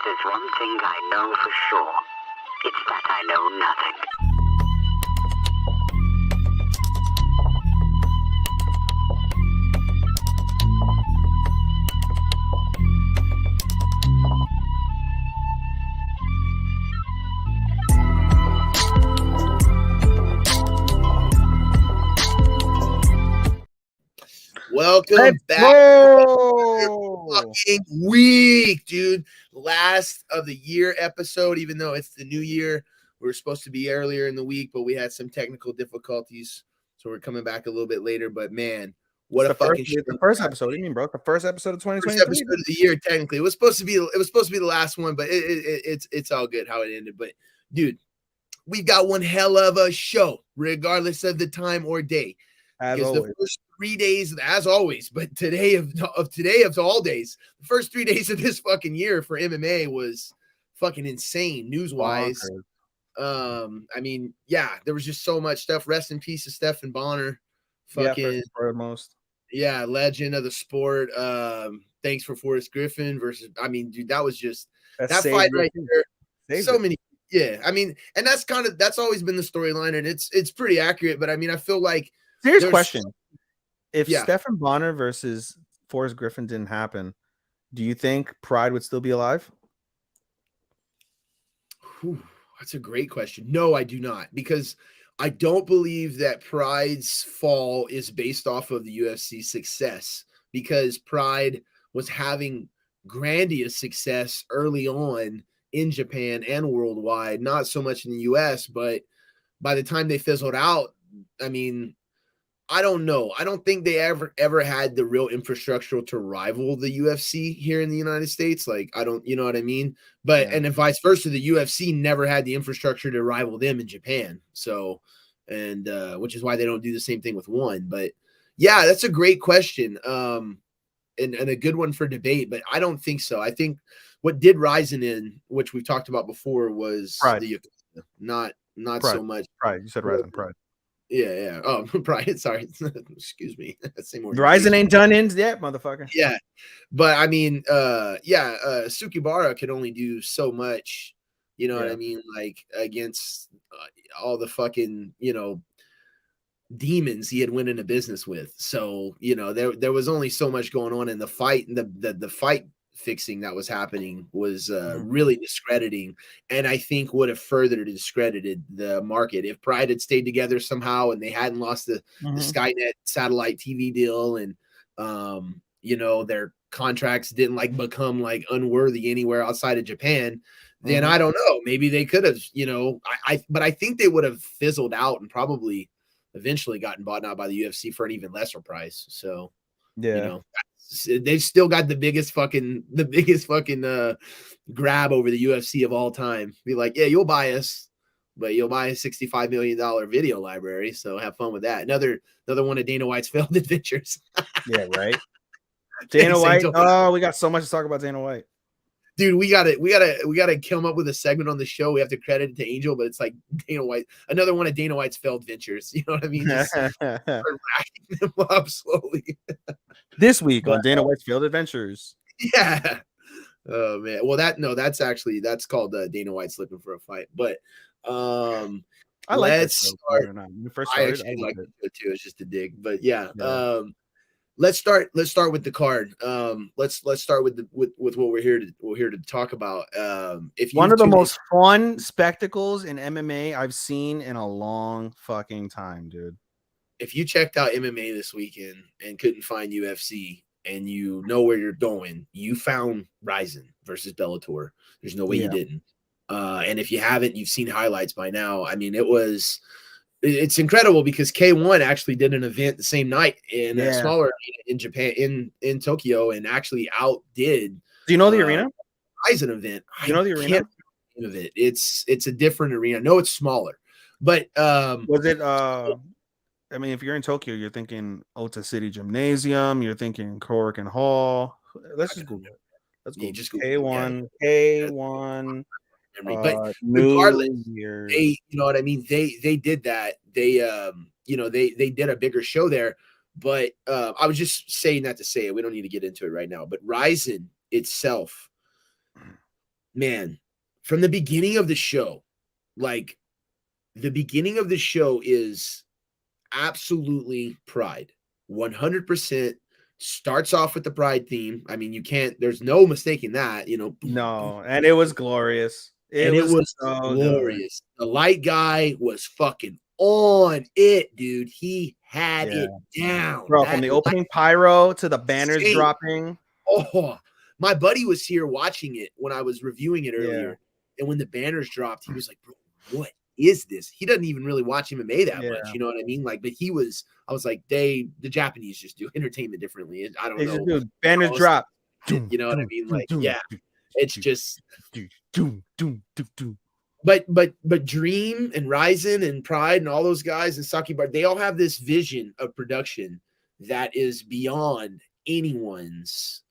there's one thing I know for sure, it's that I know nothing. Welcome back to fucking week, dude. Last of the year episode, even though it's the new year. We were supposed to be earlier in the week, but we had some technical difficulties. So we're coming back a little bit later. But man, what it's a fucking shit. The first episode. What do you mean, bro? The first episode of 2023. First episode of the year, technically. It was supposed to be the last one, but it's all good how it ended. But dude, we've got one hell of a show, regardless of the time or day. As because always. the first 3 days, as always, but today of all days, the first 3 days of this fucking year for MMA was fucking insane news-wise. I mean, yeah, there was just so much stuff. Rest in peace to Stephan Bonner. Fucking yeah, legend of the sport. Thanks for Forrest Griffin versus. I mean, dude, that was just that fight right there. So many. Yeah, I mean, and that's always been the storyline, and it's pretty accurate. But I mean, I feel like. Serious question. If Stephan Bonner versus Forrest Griffin didn't happen, do you think Pride would still be alive? That's a great question. No, I do not, because I don't believe that Pride's fall is based off of the UFC success, because Pride was having grandiose success early on in Japan and worldwide, not so much in the US, but by the time they fizzled out, I mean, I don't know. I don't think they ever had the real infrastructure to rival the UFC here in the United States. Like, I don't, you know what I mean? But, and then vice versa, the UFC never had the infrastructure to rival them in Japan. So, and which is why they don't do the same thing with one. But yeah, that's a great question. And a good one for debate, but I don't think so. I think what did Rizin in, which we've talked about before, was Pride. not Pride. So much. Pride. You said Rizin, Pride. Yeah. Oh, Pride. Sorry. Excuse me. Rizin ain't done ends yet, motherfucker. Yeah. But I mean, Sukibara could only do so much, you know what I mean? Like, against all the fucking, demons he had went into business with. So, there was only so much going on in the fight, and the fight fixing that was happening was really discrediting, and I think would have further discredited the market if Pride had stayed together somehow and they hadn't lost the Skynet satellite TV deal, and their contracts didn't become unworthy anywhere outside of Japan. Then I don't know, maybe they could have, but I think they would have fizzled out and probably eventually gotten bought out by the UFC for an even lesser price. So they've still got the biggest fucking grab over the UFC of all time. Be like, yeah, you'll buy us, but you'll buy a $65 million video library. So have fun with that. Another one of Dana White's failed adventures. Yeah, right. Dana White. Oh, we got so much to talk about Dana White. Dude, we gotta come up with a segment on the show. We have to credit it to Angel, but it's like Dana White, another one of Dana White's failed ventures. You know what I mean? Just racking them up slowly. This week on Dana White's failed adventures. Yeah. Oh man. Well, that's called Dana White slipping for a fight. But I like let's start. I actually like it too. It's just a dig, but yeah. Let's start with the card. Let's start with what we're here to talk about. If one of the most fun spectacles in MMA I've seen in a long fucking time, dude. If you checked out MMA this weekend and couldn't find UFC, and you know where you're going, you found Rizin versus Bellator. There's no way you didn't. And if you haven't, you've seen highlights by now. I mean, it's incredible because K1 actually did an event the same night in a smaller arena in Japan, in Tokyo, and actually outdid. Do you know the arena? Rizin event. Do you know the arena of it? It's a different arena. No, it's smaller, but was it? I mean, if you're in Tokyo, you're thinking Ota City Gymnasium. You're thinking Korakuen Hall. Let's just Google it. Let's go. Just K1. K1. But regardless, you know what I mean? They did that. They they did a bigger show there. But I was just saying that to say it. We don't need to get into it right now. But Rizin itself, man, from the beginning of the show, like the beginning of the show is absolutely Pride. 100% starts off with the Pride theme. I mean, you can't, there's no mistaking that, you know. No, and it was glorious. It was so glorious. Good. The light guy was fucking on it, dude. He had it down. Bro, from the opening pyro to the banners dropping. Oh, my buddy was here watching it when I was reviewing it earlier. And when the banners dropped, he was like, bro, what is this? He doesn't even really watch MMA that much. You know what I mean? Like, but I was like, the Japanese just do entertainment differently. I don't know. Just do banners drop. You know what I mean? Like, yeah, it's just. But Dream and Rizin and Pride and all those guys and Saki Bar, they all have this vision of production that is beyond anyone's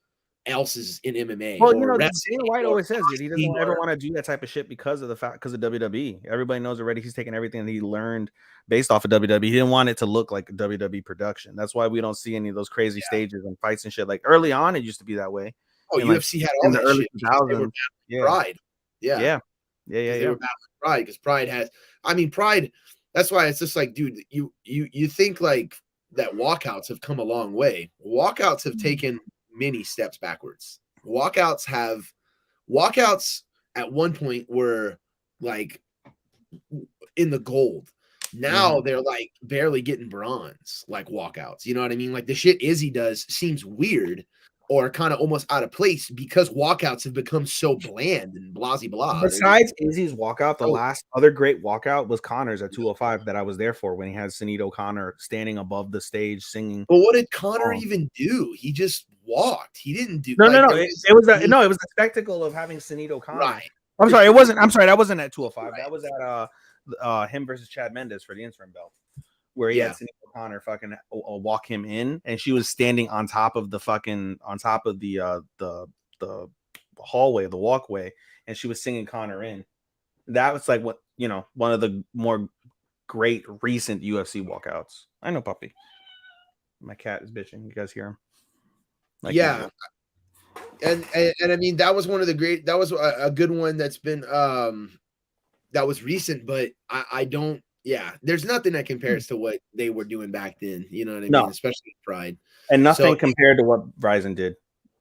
else's in MMA. Well, you know, Dana White always says it. He doesn't ever want to do that type of shit because of WWE. Everybody knows already he's taking everything that he learned based off of WWE. He didn't want it to look like a WWE production. That's why we don't see any of those crazy stages and fights and shit. Like early on, it used to be that way. Oh, UFC had all that shit. 2000s. Pride. Yeah. They were battling Pride because Pride has. I mean, Pride. That's why it's just like, dude, you think like that walkouts have come a long way. Walkouts have taken many steps backwards. Walkouts at one point were like in the gold. Now they're like barely getting bronze, like walkouts. You know what I mean? Like the shit Izzy does seems weird or kind of almost out of place because walkouts have become so bland and blah blah. Besides Izzy's walkout, the last other great walkout was Connor's at 205 that I was there for when he had Sinead O'Connor standing above the stage singing. But what did Connor even do? He just walked. He didn't do. No. It was the spectacle of having Sinead O'Connor. Right. I'm sorry. That wasn't at 205. Right. That was at him versus Chad Mendes for the interim belt, where he had Sinead O'Connor fucking walk him in, and she was standing on top of the hallway, the walkway, and she was singing Connor in. That was like what, you know, one of the more great recent UFC walkouts. I know, puppy. My cat is bitching. You guys hear him? And I mean, that was one of the great. That was a good one that's been that was recent, but I don't. Yeah, there's nothing that compares to what they were doing back then. You know what I mean? Especially Pride. And nothing compared to what Rizin did.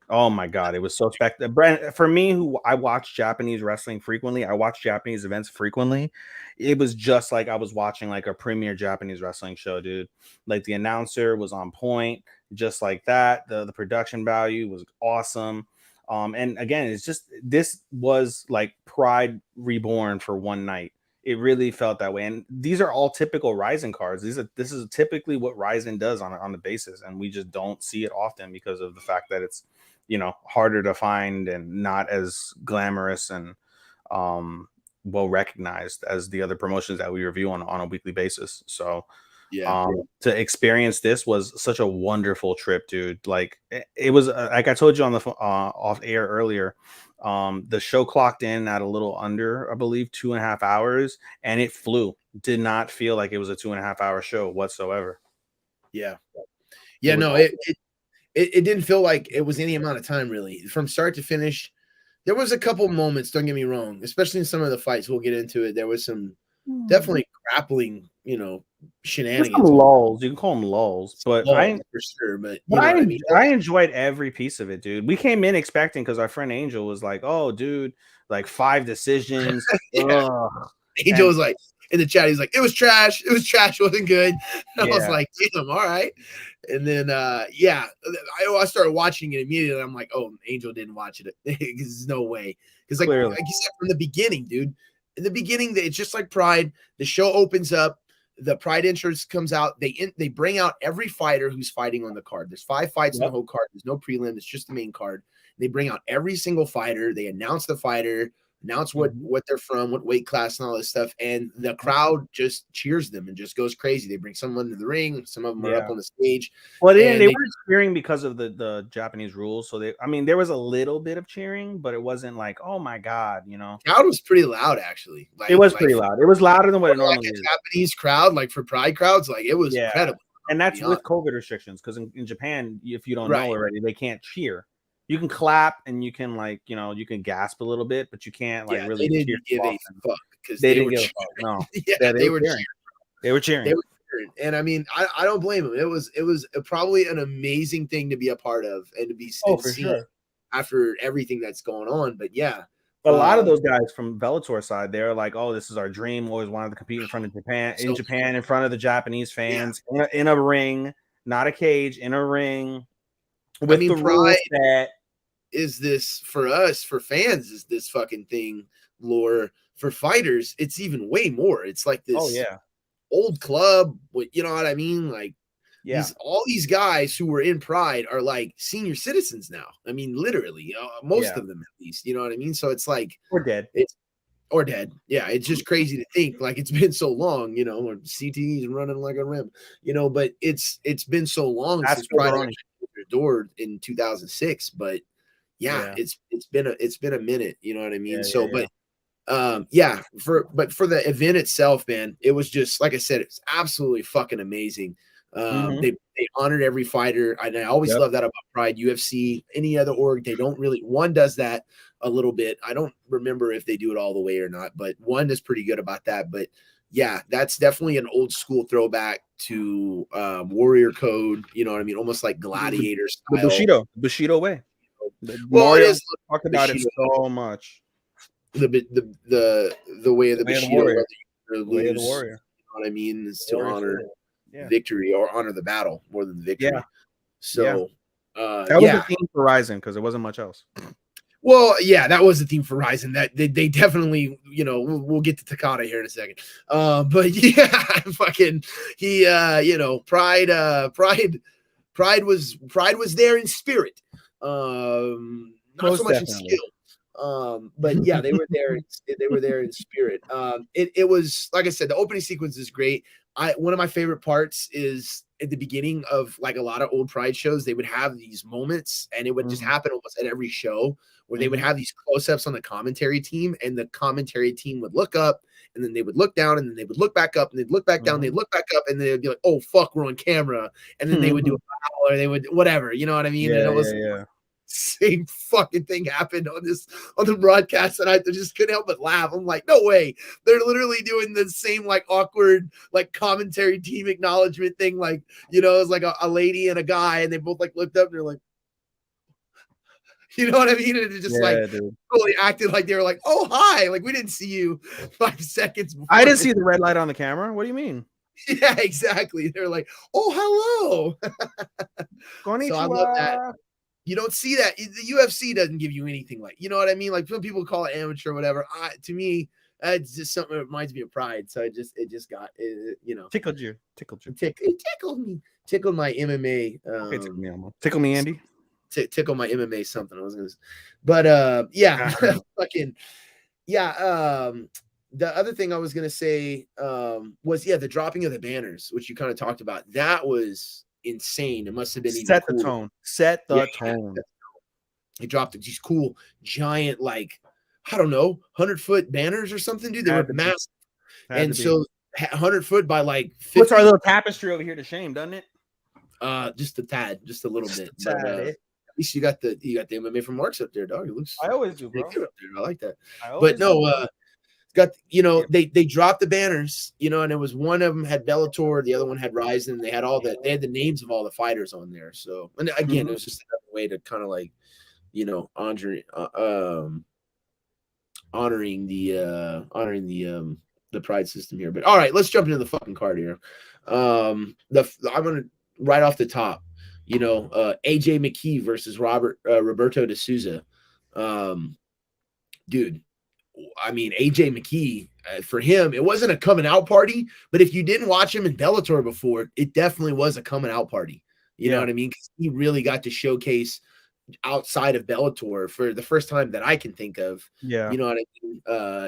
Oh my God, it was so spectacular. For me, who I watch Japanese wrestling frequently, I watch Japanese events frequently. It was just like I was watching like a premier Japanese wrestling show, dude. Like the announcer was on point, just like that. The production value was awesome. And again, it's just, this was like Pride reborn for one night. It really felt that way. And these are all typical Rizin cards. This is typically what Rizin does on the basis. And we just don't see it often because of the fact that it's, you know, harder to find and not as glamorous and well recognized as the other promotions that we review on a weekly basis. So to experience this was such a wonderful trip, dude. Like it was like I told you on the off air earlier. The show clocked in at a little under, I believe, 2.5 hours, and it flew. Did not feel like it was a 2.5 hour show whatsoever. Yeah. No, it didn't feel like it was any amount of time, really. From start to finish, there was a couple moments, don't get me wrong, especially in some of the fights. We'll get into it. There was some definitely grappling, you know, shenanigans. Lulls. You can call them lulls. But for sure. But I enjoyed every piece of it, dude. We came in expecting, because our friend Angel was like, oh, dude, like 5 decisions. Angel was like, in the chat, he's like, it was trash. It was trash. It wasn't good. I was like, damn, all right. And then, I started watching it immediately. I'm like, oh, Angel didn't watch it. There's no way. Because like you said, from the beginning, dude, in the beginning, it's just like Pride. The show opens up. The Pride entrance comes out. They bring out every fighter who's fighting on the card. There's 5 fights on the whole card. There's no prelim. It's just the main card. They bring out every single fighter. They announce the fighter, announce what they're from, what weight class and all this stuff. And the crowd just cheers them and just goes crazy. They bring someone to the ring. Some of them are up on the stage. Well, they weren't cheering because of the Japanese rules. So there was a little bit of cheering, but it wasn't like, oh my God, you know. The crowd was pretty loud, actually. Like, it was pretty loud. It was louder than what it normally is. Japanese crowd, like for Pride crowds, like it was incredible. And that's with COVID restrictions, because in Japan, if you don't know already, they can't cheer. You can clap and you can like, you know, you can gasp a little bit, but you can't like really they cheer didn't give a fuck because they they didn't were give a cheering. fuck. No. Yeah, they were cheering. They were cheering. They were cheering. And I mean, I don't blame them. It was probably an amazing thing to be a part of and to be for seen sure. after everything that's going on. But yeah. A lot of those guys from Bellator side, they're like, "Oh, this is our dream. Always wanted to compete in front of Japan, in front of the Japanese fans, in a ring, not a cage, in a ring." With the rules that is this for us, for fans, is this fucking thing lore. For fighters, it's even way more. It's like this old club, you know what I mean? Like all these guys who were in Pride are like senior citizens now. I mean, literally, most of them at least, you know what I mean? So it's like or dead. Yeah, it's just crazy to think like it's been so long, you know, or CTE's running like a rim, you know, but it's been so long since Pride adored in 2006. But it's been a minute, you know what I mean? But for the event itself, man, it was just like I said, it's absolutely fucking amazing. They honored every fighter, and I always love that about Pride. UFC, any other org, they don't really. One does that a little bit. I don't remember if they do it all the way or not, but one is pretty good about that. But yeah, that's definitely an old school throwback to Warrior Code. You know what I mean? Almost like Gladiator style. The Bushido way. Mario talked about it so much. The way of the Bushido, warrior. The way of the warrior. You know what I mean? Is to honor victory or honor the battle more than the victory. So that was the theme for Rizin because there wasn't much else. Well, yeah, that was the theme for Rizin. That they definitely, you know, we'll get to Takada here in a second. But yeah, fucking you know, Pride was there in spirit. Not so much in skill. But yeah, they were there. They were there in spirit. It was, like I said, the opening sequence is great. One of my favorite parts is at the beginning of like a lot of old Pride shows, they would have these moments, and it would just happen almost at every show where they would have these close-ups on the commentary team, and the commentary team would look up, and then they would look down, and then they would look back up, and they'd look back down, they'd look back up, and they'd be like, "Oh fuck, we're on camera," and then they would do a foul, or they would whatever, you know what I mean? And it was same fucking thing happened on the broadcast, and I just couldn't help but laugh. I'm like, no way, they're literally doing the same like awkward like commentary team acknowledgement thing, like, you know, it's like a lady and a guy, and they both like looked up and they're like, you know what I mean? And it just totally acted like they were like, oh hi, like we didn't see you 5 seconds before. I didn't see the red light on the camera. What do you mean? Yeah, exactly. They're like, oh hello. Konnichiwa. So I love that. You don't see that. The UFC doesn't give you anything like, you know what I mean? Like some people call it amateur or whatever. To me, it's just something that reminds me of Pride. So it just got, you know, tickled you. It tickled my MMA. Tickle me, Andy. Tickle my MMA something. I was gonna, but yeah, fucking yeah. The other thing I was gonna say was the dropping of the banners, which you kind of talked about. That was insane. It must have been set the tone. Set the tone. He dropped these cool giant, like, I don't know, 100-foot banners or something, dude. They were massive. And so 100-foot by like 50. What's our little tapestry over here to shame, doesn't it? Just a tad, just a little bit. But, at least you got the MMA from Marks up there, dog. It looks, I always do, bro. Up there. I like that. But no, got, you know, they dropped the banners, you know, and it was one of them had Bellator, the other one had Rizin. They had they had the names of all the fighters on there. So, and again, it was just another way to kind of like, you know, honoring the Pride system here. But all right, let's jump into the fucking card here. I'm gonna right off the top, you know, AJ McKee versus Roberto de Souza. Dude, I mean, AJ McKee, for him, it wasn't a coming out party, but if you didn't watch him in Bellator before, it definitely was a coming out party. You know what I mean? Because he really got to showcase outside of Bellator for the first time that I can think of. Yeah. You know what I mean?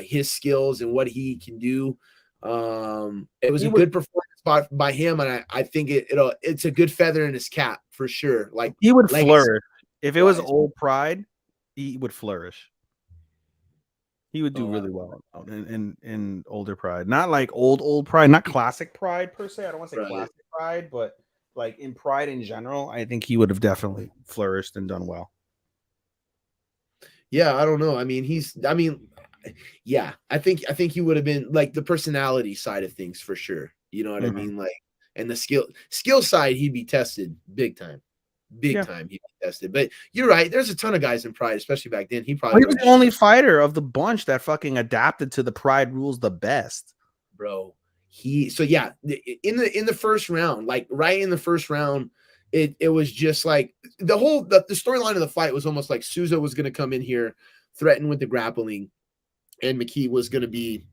His skills and what he can do. It was a good performance by him, and I think it's a good feather in his cap for sure. Like he would flourish. If it was old Pride, he would flourish. He would do really well in older Pride. Not like old Pride, not classic Pride per se. I don't want to say classic Pride, but like in Pride in general, I think he would have definitely flourished and done well. Yeah, I don't know. I mean, yeah, I think he would have been like the personality side of things for sure. You know what I Mhm. mean? Like, and the skill side, he'd be tested big time. Big Yeah. time he'd be tested. But you're right. There's a ton of guys in Pride, especially back then. He Well, probably he would was have the only fighter of the bunch that fucking adapted to the Pride rules the best. bro. So yeah, in the first round, like right in the first round, it was just like the storyline of the fight was almost like Souza was gonna come in here, threaten with the grappling, and McKee was gonna be,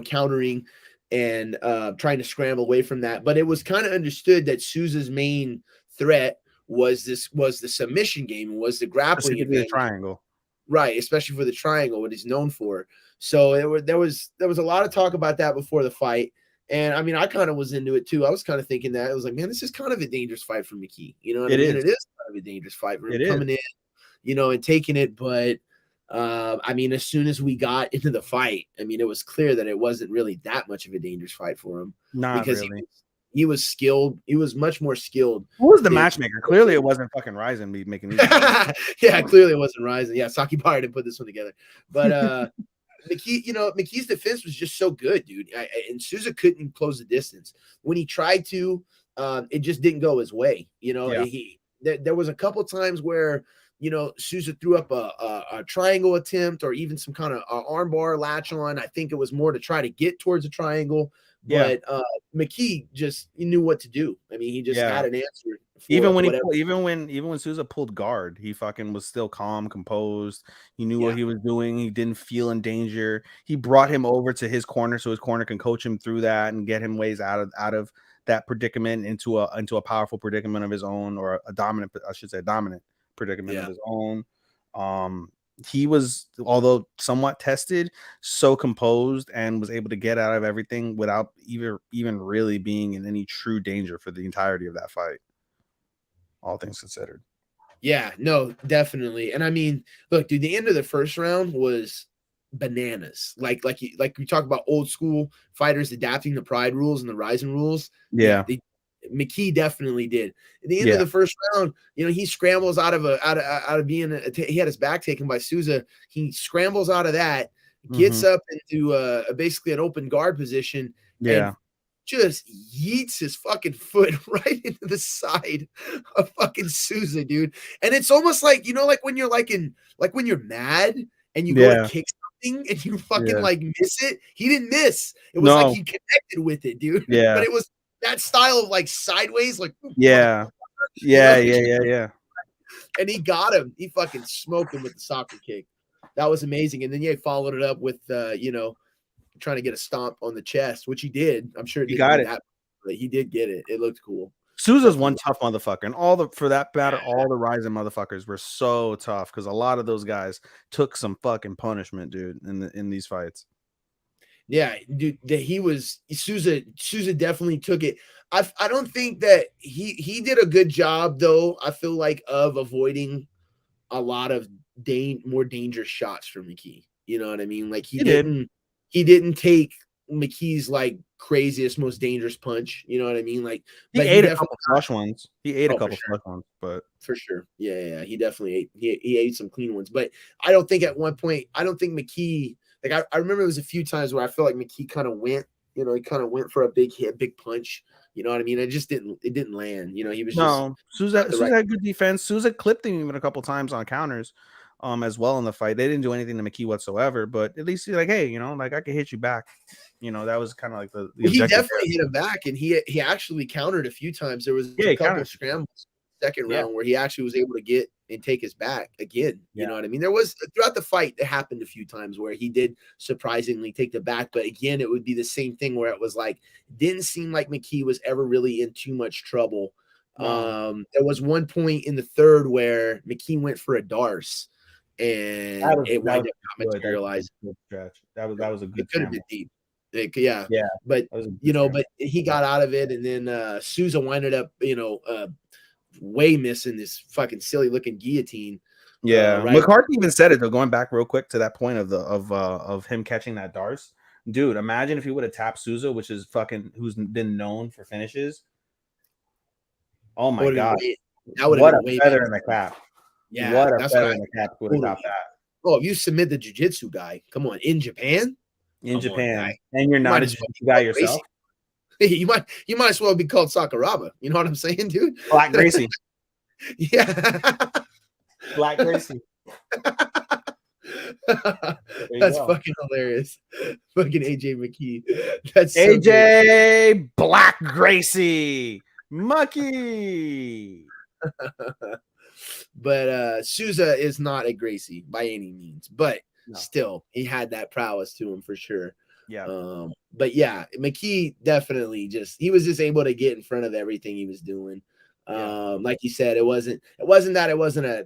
countering and trying to scramble away from that. But it was kind of understood that Souza's main threat was the submission game, was the grappling Specifically the advantage. triangle. Right, especially for the triangle, what he's known for. So there was a lot of talk about that before the fight. And I mean, I kind of was into it too. I was kind of thinking that. I was like, man, this is kind of a dangerous fight for McKee. You know what I It mean? is. It is kind of a dangerous fight for him It is. coming in, and taking it. But I mean, as soon as we got into the fight, I mean, it was clear that it wasn't really that much of a dangerous fight for him Not because really. he was skilled. He was much more skilled. Who was the than matchmaker? Clearly, it wasn't fucking Rizin making these. Yeah, clearly it wasn't Rizin. Yeah, Saki Bar didn't put this one together. But McKee, McKee's defense was just so good, dude. And Souza couldn't close the distance. When he tried to, it just didn't go his way. Yeah. There was a couple times where, Souza threw up a triangle attempt or even some kind of armbar latch on. I think it was more to try to get towards a triangle. Yeah. But McKee he knew what to do. I mean, he just had an answer. Even when whatever. even when Souza pulled guard, he fucking was still calm, composed. He knew what he was doing. He didn't feel in danger. He brought him over to his corner so his corner can coach him through that and get him ways out of that predicament into a powerful predicament of his own, or a dominant, I should say, dominant predicament of his own. He was, although somewhat tested, so composed and was able to get out of everything without even really being in any true danger for the entirety of that fight, all things considered. Yeah, no, definitely. And I mean, look, dude, the end of the first round was bananas. Like we talk about old school fighters adapting the Pride rules and the Rizin rules. Yeah. McKee definitely did. At the end Yeah. of the first round, he scrambles out of being he had his back taken by Souza. He scrambles out of that, gets up into basically an open guard position, and just yeets his fucking foot right into the side of fucking Souza, dude. And it's almost like, like when you're when you're mad and you go to kick something and you fucking like miss it. He didn't miss. It was like he connected with it, dude. Yeah. But it was that style of like sideways, like yeah. And he got him. He fucking smoked him with the soccer kick. That was amazing. And then he followed it up with trying to get a stomp on the chest, which he did. I'm sure he got it. But he did get it. It looked cool. Souza's one tough motherfucker, and all the Rizin motherfuckers were so tough because a lot of those guys took some fucking punishment, dude, in these fights. Yeah, dude, Souza definitely took it. I don't think that he did a good job though. I feel like of avoiding a lot of more dangerous shots from McKee. You know what I mean? Like he didn't take McKee's like craziest, most dangerous punch. You know what I mean? Like he ate a couple flush ones. He ate a couple flush ones, but for sure, yeah. He definitely ate. He ate some clean ones, but I don't think at one point. I don't think McKee. Like I remember it was a few times where I feel like McKee kind of went. He kind of went for a big hit, big punch. You know what I mean? It didn't land. He was Souza had good defense. Souza clipped him even a couple times on counters, as well in the fight. They didn't do anything to McKee whatsoever, but at least he's like, hey, like I can hit you back. That was kind of like the he definitely hit him back, and he actually countered a few times. There was a couple scrambles second round where he actually was able to get and take his back again. You know what I mean? There was throughout the fight, it happened a few times where he did surprisingly take the back, but again, it would be the same thing where it was like didn't seem like McKee was ever really in too much trouble. There was one point in the third where McKee went for a Darce, and it wound up not materializing. That was a good. It could have been deep. But but he got out of it, and then Souza winded up, way missing this fucking silly looking guillotine. Right? McCarthy even said it though. Going back real quick to that point of him catching that Darce, dude. Imagine if he would have tapped Souza, which is who's been known for finishes. Oh my god! That would have been a feather in the cap. Yeah, what a feather in the cap would have got that. Oh, if you submit the jiu-jitsu guy, come on, in Japan? In Come on, Japan. guy. And you're not a jiu-jitsu guy yourself? You might as well be called Sakuraba. You know what I'm saying, dude? Black Gracie. Yeah. Black Gracie. That's fucking hilarious. Fucking AJ McKee. That's AJ so Black Gracie. Mucky. But Souza is not a Gracie by any means, but still he had that prowess to him for sure. Yeah. But yeah, McKee definitely he was just able to get in front of everything he was doing. Like you said, it wasn't a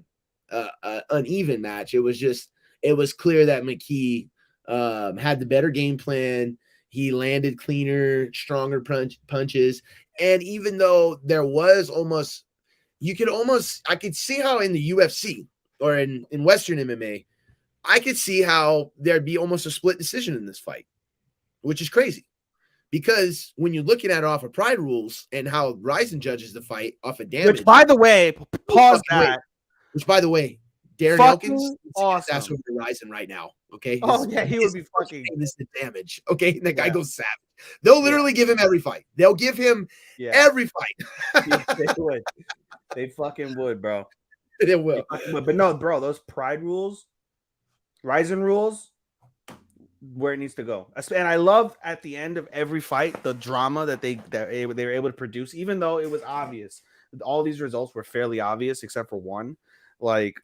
uneven match. It was clear that McKee had the better game plan. He landed cleaner, stronger punches. And even though there was I could see how in the UFC or in Western MMA, I could see how there'd be almost a split decision in this fight, which is crazy. Because when you're looking at it off of Pride rules and how Rizin judges the fight off of damage. Which, by the way, pause that. Which, by the way, Darren Elkins, awesome. That's what we're Rizin right now. Okay. He would be fucking this the damage. Okay. And that guy goes savage. They'll literally give him every fight. They'll give him every fight. They would. They fucking would, bro. They will. But no, bro, those Pride rules, Rizin rules, where it needs to go. And I love at the end of every fight the drama that they were able to produce, even though it was obvious. All these results were fairly obvious except for one. Like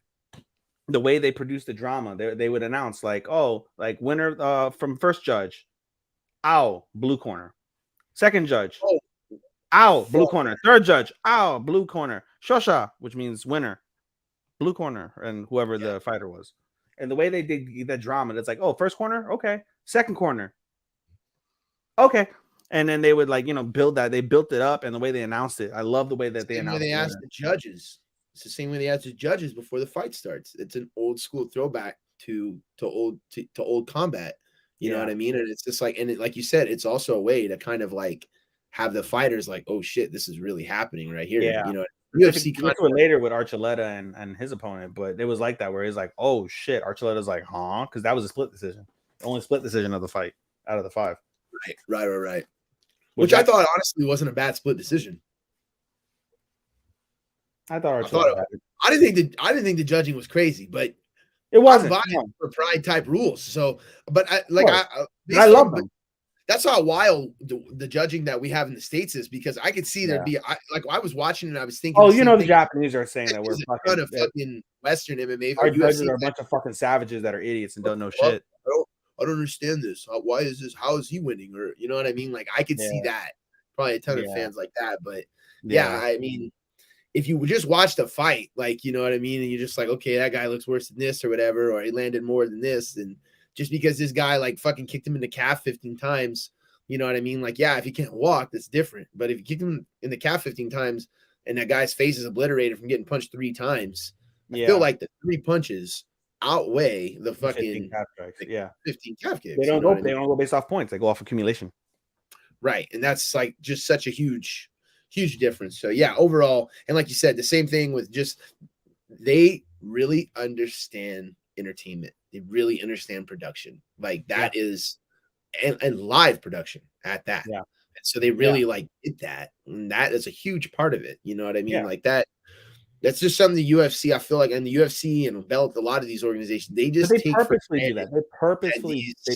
the way they produced the drama, they would announce like, oh, like winner from first judge, ow, blue corner. Second judge, ow, blue corner. Third judge, ow, blue corner. Shosha, which means winner, blue corner, and whoever the fighter was. And the way they did that drama, it's like, oh, first corner, okay. Second corner, okay. And then they would build that. They built it up, and the way they announced it, I love the way that they announced it. They asked the judges. It's the same way they asked the judges before the fight starts. It's an old school throwback to old combat. You know what I mean? And it's just like you said, it's also a way to kind of like have the fighters like, oh shit, this is really happening right here. Yeah. You know, UFC later with Archuleta and his opponent, but it was like that where he's like, oh shit, Archuleta's like, huh? Because that was a split decision. The only split decision of the fight out of the 5. Right. Which I thought honestly wasn't a bad split decision. I didn't think the judging was crazy, but it wasn't for Pride type rules. So, but I love them. That's how wild the judging that we have in the States is, because I could see there'd be I was watching and I was thinking, the Japanese are saying that we're fucking Western MMA. Our judges are a bunch of fucking savages that are idiots and don't know shit. I don't understand this. Why is this? How is he winning? Or you know what I mean? Like I could see that. Probably a ton of fans like that. But I mean, if you just watch the fight, like you know what I mean, and you're just like, okay, that guy looks worse than this or whatever, or he landed more than this, and just because this guy like fucking kicked him in the calf 15 times, you know what I mean? Like, yeah, if he can't walk, that's different. But if you kick him in the calf 15 times and that guy's face is obliterated from getting punched 3 times, I feel like the 3 punches outweigh the fucking 15 calf strikes. 15 calf kicks. They don't go based off points. They go off accumulation. Right. And that's like just such a huge difference. So yeah, overall, and like you said, the same thing with just they really understand entertainment. They really understand production. Like that is and live production at that. Yeah. And so they really like did that. And that is a huge part of it. You know what I mean? Yeah. Like that's just something the UFC, I feel like, and the UFC and Bellator, a lot of these organizations, they purposely do that. They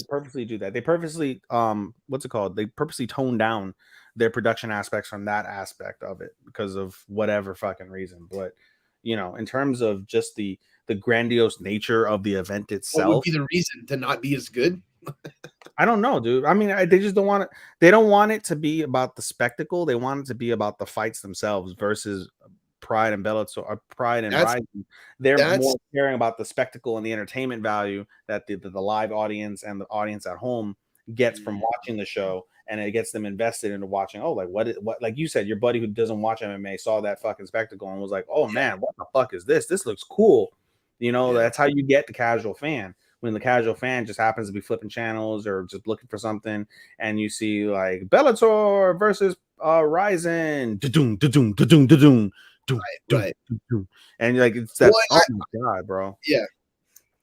purposely do that. They purposely what's it called? They purposely tone down their production aspects from that aspect of it because of whatever fucking reason. But you know, in terms of just the grandiose nature of the event itself, what would be the reason to not be as good? I don't know, dude. I mean, they just don't want it. They don't want it to be about the spectacle. They want it to be about the fights themselves versus Pride and Bellator, or Pride and Rizin. They're more caring about the spectacle and the entertainment value that the live audience and the audience at home gets from watching the show, and it gets them invested into watching. Oh, like what like you said, your buddy who doesn't watch MMA saw that fucking spectacle and was like, oh man, what the fuck is this? This looks cool. You know, that's how you get the casual fan. When the casual fan just happens to be flipping channels or just looking for something, and you see like Bellator versus Rizin, da-doom, da-doom, da-doom, da-doom. Right. And like it's that. Oh my god, bro. Yeah.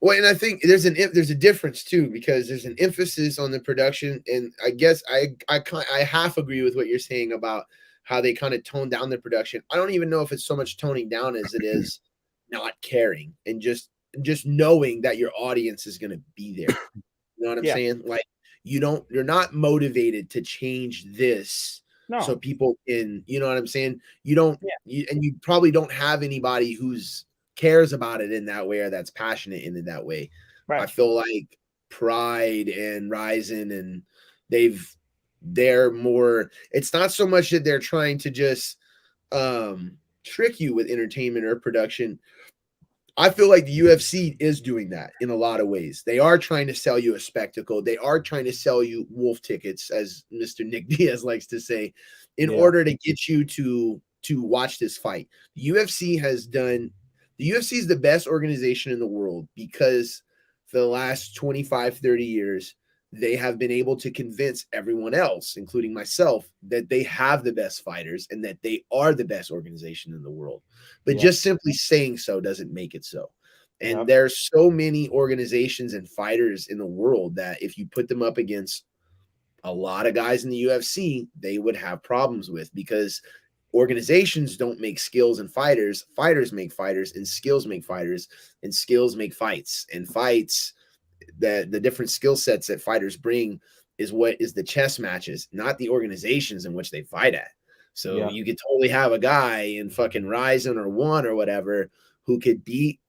Well, and I think there's a difference too, because there's an emphasis on the production, and I guess I half agree with what you're saying about how they kind of tone down the production. I don't even know if it's so much toning down as it is not caring and just knowing that your audience is going to be there. You know what I'm saying? Like you're not motivated to change this so people can, you know what I'm saying? You don't, and you probably don't have anybody who's cares about it in that way or that's passionate in that way. Right. I feel like Pride and Rizin and they're more, it's not so much that they're trying to just trick you with entertainment or production. I feel like the UFC is doing that in a lot of ways. They are trying to sell you a spectacle. They are trying to sell you wolf tickets, as Mr. Nick Diaz likes to say, in order to get you to watch this fight. The UFC is the best organization in the world because for the last 25, 30 years, they have been able to convince everyone else, including myself, that they have the best fighters and that they are the best organization in the world. But just simply saying so doesn't make it so. And there's so many organizations and fighters in the world that if you put them up against a lot of guys in the UFC, they would have problems with, because organizations don't make skills and fighters. Fighters make fighters, and skills make fighters, and skills make fights. And fights, the different skill sets that fighters bring is what is the chess matches, not the organizations in which they fight at. So you could totally have a guy in fucking Rizin or One or whatever who could beat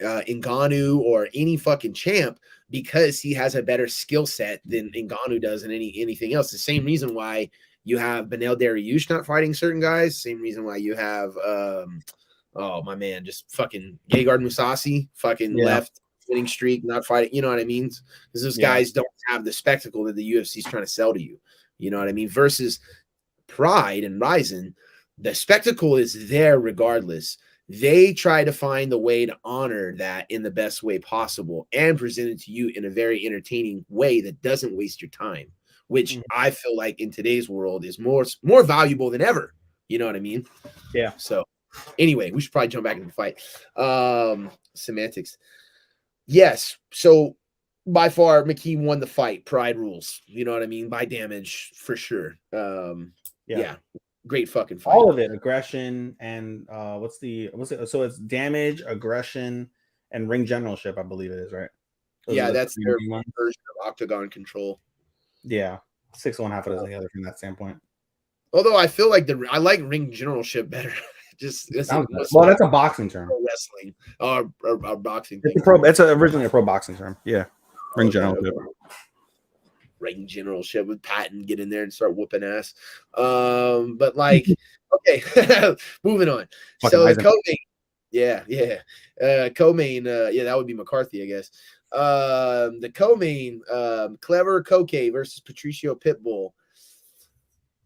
Ngannou or any fucking champ because he has a better skill set than Ngannou does and anything else. The same reason why you have Beneil Dariush not fighting certain guys. Same reason why you have oh my man, just fucking Gegard Mousasi fucking left winning streak, not fighting. You know what I mean? Because those guys don't have the spectacle that the UFC is trying to sell to you. You know what I mean? Versus Pride and Rizin, the spectacle is there regardless. They try to find the way to honor that in the best way possible and present it to you in a very entertaining way that doesn't waste your time, which I feel like in today's world is more valuable than ever. You know what I mean? Yeah. So anyway, we should probably jump back into the fight. Semantics. Yes. So by far, McKee won the fight. Pride rules. You know what I mean? By damage, for sure. Yeah. Great fucking fight. All of it, aggression and what's it? So it's damage, aggression, and ring generalship, I believe it is, right? Those that's their version of octagon control. Yeah, 6-1/2 of it together from that standpoint. Although I feel like I like ring generalship better. Well, that's a boxing term. Wrestling or boxing. It's originally a pro boxing term. Yeah, ring generalship. Ring generalship with Patton get in there and start whooping ass. But like, okay, moving on. So the co-main, co-main, that would be McCarthy, I guess. The co-main, Clever Koke versus Patricio Pitbull.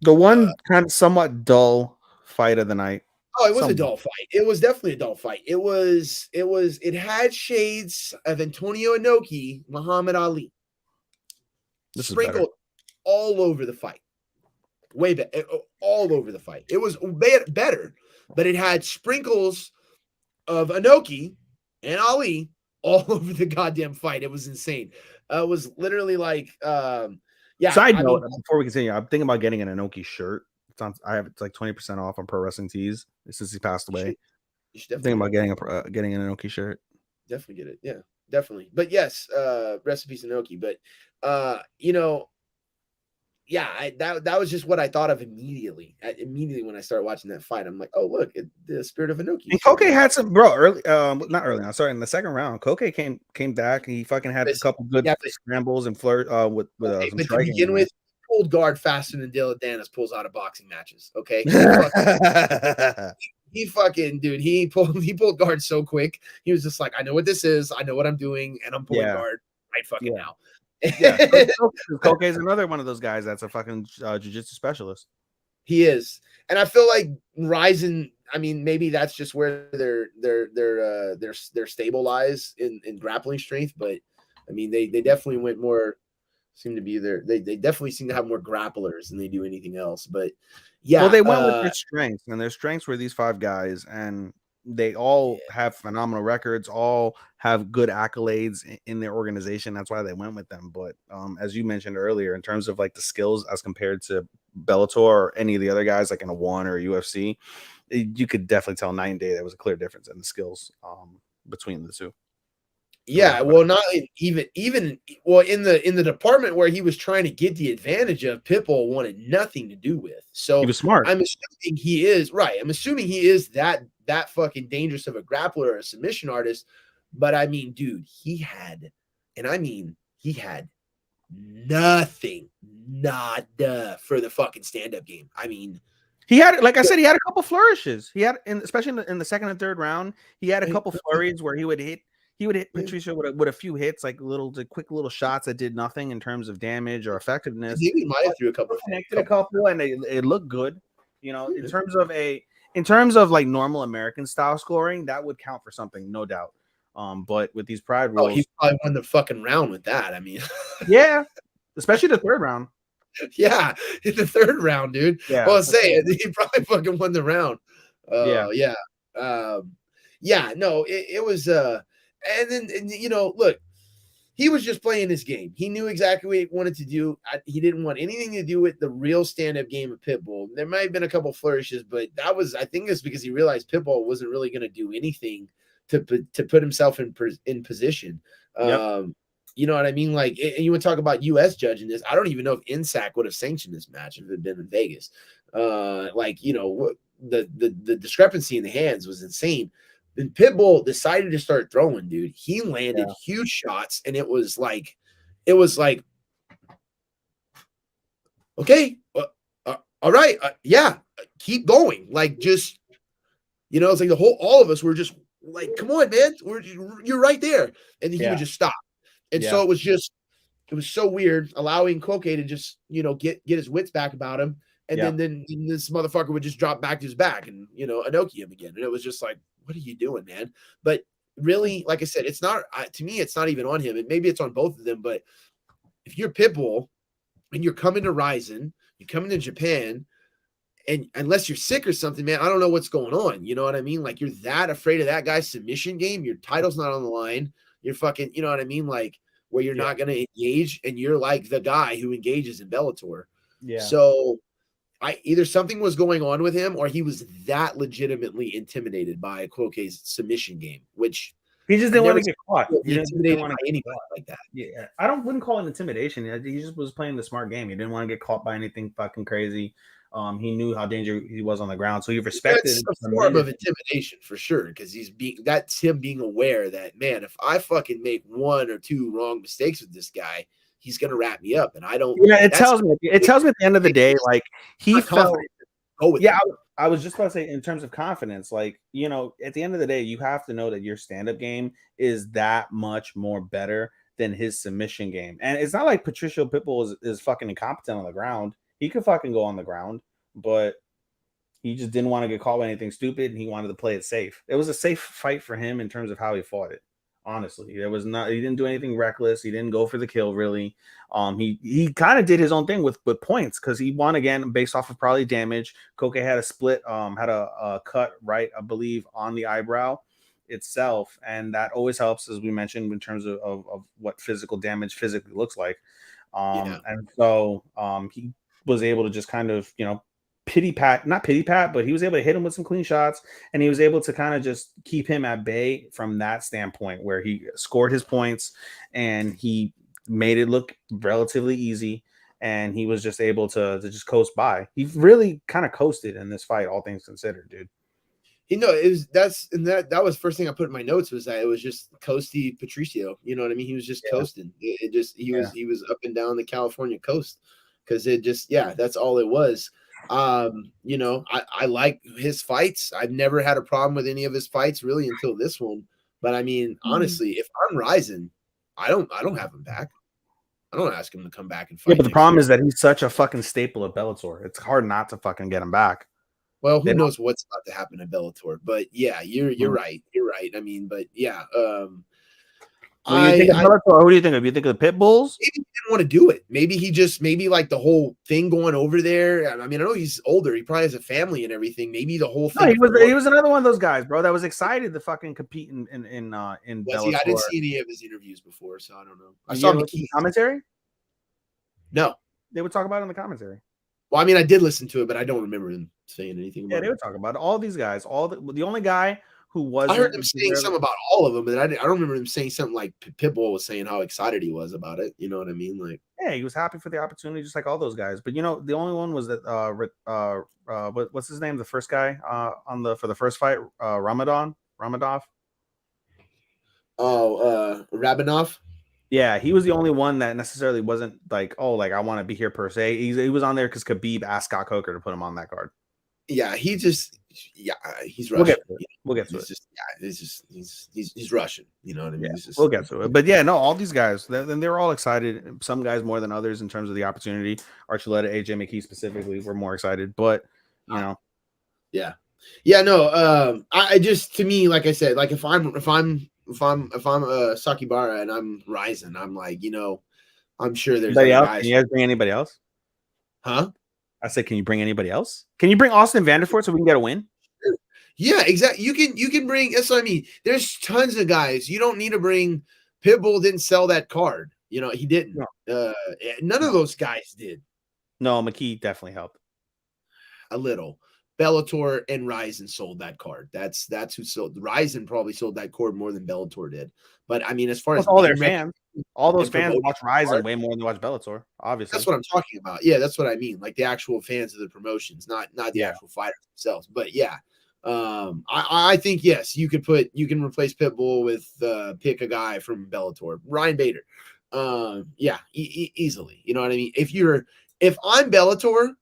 The one kind of somewhat dull fight of the night. Oh, it was a dull fight. It was definitely a dull fight. It had shades of Antonio Inoki, Muhammad Ali. Sprinkled all over the fight. Way better. All over the fight. It was better, but it had sprinkles of Inoki and Ali all over the goddamn fight. It was insane. It was literally like, Side note, before we continue, I'm thinking about getting an Inoki shirt. It's like 20% off on Pro Wrestling Tees since he passed away. You should definitely thinking about getting an Inoki shirt. Definitely get it. Yeah, definitely. But yes, recipes Inoki. But that was just what I thought of immediately. Immediately when I started watching that fight, I'm like, oh look, the spirit of Inoki. And Koke had some early, not early. I'm sorry, in the second round, Koke came back and he fucking had a couple good scrambles and flirt with some to begin with. Pulled guard faster than Dylan Dennis pulls out of boxing matches. Okay, he fucking dude. He pulled guard so quick. He was just like, I know what this is. I know what I'm doing, and I'm pulling guard right fucking now. Yeah, Koke is another one of those guys that's a fucking jiu-jitsu specialist. He is, and I feel like Rizin. I mean, maybe that's just where their stable lies in grappling strength. But I mean, they definitely went more. Seem to be there. They definitely seem to have more grapplers than they do anything else. But yeah, well, they went with their strengths, and their strengths were these 5 guys, and They all have phenomenal records, all have good accolades in their organization. That's why they went with them. But as you mentioned earlier, in terms of like the skills as compared to Bellator or any of the other guys like in a one or UFC, you could definitely tell night and day there was a clear difference in the skills between the two. Yeah, well, not even well in the department where he was trying to get the advantage of, Pitbull wanted nothing to do with. So he was smart. I'm assuming he is right. I'm assuming he is that fucking dangerous of a grappler or a submission artist. But I mean, dude, he had nothing, nada for the fucking stand-up game. I mean, he had, like I said, he had a couple flourishes. He had, especially in the second and third round, he had a couple flurries where he would hit Patricio with a few hits, like quick little shots that did nothing in terms of damage or effectiveness. He might have threw a couple, and it looked good. You know, in terms of like normal American style scoring, that would count for something, no doubt. But with these pride rules, he probably won the fucking round with that. I mean, yeah, especially the third round. Yeah, in the third round, dude. Yeah, well, say he probably fucking won the round. Yeah. No, it was and then you know, look, he was just playing his game. He knew exactly what he wanted to do. He didn't want anything to do with the real stand-up game of Pitbull. There might have been a couple flourishes, but I think it's because he realized Pitbull wasn't really going to do anything to put himself in position. Yep. You know what I mean? Like, you would talk about U.S. judging this. I don't even know if INSAC would have sanctioned this match if it had been in Vegas. Like, you know, the discrepancy in the hands was insane. Then Pitbull decided to start throwing, dude. He landed huge shots, and it was like, okay, all right, keep going. Like, just, you know, it's like all of us were just like, come on, man, you're right there, and he would just stop. And so it was so weird, allowing Koke to just, you know, get his wits back about him. And then this motherfucker would just drop back to his back and, you know, Inoki him again. And it was just like, what are you doing, man? But really, like I said, it's not, to me, it's not even on him. And maybe it's on both of them. But if you're Pitbull and you're coming to Rizin, you're coming to Japan, and unless you're sick or something, man, I don't know what's going on. You know what I mean? Like, you're that afraid of that guy's submission game. Your title's not on the line. You're fucking, you know what I mean? Like, where you're not going to engage, and you're like the guy who engages in Bellator. Yeah. So either something was going on with him, or he was that legitimately intimidated by Koke's submission game, which he just didn't want to get caught. He didn't want to get anybody like that. Yeah, I wouldn't call it intimidation. He just was playing the smart game. He didn't want to get caught by anything fucking crazy. He knew how dangerous he was on the ground, so he respected. That's a form of intimidation for sure, because that's him being aware that, man, if I fucking make one or two wrong mistakes with this guy, he's gonna wrap me up, and I don't. Yeah, it tells me at the end of the day, like, he felt. I was just about to say, in terms of confidence, like, you know, at the end of the day, you have to know that your stand-up game is that much more better than his submission game. And it's not like Patricio Pitbull is fucking incompetent on the ground. He could fucking go on the ground, but he just didn't want to get caught by anything stupid, and he wanted to play it safe. It was a safe fight for him in terms of how he fought it. Honestly, he didn't do anything reckless. He didn't go for the kill, really. He kind of did his own thing with points, because he won again based off of probably damage. Koke had a split, had a cut right, I believe, on the eyebrow itself, and that always helps, as we mentioned, in terms of what physical damage physically looks like. And so he was able to just kind of, you know, not pity pat, but he was able to hit him with some clean shots, and he was able to kind of just keep him at bay from that standpoint, where he scored his points and he made it look relatively easy, and he was just able to just coast by. He really kind of coasted in this fight, all things considered, dude. You know, that was the first thing I put in my notes, was that it was just coasty Patricio. You know what I mean? He was just coasting. He was up and down the California coast, because that's all it was. You know, I like his fights. I've never had a problem with any of his fights really until this one. But I mean, honestly, if I'm Rizin, I don't have him back. I don't ask him to come back and fight. Yeah, but the problem is that he's such a fucking staple of Bellator. It's hard not to fucking get him back. Well, who knows what's about to happen in Bellator? But yeah, you're right. You're right. I mean, but yeah, When you think of Bellator, who do you think of? You think of the Pit Bulls? Maybe he didn't want to do it. Maybe like the whole thing going over there. I mean, I know he's older. He probably has a family and everything. Maybe the whole thing. No, he was another one of those guys, bro, that was excited to fucking compete in Bellator. I didn't see any of his interviews before, so I don't know. I saw McKee commentary. No, they would talk about it in the commentary. Well, I mean, I did listen to it, but I don't remember him saying anything about it. Yeah, they would talk about it. All these guys. The only guy who wasn't. I heard him saying something about all of them, but I don't remember him saying something like Pitbull was saying how excited he was about it. You know what I mean? Like, yeah, he was happy for the opportunity, just like all those guys. But the only one was that what's his name? The first guy for the first fight, Ramadov. Oh, Rabinov. Yeah, he was the only one that necessarily wasn't like, oh, like I want to be here per se. He was on there because Khabib asked Scott Coker to put him on that card. Yeah, he's Russian. We'll get to it. He's Russian. You know what I mean? Yeah, we'll get to it. But yeah, no, all these guys, they're all excited. Some guys more than others in terms of the opportunity. Archuleta, AJ McKee specifically, were more excited. But yeah, no. I just, to me, like I said, like if I'm Sakibara and I'm Rizin, I'm like, I'm sure there's anybody else. Can you guys bring anybody else? Huh? I said, can you bring anybody else? Can you bring Austin Vanderford so we can get a win? Yeah, exactly. You can bring. That's what I mean. There's tons of guys. You don't need to bring. Pitbull didn't sell that card. He didn't. No. None of those guys did. No, McKee definitely helped a little. Bellator and Rizin sold that card. That's who sold. Rizin probably sold that card more than Bellator did. But I mean, as far as all their fans, all those fans watch Rizin way more than watch Bellator. Obviously, that's what I'm talking about. Yeah, that's what I mean. Like the actual fans of the promotions, not the actual fighters themselves. But yeah, I think yes, you can replace Pitbull with pick a guy from Bellator, Ryan Bader. Easily. You know what I mean? If I'm Bellator.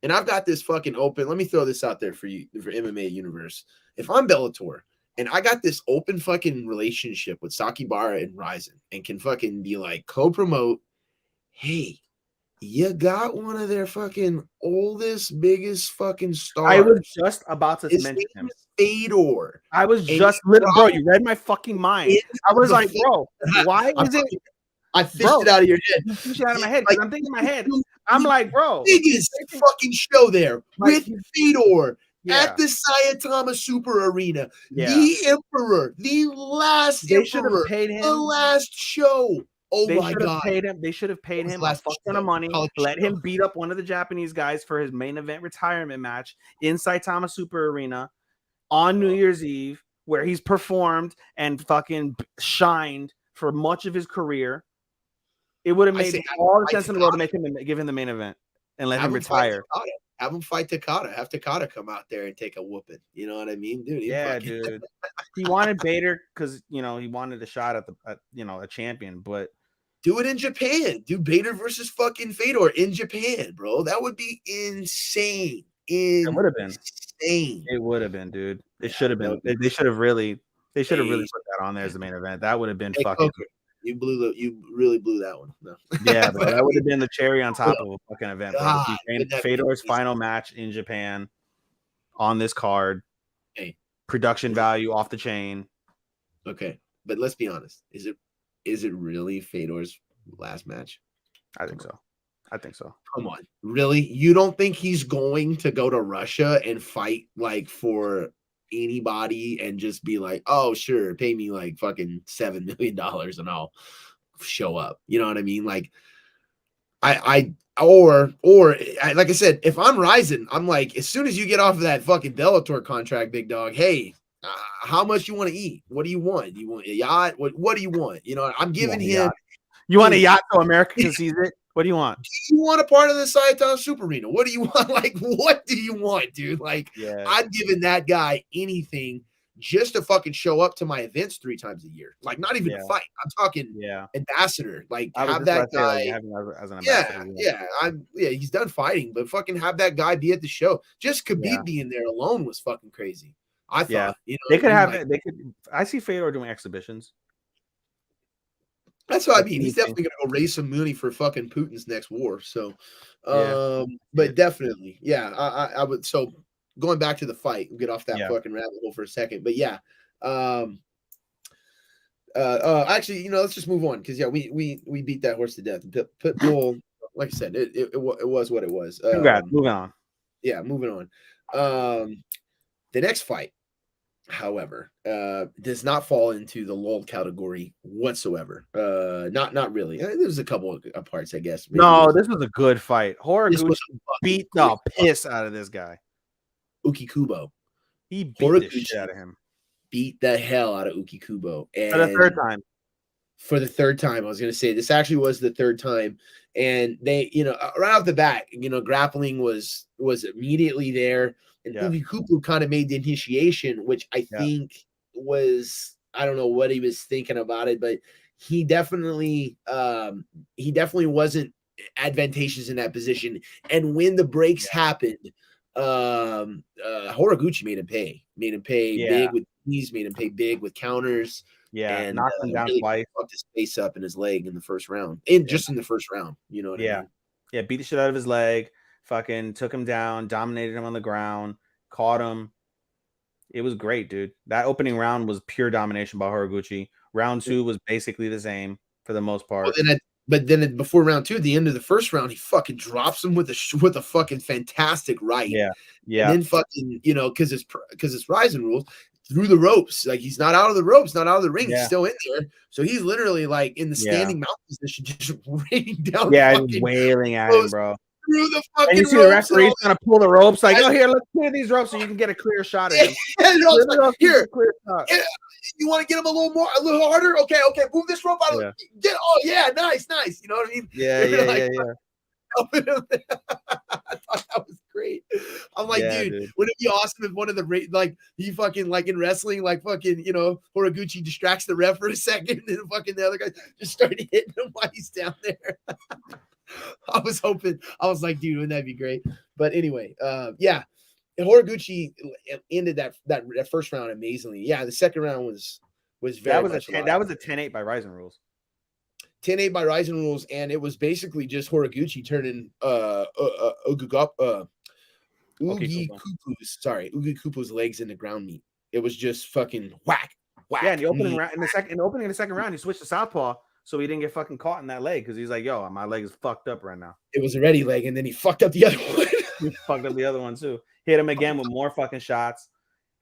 And I've got this fucking open. Let me throw this out there for you, for MMA Universe. If I'm Bellator and I got this open fucking relationship with Sakibara and Rizin and can fucking be like co-promote, hey, you got one of their fucking oldest, biggest fucking stars. I was just about to mention him. Fedor. I was just bro, you read my fucking mind. I was like, bro, why is it? I fished it out of your head. You fished it out of my head because I'm thinking in my head. I'm like, bro, biggest fucking show there with Fedor at the Saitama Super Arena. Yeah. The Emperor, the last Emperor, paid him the last show. Oh my God! They should have paid him a fuck ton of money. Let him beat up one of the Japanese guys for his main event retirement match in Saitama Super Arena on New Year's Eve, where he's performed and fucking shined for much of his career. It would have made all the sense in the world to make him give him the main event and let him retire. Have him fight Takada. Have Takada come out there and take a whooping. You know what I mean, dude? Dude. He wanted Bader because he wanted a shot at a champion, but do it in Japan. Do Bader versus fucking Fedor in Japan, bro. That would be insane. It would have been insane. It would have been, dude. It should have been. They should have really put that on there as the main event. That would have been fucking. You really blew that one. No. Yeah, but that would have been the cherry on top of a fucking event. Fedor's final match in Japan on this card. Hey. Production value off the chain. Okay, but let's be honest. Is it really Fedor's last match? I think so. Come on. Really? You don't think he's going to go to Russia and fight like for anybody and just be like, oh sure, pay me like fucking $7 million and I'll show up? You know what I mean? Like or like I said, if I'm Rizin, I'm like, as soon as you get off of that fucking Bellator contract, big dog, hey, how much you want to eat? What do you want? Do you want a yacht? What do you want? I'm giving him. You want a yacht so America can seize it? What do you want? Do you want a part of the Saitama Super Arena? What do you want? Like, what do you want, dude? Like, I'm giving that guy anything just to fucking show up to my events 3 times a year. Like, not even a fight. I'm talking ambassador. Like, have that guy. As an ambassador, he's done fighting, but fucking have that guy be at the show. Just Khabib being there alone was fucking crazy. I thought, they could have it. They could. I see Fedor doing exhibitions. That's what I mean. He's definitely going to go raise some money for fucking Putin's next war. So, but definitely, I would. So going back to the fight, we'll get off that fucking rabbit hole for a second. But Actually, let's just move on because we beat that horse to death. Pitbull, like I said, it was what it was. Congrats. Moving on. Yeah, moving on. The next fight, however, does not fall into the lull category whatsoever. Not really. There's a couple of parts, I guess. Maybe no, this was a good fight. Horiguchi beat the piss out of this guy. Uki Kubo. He beat the shit out of him. Beat the hell out of Uki Kubo. And for the third time. For the third time, I was going to say this actually was the third time, and they, right off the bat, grappling was immediately there, and Uki Kubo kind of made the initiation, which I think was, I don't know what he was thinking about it, but he definitely wasn't advantageous in that position, and when the breaks happened, Horiguchi made him pay big with knees, made him pay big with counters. Yeah, and knocked him down really twice. Fucked his face up in his leg in the first round. Just in the first round, you know what I mean? Yeah, beat the shit out of his leg, fucking took him down, dominated him on the ground, caught him. It was great, dude. That opening round was pure domination by Horiguchi. Round 2 was basically the same for the most part. But then before round 2, at the end of the first round, he fucking drops him with a fucking fantastic right. Yeah. And then fucking, because it's Rizin rules, through the ropes. Like, he's not out of the ropes, not out of the ring. He's still in there. So he's literally like in the standing mount position, just raining down. Yeah, wailing at him, bro. Through the fucking and you see the referee trying to pull the ropes, like, oh, here, let's clear these ropes so you can get a clear shot at him. Here, you want to get him a little harder? Okay, move this rope out. Nice. You know what I mean? Yeah. I thought that was great. I'm like, dude, wouldn't it be awesome if one of the he fucking, like in wrestling, like fucking, Horiguchi distracts the ref for a second and fucking the other guy just started hitting him while he's down there. I was hoping, I was like, dude, wouldn't that be great? But anyway, Horiguchi ended that first round amazingly. Yeah, the second round was very that was a 10-8 by Rizin rules. 10-8 by Rizin rules, and it was basically just Horiguchi turning Ugi Kupu's legs into ground meat. It was just fucking whack. Yeah, in the opening round, in the second round, he switched to southpaw, so he didn't get fucking caught in that leg because he's like, yo, my leg is fucked up right now. It was a ready leg, and then he fucked up the other one. He fucked up the other one too. Hit him again with more fucking shots,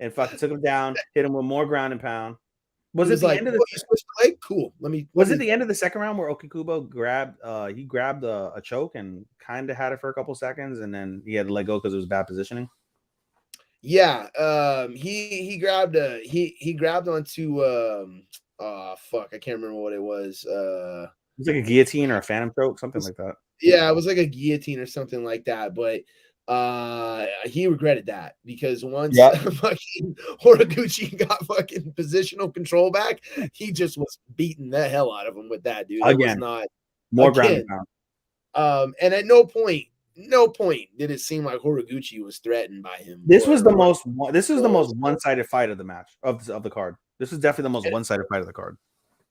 and fucking took him down. Hit him with more ground and pound. Was it the end of the leg? Cool. Was it the end of the second round where Okikubo grabbed a choke and kind of had it for a couple seconds, and then he had to let go because it was bad positioning? Yeah. He grabbed onto fuck, I can't remember what it was. It was like a guillotine or a phantom choke, something like that. Yeah, it was like a guillotine or something like that, but he regretted that because once fucking Horiguchi got fucking positional control back, he just was beating the hell out of him with that, dude. It was not more ground pound. And at no point did it seem like Horiguchi was threatened by him. This was the most one-sided fight of the match of the card. This is definitely the most one-sided fight of the card.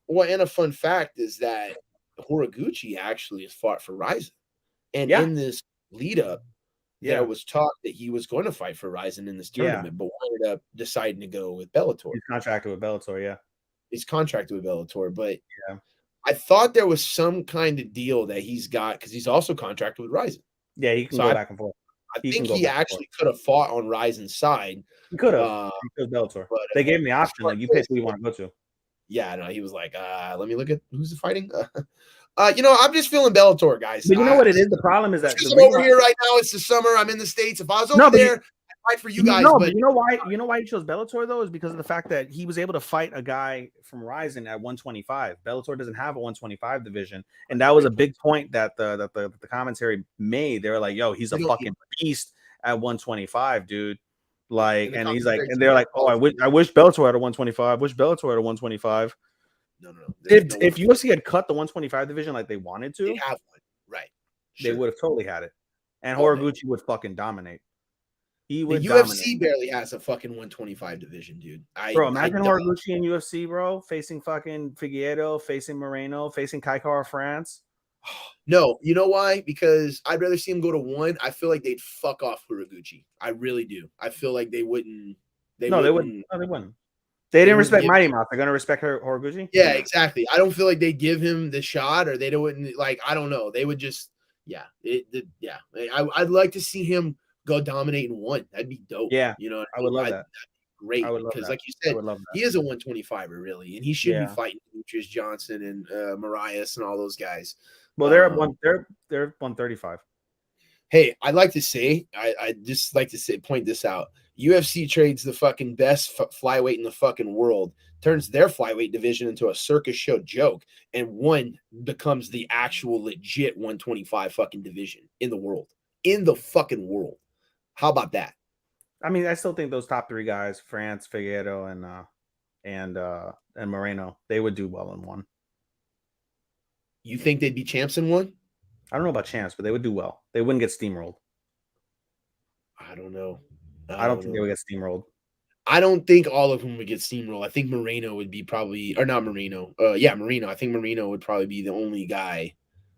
Well, and a fun fact is that Horiguchi actually has fought for Rizin, and in this lead up, there was talk that he was going to fight for Rizin in this tournament, but ended up deciding to go with Bellator. He's contracted with Bellator, but I thought there was some kind of deal that he's got because he's also contracted with Rizin. Yeah, he can go back and forth. I think he actually could have fought on Rizin's side. He could have. Bellator. But they gave him the option, like, you pick who you want to go to. Yeah, no, he was like, let me look at who's fighting. I'm just feeling Bellator, guys. But you know what it is? The problem is that I'm over here right now. It's the summer. I'm in the States. If I was over there, I'd fight for you guys. But you know why he chose Bellator though is because of the fact that he was able to fight a guy from Rizin at 125. Bellator doesn't have a 125 division, and that was a big point that the commentary made. They were like, "Yo, he's a fucking beast at 125, dude." Like, and he's like, and they're like, "Oh, I wish Bellator had a 125. Wish Bellator had a 125." No. If UFC had cut the 125 division like they wanted to, they have one, right? They would have totally had it, and Horiguchi would fucking dominate. He would. The UFC barely has a fucking 125 division, dude. Imagine Horiguchi in UFC, bro, facing fucking Figueiredo, facing Moreno, facing Kai France. No, you know why? Because I'd rather see him go to one. I feel like they'd fuck off Horiguchi. I really do. I feel like they wouldn't. They wouldn't. They didn't respect Mighty Mouse. They're gonna respect Horiguchi. Yeah, exactly. I don't feel like they give him the shot, or they don't like. I don't know. They would just, I'd like to see him go dominate in one. That'd be dope. Yeah, you know, I would love that. That'd be great, because, like you said, he is a 125er really, and he should be fighting Demetrius Johnson and Marias and all those guys. Well, they're 135. Hey, I'd like to say, I just like to say, point this out. UFC trades the fucking best flyweight in the fucking world, turns their flyweight division into a circus show joke, and one becomes the actual legit 125 fucking division in the world. In the fucking world. How about that? I mean, I still think those top three guys, France, Figueiredo, and Moreno, they would do well in one. You think they'd be champs in one? I don't know about champs, but they would do well. They wouldn't get steamrolled. I don't know. I don't think they would get steamrolled. I don't think all of them would get steamrolled. I think Moreno would be probably, or not Moreno. Moreno. I think Moreno would probably be the only guy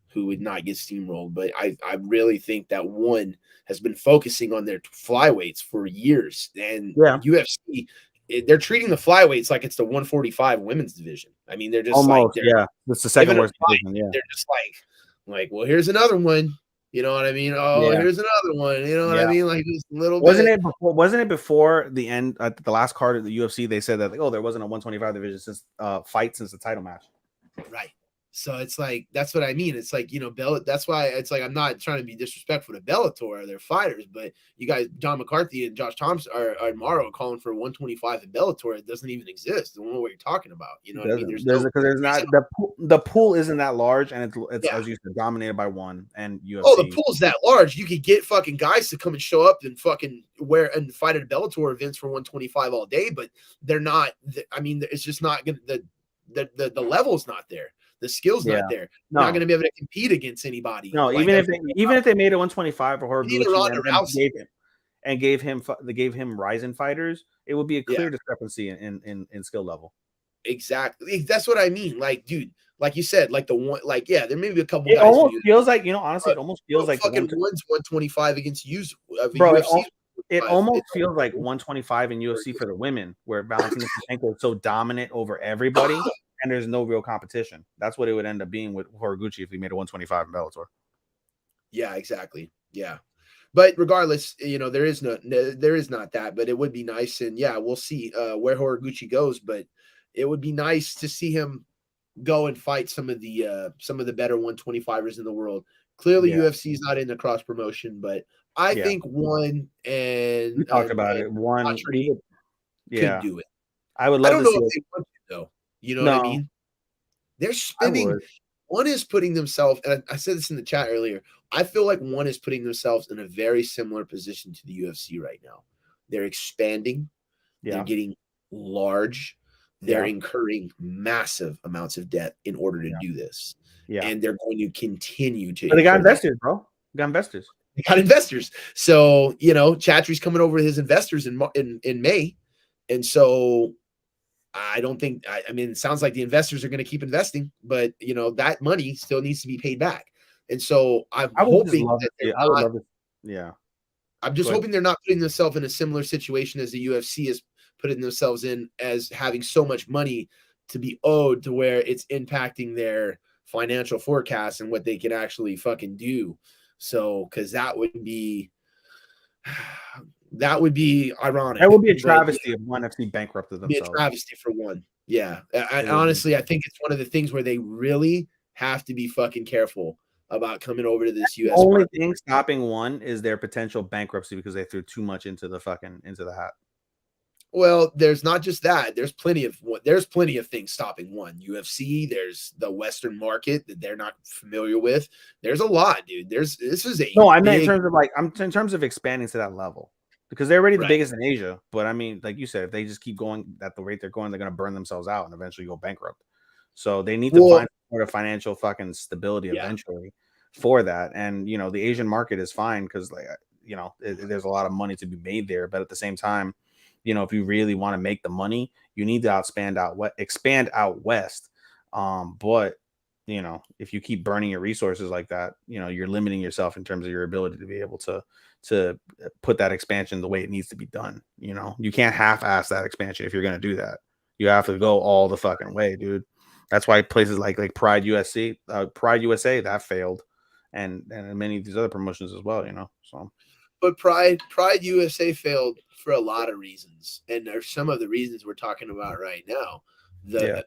who would not get steamrolled. But I really think that one has been focusing on their flyweights for years. And UFC, they're treating the flyweights like it's the 145 women's division. I mean, they're just almost, it's the second worst division. Yeah. They're just like, well, here's another one. You know what I mean? Oh, here's anher one. You know what I mean? Like just a little bit. Wasn't it before the end at the last card of the UFC? They said that there wasn't a 125 division since the title match. Right. So it's like, that's what I mean. It's like, that's why it's like, I'm not trying to be disrespectful to Bellator or their fighters, but you guys, John McCarthy and Josh Thompson or Morrow calling for 125 in Bellator. It doesn't even exist. I don't know what you're talking about. You know what I mean? The pool isn't that large, and it's as you said, dominated by one and UFC. Oh, the pool's that large. You could get fucking guys to come and show up and fucking fight at Bellator events for 125 all day, but they're not. I mean, it's just not gonna the level's not there. The skill's not there. No. Not going to be able to compete against anybody. No, even if they made it 125 for Horiguchi and gave him Rizin fighters, it would be a clear discrepancy in skill level. Exactly. That's what I mean. Like, dude, like you said, like the one, like there may be a couple. It almost feels like honestly, it almost feels like fucking one's 125 against UFC. Bro, it almost feels like 125 in UFC for the women, where Valentina Shevchenko is so dominant over everybody. And there's no real competition. That's what it would end up being with Horiguchi if we made a 125 in Bellator. Yeah, exactly. Yeah, but regardless, there is not that. But it would be nice, and we'll see where Horiguchi goes. But it would be nice to see him go and fight some of the better 125ers in the world. Clearly, UFC is not in the cross promotion, but I think one and we talked about it. One could do it. I would love to see if they want to, though. You know what I mean? They're spending. One is putting themselves, and I said this in the chat earlier, I feel like one is putting themselves in a very similar position to the UFC right now. They're expanding. They're getting large. They're incurring massive amounts of debt in order to do this. Yeah. And they're going to continue to. But they got investors, bro. They got investors. They got investors. So, Chatri's coming over his investors in May. And so I don't think, I mean, it sounds like the investors are going to keep investing, but that money still needs to be paid back. And so I'm hoping that I'm just hoping they're not putting themselves in a similar situation as the UFC is putting themselves in, as having so much money to be owed to where it's impacting their financial forecast and what they can actually fucking do. So, cause that would be ironic. That would be a travesty if one FC bankrupted themselves. Be a travesty for one. Yeah. Honestly, I think it's one of the things where they really have to be fucking careful about coming over to this US. The only thing stopping one is their potential bankruptcy because they threw too much into the hat. Well, there's not just that. There's plenty of things stopping one. UFC, there's the Western market that they're not familiar with. There's a lot, dude. I meant in terms of expanding to that level. Because they're already the biggest in Asia. But I mean, like you said, if they just keep going at the rate they're going, they're going to burn themselves out and eventually go bankrupt. So they need to find sort of financial fucking stability eventually for that. And, the Asian market is fine because, there's a lot of money to be made there. But at the same time, if you really want to make the money, you need to expand out west. But if you keep burning your resources like that, you're limiting yourself in terms of your ability to be able to put that expansion the way it needs to be done. You can't half-ass that expansion if you're going to do that. You have to go all the fucking way, dude. That's why places like Pride USA, that failed, and many of these other promotions as well. So. But Pride USA failed for a lot of reasons, and there's some of the reasons we're talking about right now. The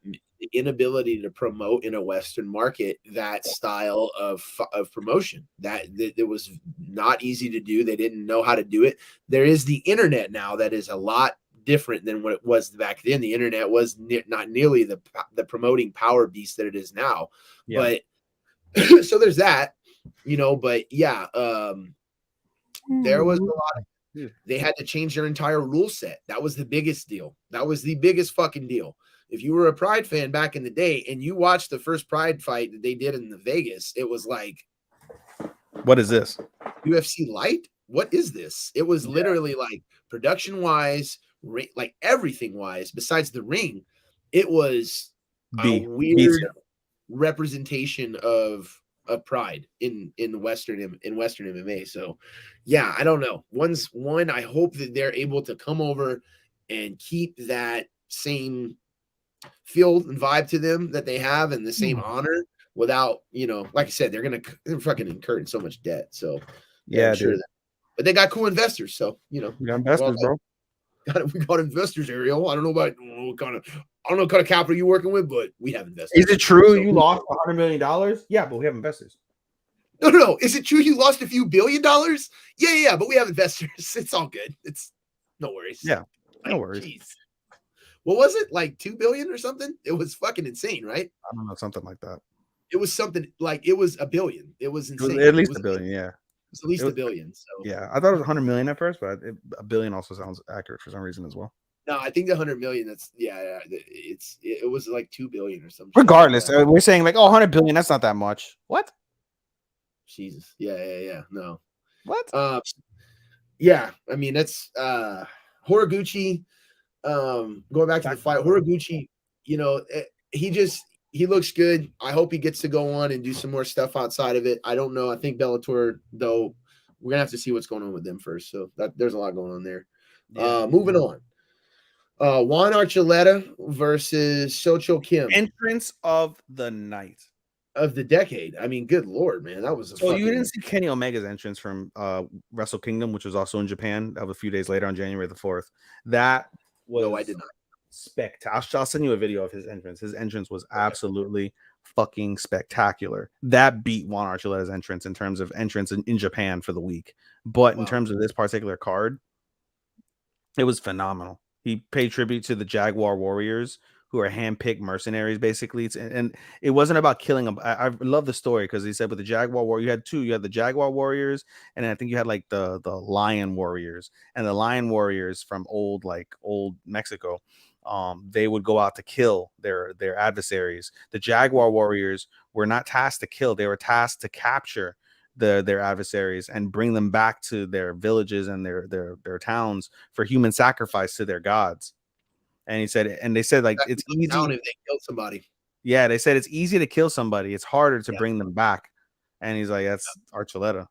inability to promote in a Western market that style of promotion that it was not easy to do. They didn't know how to do it. There is the internet now that is a lot different than what it was back then. The internet was not nearly the promoting power beast that it is now. Yeah. But so there's that, but yeah, there was a lot of, they had to change their entire rule set. That was the biggest deal. That was the biggest fucking deal. If you were a Pride fan back in the day and you watched the first Pride fight that they did in the Vegas, it was like, what is this? UFC light? What is this? It was literally like production wise, like everything wise, besides the ring, it was a weird representation of Pride in Western MMA. So yeah, I don't know. I hope that they're able to come over and keep that same feel and vibe to them that they have and the same honor without, like I said, they're fucking incurring so much debt. So yeah, I'm sure that, but they got cool investors. So, we got investors, bro. We got investors, Ariel. I don't know what kind of capital you're working with, but we have investors. Is it true you lost $100 million? Yeah, but we have investors. No. Is it true you lost a few $1 billion? Yeah, but we have investors. It's all good. It's no worries. Yeah, no worries. Geez. What was it? Like 2 billion or something? It was fucking insane, right? I don't know, something like that. It was something like it was $1 billion. It was insane. It was at least $1 billion, yeah. It's at least $1 billion. So yeah, I thought it was 100 million at first, but $1 billion also sounds accurate for some reason as well. No, I think the 100 million. That's it was like 2 billion or something. Regardless, like we're saying like 100 billion. That's not that much. What? Jesus. Yeah. No. What? Yeah. I mean, that's Horiguchi. Going back to the fight, Horiguchi. He looks good. I hope he gets to go on and do some more stuff outside of it. I don't know. I think Bellator, though, we're gonna have to see what's going on with them first. So there's a lot going on there. Yeah. Moving on. Juan Archuleta versus Socho Kim. Entrance of the night. Of the decade. I mean, good Lord, man. That was you didn't see Kenny Omega's entrance from Wrestle Kingdom, which was also in Japan. That was a few days later on January the 4th. That was no, I did not. Spectacular. I'll send you a video of his entrance. His entrance was absolutely fucking spectacular. That beat Juan Archuleta's entrance in terms of entrance in Japan for the week. But in terms of this particular card, it was phenomenal. He paid tribute to the Jaguar Warriors, who are handpicked mercenaries, basically. And it wasn't about killing them. I love the story because he said with the Jaguar Warrior, you had two. You had the Jaguar Warriors, and then I think you had like the Lion Warriors. And the Lion Warriors from old Mexico, they would go out to kill their adversaries. The Jaguar Warriors were not tasked to kill; they were tasked to capture their adversaries and bring them back to their villages and their towns for human sacrifice to their gods. And they said like it's easy if they killed somebody. Yeah, they said it's easy to kill somebody. It's harder to bring them back. And he's like, that's Archuleta.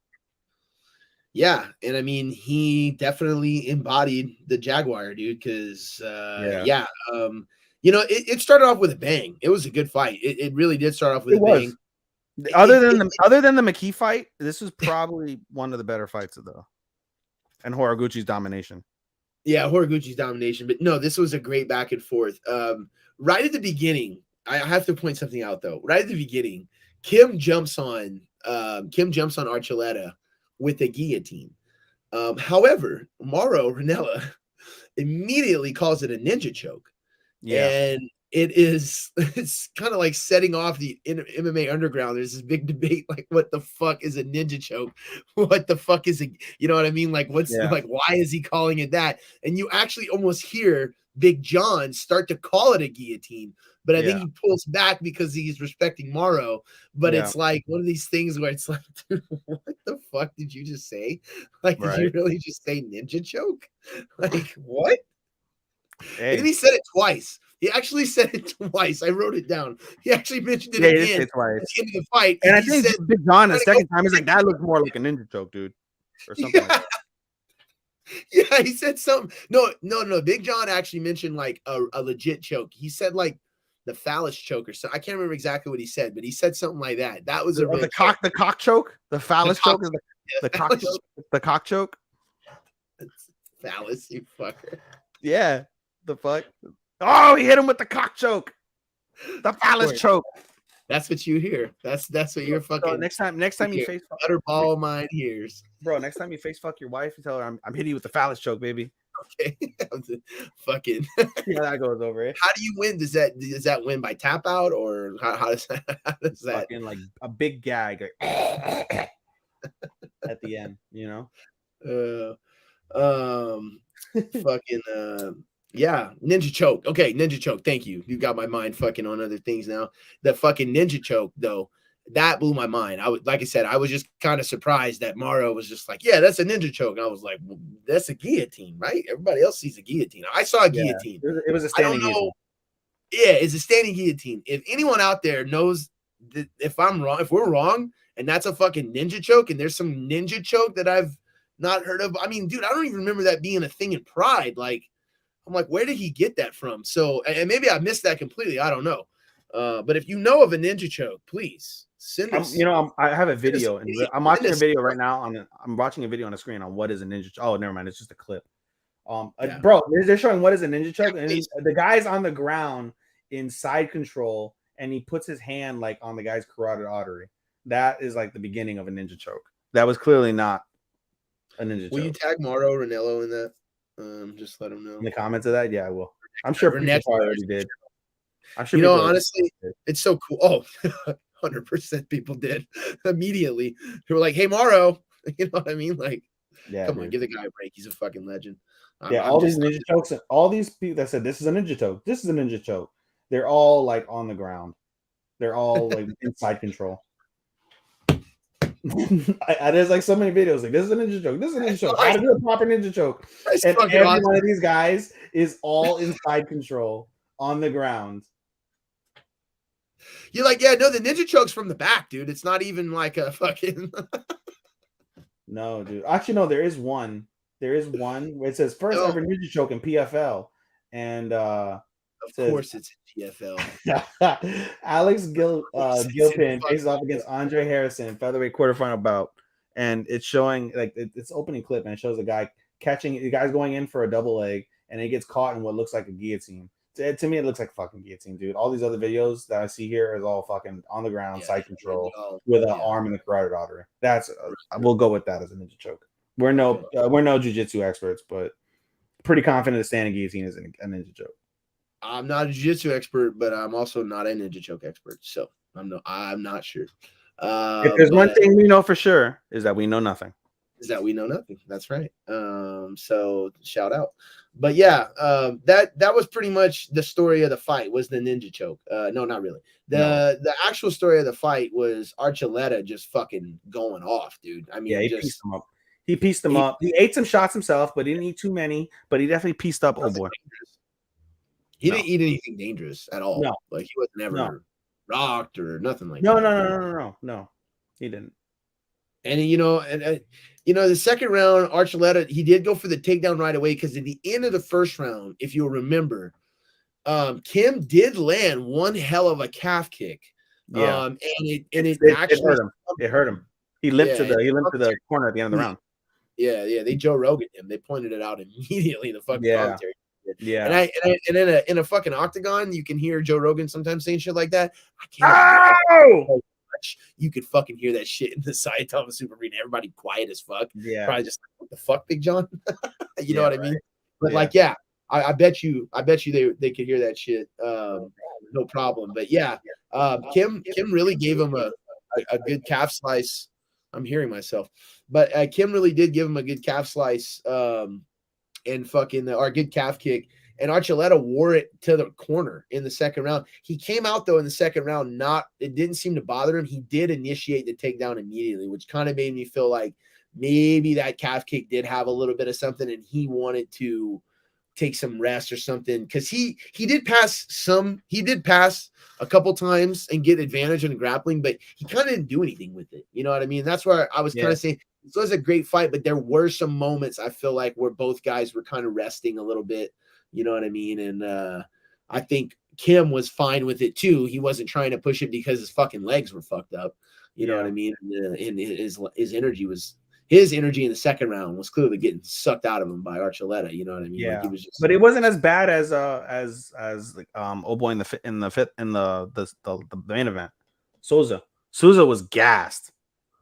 Yeah, and I mean, he definitely embodied the Jaguar, dude. Because it started off with a bang. It was a good fight. It really did start off with a bang. Other than the McKee fight, this was probably one of the better fights though. And Horiguchi's domination. Yeah, Horiguchi's domination. But no, this was a great back and forth. Right at the beginning, I have to point something out though. Right at the beginning, Kim jumps on Archuleta with a guillotine. However, Mauro Ranella immediately calls it a ninja choke. Yeah. And it's kind of like setting off the MMA underground. There's this big debate, like, what the fuck is a ninja choke? What the fuck is it? You know what I mean? Like, like, why is he calling it that? And you actually almost hear Big John start to call it a guillotine, but I think he pulls back because he's respecting Mauro. But it's like one of these things where it's like, dude, what the fuck did you just say? Like, did you really just say ninja choke? Like, what? Hey. And then he said it twice. He actually said it twice. I wrote it down. He actually mentioned it again at the end of the fight. And I think Big John the second time, he's like, that looks more like a ninja choke, dude. Or something like that. Yeah, Yeah, he said something. No. Big John actually mentioned like a legit choke. He said like the phallus choke or so. I can't remember exactly what he said, but he said something like that. That was a real the cock choke. The phallus choke is the cock choke. The cock choke. Phallus, you fucker. Yeah. The fuck. Oh, he hit him with the cock choke. The phallus choke. That's what you hear. That's what you're fucking. So next time you face butterball mine hears. Bro, next time you face fuck your wife, you tell her I'm hitting you with the phallus choke, baby. Okay. Fucking. Yeah, that goes over it. How do you win? Does that win by tap out or how does that? Fucking like a big gag like, at the end, you know? Fucking yeah, ninja choke. Okay, ninja choke. Thank you. You got my mind fucking on other things now. The fucking ninja choke though, that blew my mind. Like I said, I was just kind of surprised that Mauro was just like, yeah, that's a ninja choke. And I was like, well, that's a guillotine, right? Everybody else sees a guillotine. I saw a guillotine. It was a standing guillotine. Yeah, it's a standing guillotine. If anyone out there knows that if I'm wrong, if we're wrong, and that's a fucking ninja choke, and there's some ninja choke that I've not heard of. I mean, dude, I don't even remember that being a thing in Pride. Like, I'm like, where did he get that from? So, and maybe I missed that completely. I don't know. But if you know of a ninja choke, please send us. I have a video, and I'm watching a video right now. I'm watching a video on the screen on what is a ninja choke. Oh, never mind. It's just a clip. Bro, they're showing what is a ninja choke, and the guy's on the ground in side control, and he puts his hand like on the guy's carotid artery. That is like the beginning of a ninja choke. That was clearly not a ninja choke. Will you tag Mauro Ranello in that? Just let him know in the comments of that. Yeah, I will. I'm sure people already did. I'm sure. Honestly, it's so cool. Oh, 100% people did immediately. They were like, "Hey, Mauro," you know what I mean? Like, yeah, come on, give the guy a break. He's a fucking legend. All these ninja chokes, all these people that said this is a ninja choke, this is a ninja choke. They're all like on the ground. They're all like inside control. There's like so many videos like this is a ninja choke. This is a ninja choke. How to do a proper ninja choke? And every one of these guys is all inside control on the ground. You're like, yeah, no, the ninja choke's from the back, dude. It's not even like a fucking. No, dude. Actually, no. There is one. There is one where it says first ever ninja choke in PFL, and of course it's in PFL. Alex Gilpin faces off against Andre Harrison, featherweight quarterfinal bout, and it's showing like it's opening clip, and it shows a guy catching. The guy's going in for a double leg, and he gets caught in what looks like a guillotine. To me, it looks like a fucking guillotine, dude. All these other videos that I see here is all fucking on the ground, side control, with an arm in the carotid artery. That's we'll go with that as a ninja choke. We're no jiu-jitsu experts, but pretty confident the standing guillotine is a ninja choke. I'm not a jiu-jitsu expert, but I'm also not a ninja choke expert, so I'm not sure. If there's one thing we know for sure is that we know nothing. That's right. So shout out. But yeah, that was pretty much the story of the fight was the ninja choke. No, not really. The actual story of the fight was Archuleta just fucking going off, dude. I mean, yeah, pieced him up. He pieced him up. He ate some shots himself, but he didn't eat too many. But he definitely pieced up old boy. He didn't eat anything dangerous at all. No, like he wasn't ever rocked or nothing like that. No. He didn't. And the second round, Archuleta, he did go for the takedown right away because at the end of the first round, if you'll remember, Kim did land one hell of a calf kick. Yeah, and it actually hurt him. He limped to the corner at the end of the round. Yeah. They Joe Rogan him. They pointed it out immediately. The fucking commentary. Yeah. And in a fucking octagon, you can hear Joe Rogan sometimes saying shit like that. I can't. You could fucking hear that shit in the Saitama Super Arena. Everybody quiet as fuck. Yeah. Probably just like, what the fuck, Big John? You know what I mean? But I bet you they could hear that shit. No problem. But yeah, Kim really gave him a good calf slice. I'm hearing myself. But Kim really did give him a good calf slice and fucking or good calf kick. And Archuleta wore it to the corner in the second round. He came out, though, in the second round. It didn't seem to bother him. He did initiate the takedown immediately, which kind of made me feel like maybe that calf kick did have a little bit of something and he wanted to take some rest or something. Because he did pass a couple times and get advantage in grappling, but he kind of didn't do anything with it. You know what I mean? That's where I was kind of saying This was a great fight, but there were some moments I feel like where both guys were kind of resting a little bit. You know what I mean? And I think Kim was fine with it too. He wasn't trying to push it because his fucking legs were fucked up. You know what I mean? And his energy in the second round was clearly getting sucked out of him by Archuleta. You know what I mean? Yeah, like he was just, but it wasn't as bad as like oh boy in the main event. Souza was gassed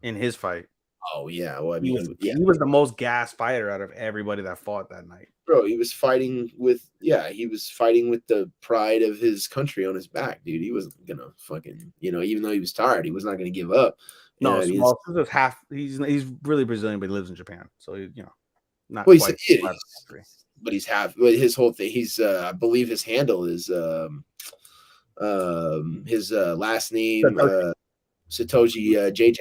in his fight. Oh yeah, well I mean he was the most gassed fighter out of everybody that fought that night. Bro, he was fighting with the pride of his country on his back, dude. He wasn't gonna fucking, even though he was tired, he was not gonna give up. No, Souza's half. He's really Brazilian, but he lives in Japan, so not well, quite. But he's half. But his whole thing, I believe his handle is his last name Satoshi JJ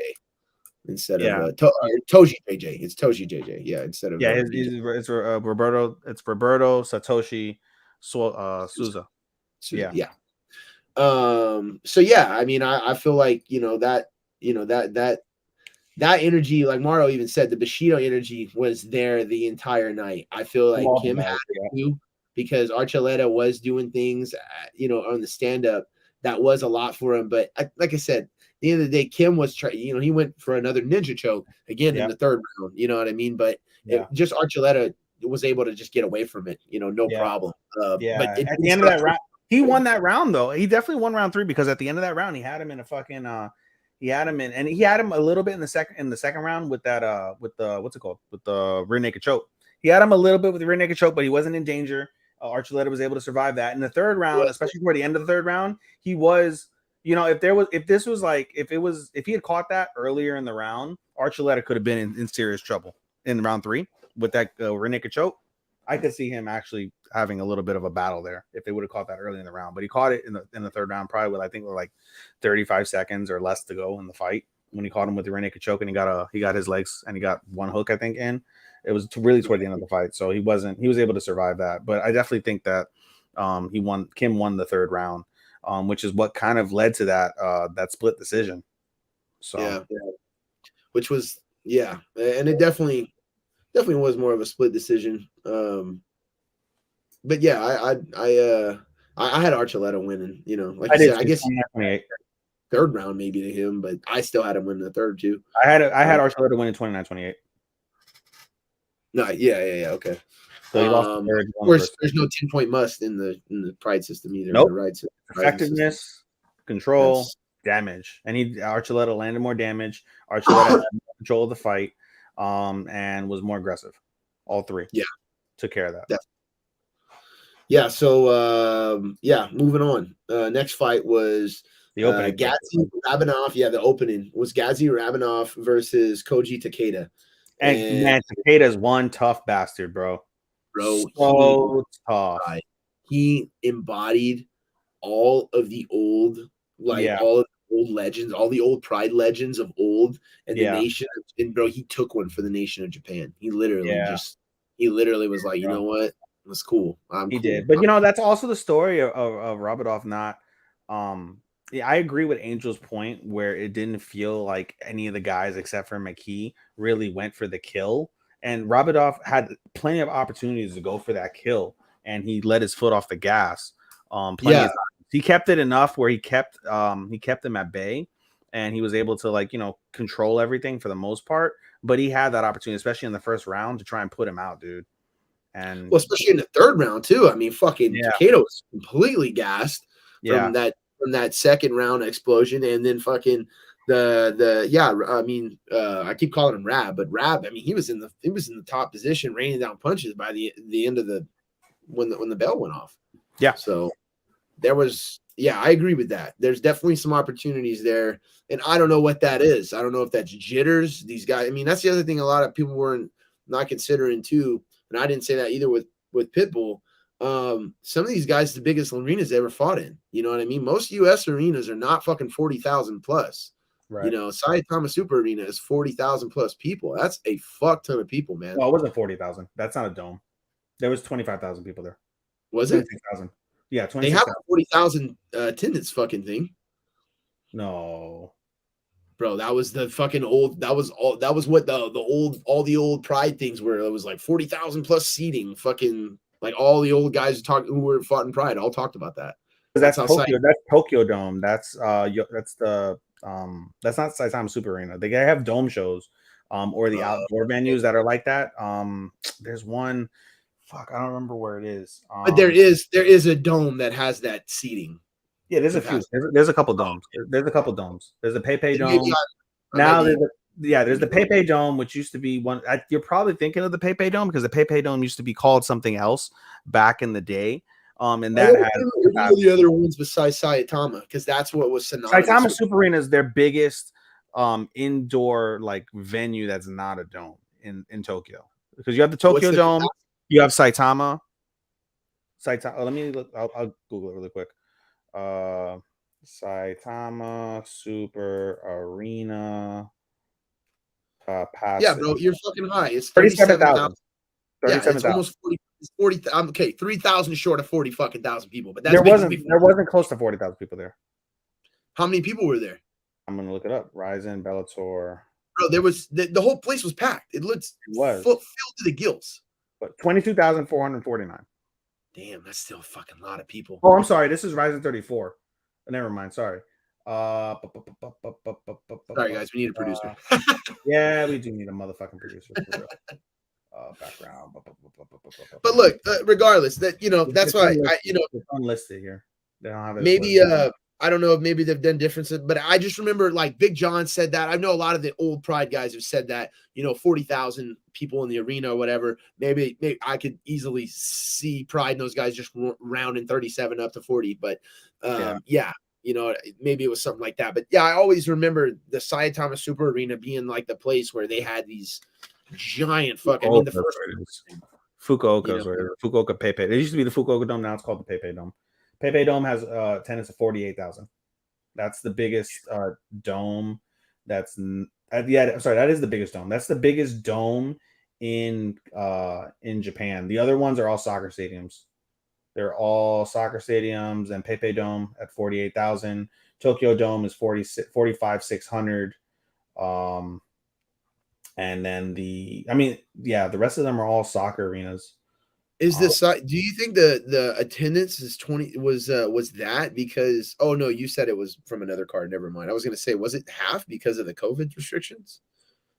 instead of Toji JJ. It's Toji JJ, yeah. Instead of it's Roberto. It's Roberto Satoshi Souza. Yeah. So yeah, I mean, I feel like that energy, like Mario even said, the Bushido energy was there the entire night. I feel like Kim had it too, because Archuleta was doing things, on the stand-up that was a lot for him. But like I said, at the end of the day, Kim was trying, he went for another ninja choke again in the third round, you know what I mean? But just Archuleta was able to just get away from it, no problem. But at the end of that round, he won that round though. He definitely won round 3 because at the end of that round, he had him in a fucking he had him a little bit in the second round with that with the what's it called, with the rear naked choke. He had him a little bit with the rear naked choke, but he wasn't in danger. Archuleta was able to survive that. In the third round, especially toward the end of the third round, he was, if he had caught that earlier in the round, Archuleta could have been in serious trouble in round 3 with that rear naked choke. I could see him actually having a little bit of a battle there if they would have caught that early in the round. But he caught it in the third round, probably with I think like 35 seconds or less to go in the fight. When he caught him with the rear naked choke and he got his legs and he got one hook, I think, in. It was really toward the end of the fight, so he was able to survive that. But I definitely think that Kim won the third round, which is what kind of led to that split decision. So which was and it definitely was more of a split decision. But yeah, I had Archuleta winning. Like I said, I guess third round maybe to him, but I still had him win the third too. I had Archuleta winning 29-28. No, yeah, okay. So he lost the third. Of course, there's no 10-point must in the pride system either. Nope. The right effectiveness, control, damage, and Archuleta landed more damage. Archuleta had control of the fight, and was more aggressive. All three, took care of that. Definitely. Yeah. So moving on. Next fight was the opening. Gazi Rabinov. Yeah, the opening was Gazi Rabinov versus Koji Takeda. And man, Takeda's one tough bastard, bro. So tough. He embodied all of the old, all of the old legends, all the old pride legends of old and the nation. And bro, he took one for the nation of Japan. He literally was like, you know what? That's cool. He did. But that's also the story of Rabinov not I agree with Angel's point where it didn't feel like any of the guys except for McKee really went for the kill. And Rabinov had plenty of opportunities to go for that kill, and he let his foot off the gas. Plenty of times. He kept it enough where he kept them at bay, and he was able to control everything for the most part. But he had that opportunity, especially in the first round, to try and put him out, dude. And especially in the third round too. I mean, fucking Takeda was completely gassed from that second round explosion, and then fucking I mean, I keep calling him Rab, but Rab, I mean, he was in the top position, raining down punches by the end of when the bell went off. Yeah. So there was, I agree with that. There's definitely some opportunities there, and I don't know what that is. I don't know if that's jitters. These guys, I mean, that's the other thing a lot of people were not considering too, and I didn't say that either with Pitbull. Some of these guys, the biggest arenas they ever fought in. You know what I mean? Most U.S. arenas are not fucking 40,000 plus. Right. Saitama Super Arena is 40,000 plus people. That's a fuck ton of people, man. Well, it wasn't 40,000. That's not a dome. There was 25,000 people there. Was it? 26,000. Yeah, 26,000. They have a 40,000 attendance fucking thing. No. Bro, that was the fucking old. That was what the old Pride things were. It was like 40,000 plus seating. Fucking like all the old guys who were fought in Pride all talked about that. That's Tokyo. That's Tokyo Dome. That's the that's not Saitama Super Arena. They have dome shows, or the outdoor venues that are like that. There's one. Fuck, I don't remember where it is. But there is a dome that has that seating. Yeah, there's a few. There's a couple domes. There's a couple domes. There's a Pepe Dome. Now there's the Pepe Dome, which used to be one. You're probably thinking of the Pepe Dome because the Pepe Dome used to be called something else back in the day. And that had the other ones besides Saitama, because that's what was synonymous. Saitama Super Arena is their biggest indoor like venue that's not a dome in Tokyo, because you have the Tokyo Dome, you have Saitama. Let me look. I'll Google it really quick. Saitama Super Arena capacity. Yeah, bro, you're fucking high. It's 37,000. Yeah, it's almost 40. It's 40. Okay, 3,000 short of 40 fucking thousand people. But that's there wasn't close to 40,000 people there. How many people were there? I'm gonna look it up. Rizin, Bellator. Bro, there was the whole place was packed. It was filled to the gills. But 22,449. Damn, that's still a fucking lot of people. Oh, I'm sorry. This is Rizin 34. Never mind. Sorry. Sorry, guys. We need a producer. Yeah, we do need a motherfucking producer. Background. But look, regardless, that that's why it's unlisted here. They don't have it. Maybe I don't know if maybe they've done differences, but I just remember like Big John said that. I know a lot of the old Pride guys have said that, 40,000 people in the arena or whatever. Maybe I could easily see Pride and those guys just rounding 37 up to 40. But yeah, maybe it was something like that. But yeah, I always remember the Saitama Super Arena being like the place where they had these giant fucking. The first Fukuoka's or Fukuoka Pepe. It used to be the Fukuoka Dome. Now it's called the Pepe Dome. Pepe Dome has attendance of 48,000. That's the biggest dome. That is the biggest dome. That's the biggest dome in Japan. The other ones are all soccer stadiums. They're all soccer stadiums, and Pepe Dome at 48,000. Tokyo Dome is 45,600. And then the rest of them are all soccer arenas. Is this? Do you think the attendance is 20? Was that because? Oh no, you said it was from another card. Never mind. I was going to say, was it half because of the COVID restrictions?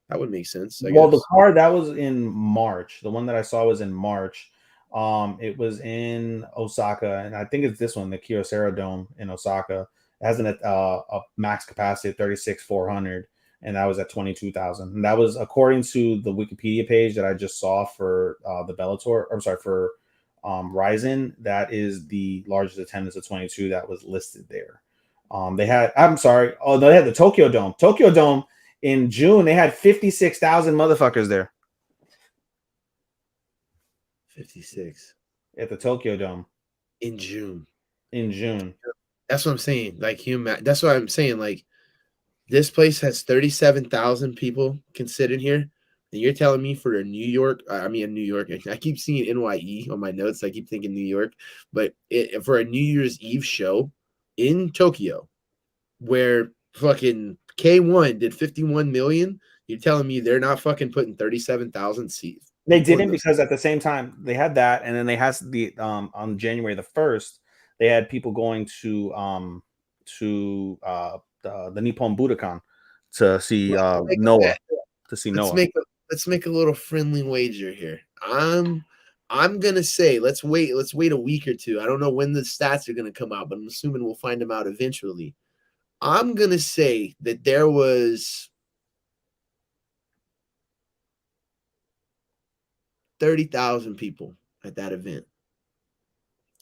That would make sense. I guess. The card that was in March. The one that I saw was in March. It was in Osaka, and I think it's this one, the Kyocera Dome in Osaka. It has a max capacity of 36,400. And that was at 22,000. And that was according to the Wikipedia page that I just saw for the Bellator. I'm sorry, for Rizin. That is the largest attendance of 22 that was listed there. They had the Tokyo Dome. Tokyo Dome in June, they had 56,000 motherfuckers there. 56 at the Tokyo Dome in June. That's what I'm saying. Like that's what I'm saying. Like, this place has 37,000 people considered here. And you're telling me for in New York, I keep seeing NYE on my notes. I keep thinking New York, but for a New Year's Eve show in Tokyo, where fucking K1 did 51 million, you're telling me they're not fucking putting 37,000 seats? They didn't, because at the same time they had that, and then they had the on January the 1st, they had people going to the Nippon Budokan to see Noah. Let's make a little friendly wager here. I'm gonna say let's wait a week or two. I don't know when the stats are gonna come out, but I'm assuming we'll find them out eventually. I'm gonna say that there was 30,000 people at that event.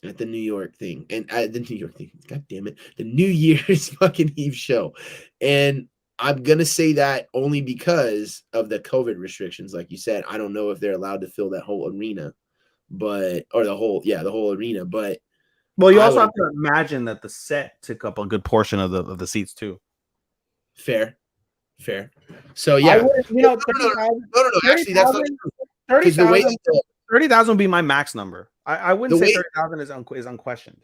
At the New York thing, and at the New York thing, god damn it, the New Year's fucking Eve show. And I'm gonna say that only because of the COVID restrictions. Like you said, I don't know if they're allowed to fill that whole arena, the whole arena. But well, you also have to imagine that the set took up a good portion of the seats too. Fair. So yeah, no. Actually, that's not 30,000 would be my max number. I wouldn't say 30,000 is unquestioned.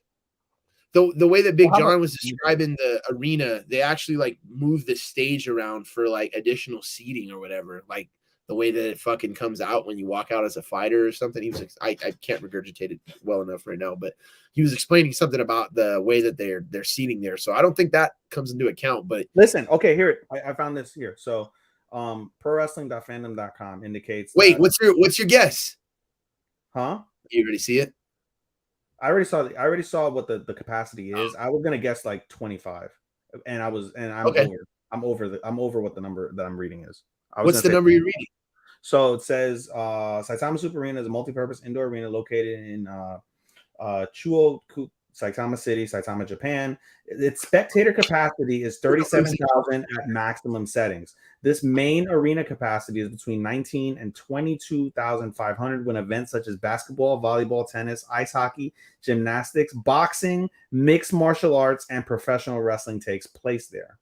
the way that Big John was describing the arena, they actually like moved the stage around for like additional seating or whatever. Like the way that it fucking comes out when you walk out as a fighter or something. He was I can't regurgitate it well enough right now, but he was explaining something about the way that they're seating there. So I don't think that comes into account. But listen, okay, here I found this here. So prowrestling.fandom.com indicates. Wait, what's your guess? Huh? You already see it? I already saw what the capacity is. I was gonna guess like 25, and I'm okay. I'm over what the number that I'm reading is. What's the number you're reading? So it says Saitama Super Arena is a multi-purpose indoor arena located in Chuo, Saitama City, Saitama, Japan. Its spectator capacity is 37,000 at maximum settings. This main arena capacity is between 19 and 22,500 when events such as basketball, volleyball, tennis, ice hockey, gymnastics, boxing, mixed martial arts, and professional wrestling takes place there.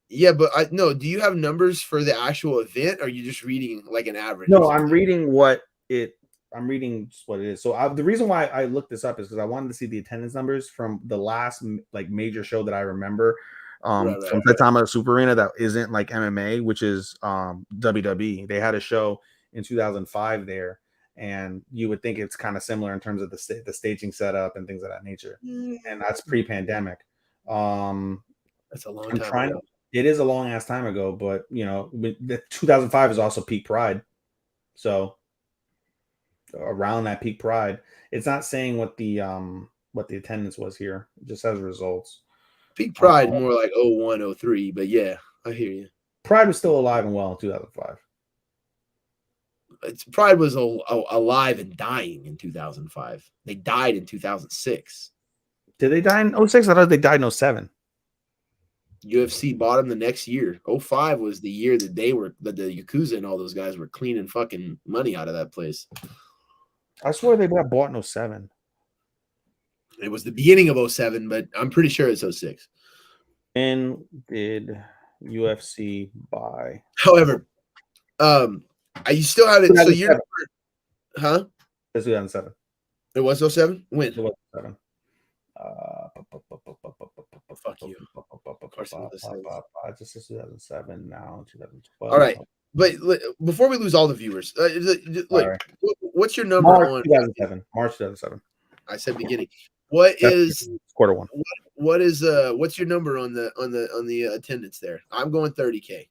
Yeah, but no, do you have numbers for the actual event? Or are you just reading like an average? No, I'm reading what it is. So the reason why I looked this up is because I wanted to see the attendance numbers from the last like major show that I remember from Saitama Super Arena that isn't like MMA, which is WWE. They had a show in 2005 there, and you would think it's kind of similar in terms of the staging setup and things of that nature. And that's pre-pandemic. That's a long time ago. It is a long ass time ago, but you know, the 2005 is also peak Pride, so around that peak Pride. It's not saying what the attendance was here. It just has results. Peak Pride more like 01, 03, but yeah, I hear you. Pride was still alive and well in 2005. Pride was alive and dying in 2005. They died in 2006. Did they die in 06? I thought they died in 07. UFC bought them the next year. 05 was the year that the Yakuza and all those guys were cleaning fucking money out of that place. I swear they got bought in 07. It was the beginning of 07, but I'm pretty sure it's 06. And did UFC buy? However, you still have it. So you're, huh? It's 2007. It was 07? When? It was 07. Fuck you. This is 2007 now, 2012. All right. But before we lose all the viewers, what's your number on 2007? March 2007. I said beginning. What is quarter one? What is what's your number on the attendance there? I'm going 30K.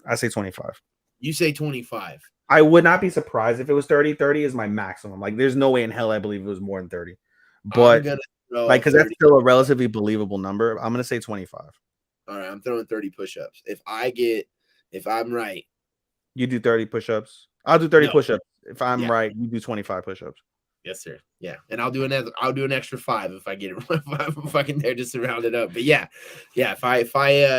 I say 25. You say 25. I would not be surprised if it was 30. 30 is my maximum. Like, there's no way in hell I believe it was more than 30. But because that's still a relatively believable number, I'm gonna say 25. All right, I'm throwing 30 push-ups. If I'm right, you do 30 push-ups. I'll do 30 push-ups. If I'm right, you do 25 push-ups. Yes, sir. Yeah, and I'll do an extra 5 if I get it. If I can there just to round it up. But yeah. If I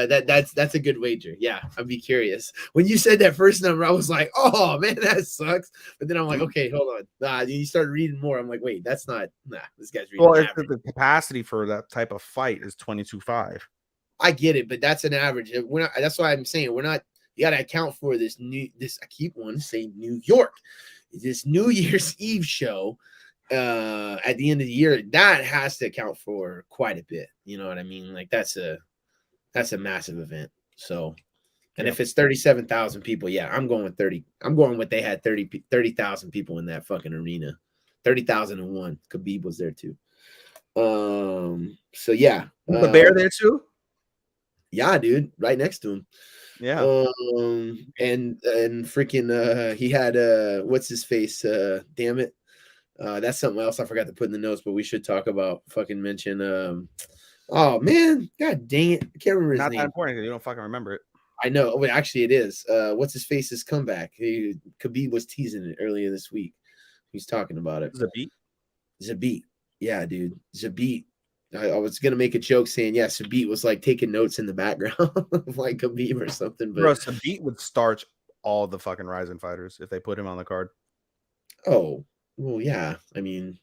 that's a good wager. Yeah, I'd be curious. When you said that first number, I was like, oh man, that sucks. But then I'm like, okay, hold on. Nah, you start reading more. I'm like, wait, that's not. Nah, this guy's reading. Well, the capacity for that type of fight is 22.5. I get it, but that's an average. We're not. That's why I'm saying we're not. You got to account for this. I keep wanting to say New York. This New Year's Eve show. At the end of the year, that has to account for quite a bit. You know what I mean? Like that's a massive event. So, and if it's 37,000 people, yeah, I'm going with 30. I'm going with they had 30,000 people in that fucking arena. 30,001. Khabib was there too. So yeah, the Bear there too. Yeah, dude, right next to him. Yeah. And freaking he had what's his face? Damn it. That's something else I forgot to put in the notes, but we should talk about. Fucking mention. Oh man, god dang it, I can't remember his name. Not that important. You don't fucking remember it. I know. But actually, it is. What's his face's comeback? Khabib was teasing it earlier this week. He's talking about it. Zabit. Yeah, dude. Zabit. I was gonna make a joke saying, yeah, Zabit was like taking notes in the background of like Khabib or something. But bro, Zabit would starch all the fucking Rizin fighters if they put him on the card. Oh. Well, yeah. I mean,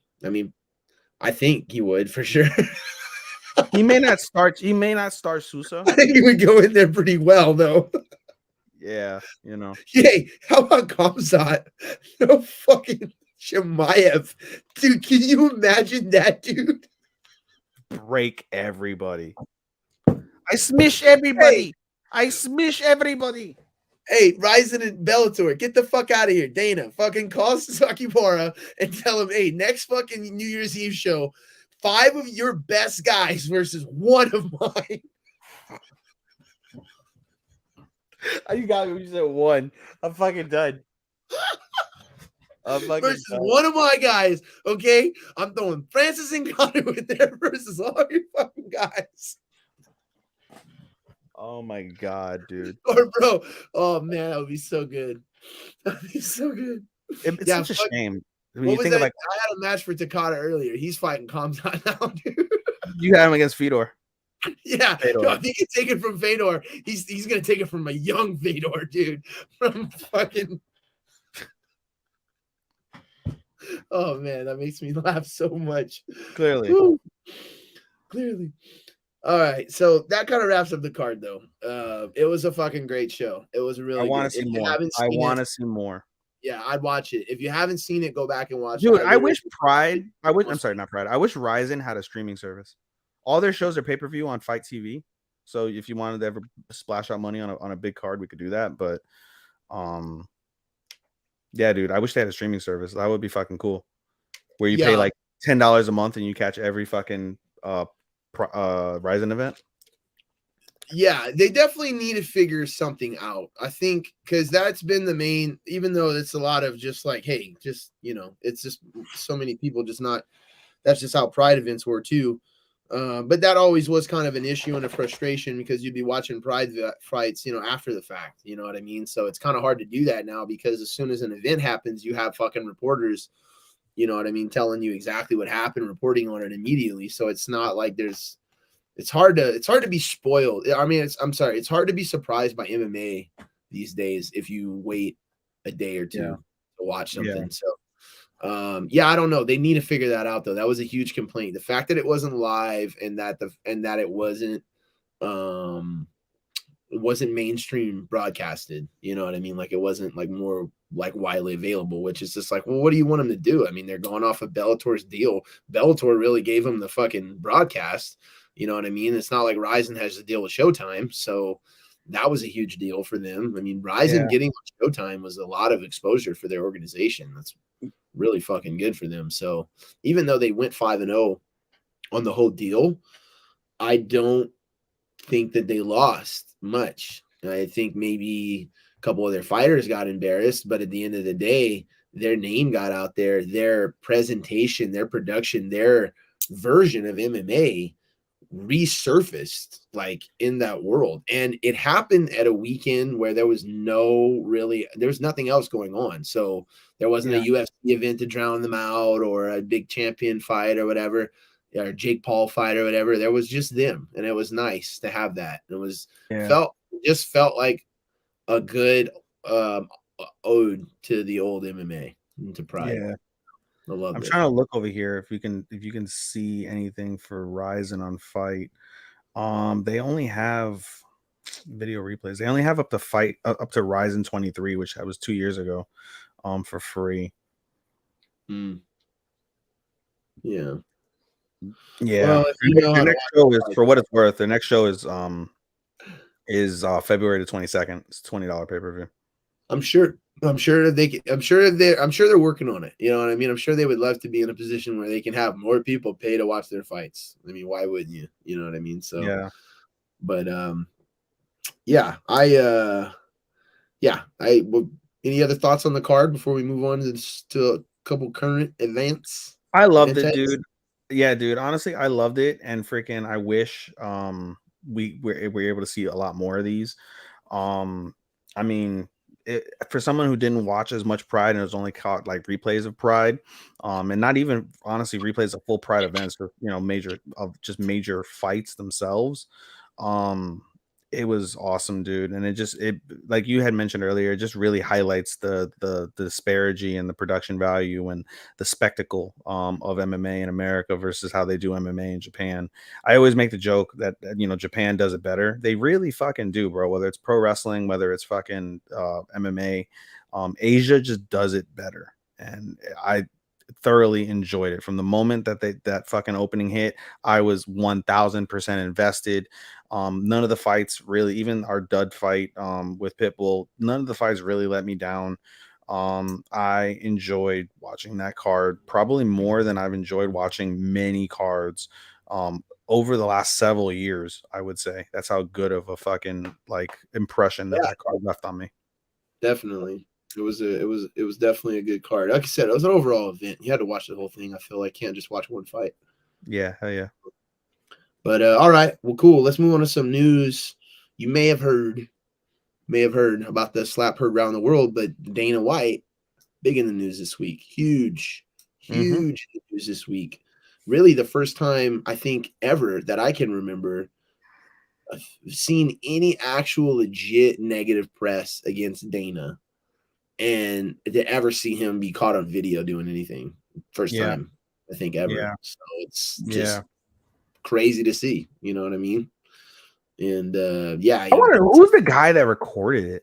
I think he would for sure. He may not start Sousa. I think he would go in there pretty well, though. Yeah, you know. Yay! How about Kamzat? No fucking Shemaev, dude. Can you imagine that, dude? break everybody. I smish everybody. Hey. I smish everybody. Hey, Rizin and Bellator, get the fuck out of here. Dana, fucking call Sakibara and tell him, hey, next fucking New Year's Eve show, 5 of your best guys versus 1 of mine. You got me when you said 1. I'm fucking done. Versus done. 1 of my guys, okay? I'm throwing Francis and Connor with there versus all your fucking guys. Oh my god, dude. Or bro, oh man, that would be so good. That'd be so good. It's such a shame. When what was that? Like, I had a match for Takada earlier. He's fighting Kamzat now, dude. You had him against Fedor. Yeah, Fedor. No, if he can take it from Fedor, he's gonna take it from a young Fedor, dude. From fucking. Oh man, that makes me laugh so much. Clearly. Woo. Clearly. All right, so that kind of wraps up the card, though. It was a fucking great show. It was really. I want to see more. I want to see more. Yeah, I'd watch it. If you haven't seen it, go back and watch it. Dude, I wish Pride. I'm sorry, not Pride. I wish Rizin had a streaming service. All their shows are pay-per-view on Fight TV. So if you wanted to ever splash out money on a big card, we could do that. But, yeah, dude, I wish they had a streaming service. That would be fucking cool. Where you pay like $10 a month and you catch every fucking Rizin event. Yeah, they definitely need to figure something out. I think because that's been the main, even though it's a lot of just like, hey, just, it's just so many people just not, that's just how Pride events were too. But that always was kind of an issue and a frustration because you'd be watching Pride fights, after the fact, you know what I mean? So it's kind of hard to do that now because as soon as an event happens, you have fucking reporters, you know what I mean, telling you exactly what happened, reporting on it immediately. So it's not like it's hard to be spoiled. I mean, it's hard to be surprised by MMA these days if you wait a day or two to watch something. Yeah. So, I don't know. They need to figure that out though. That was a huge complaint. The fact that it wasn't live and that it wasn't mainstream broadcasted. You know what I mean? Like it wasn't like more like widely available, which is just like, well, what do you want them to do? I mean, they're going off of Bellator's deal. Bellator really gave them the fucking broadcast. You know what I mean? It's not like Rizin has to deal with Showtime. So that was a huge deal for them. I mean, Rizin getting on Showtime was a lot of exposure for their organization. That's really fucking good for them. So even though they went 5-0 on the whole deal, I don't think that they lost much. I think maybe a couple of their fighters got embarrassed, but at the end of the day, their name got out there, their presentation, their production, their version of MMA resurfaced like in that world. And it happened at a weekend where there was nothing else going on. So there wasn't a UFC event to drown them out or a big champion fight or whatever, or Jake Paul fight or whatever. There was just them. And it was nice to have that. It felt like a good ode to the old MMA and to Pride. Yeah. I'm trying to look over here if you can see anything for Rizin on Fight. They only have video replays. They only have up to Rizin 23, which that was 2 years ago, for free. Yeah. Yeah. Well, their next show is, for what it's worth, their next show is February the 22nd. It's $20 pay-per-view. I'm sure they're working on it. You know what I mean? I'm sure they would love to be in a position where they can have more people pay to watch their fights. I mean, why wouldn't you? You know what I mean? So yeah. But any other thoughts on the card before we move on to a couple current events? I loved it, dude. Yeah, dude. Honestly, I loved it, and freaking, I wish we were able to see a lot more of these. I mean, for someone who didn't watch as much Pride and has only caught like replays of Pride, and not even honestly replays of full Pride events or major fights themselves, it was awesome, dude. And it like you had mentioned earlier, it just really highlights the disparity and the production value and the spectacle of MMA in America versus how they do MMA in Japan. I always make the joke that Japan does it better. They really fucking do, bro. Whether it's pro wrestling, whether it's fucking MMA, Asia just does it better. And thoroughly enjoyed it from the moment that that fucking opening hit. I was 1000% invested. None of the fights really, even our dud fight with Pitbull, none of the fights really let me down. I enjoyed watching that card probably more than I've enjoyed watching many cards over the last several years. I would say that's how good of a fucking like impression that card left on me. Definitely. It was definitely a good card. Like I said, it was an overall event. You had to watch the whole thing. I feel like can't just watch one fight. Yeah, hell yeah. But all right, well, cool. Let's move on to some news. You may have heard about the slap heard around the world, but Dana White, big in the news this week. Huge news this week. Really, the first time I think ever that I can remember seen any actual legit negative press against Dana, and to ever see him be caught on video doing anything. First time I think ever. Yeah. So it's just crazy to see. You know what I mean? And I wonder who's the guy that recorded it.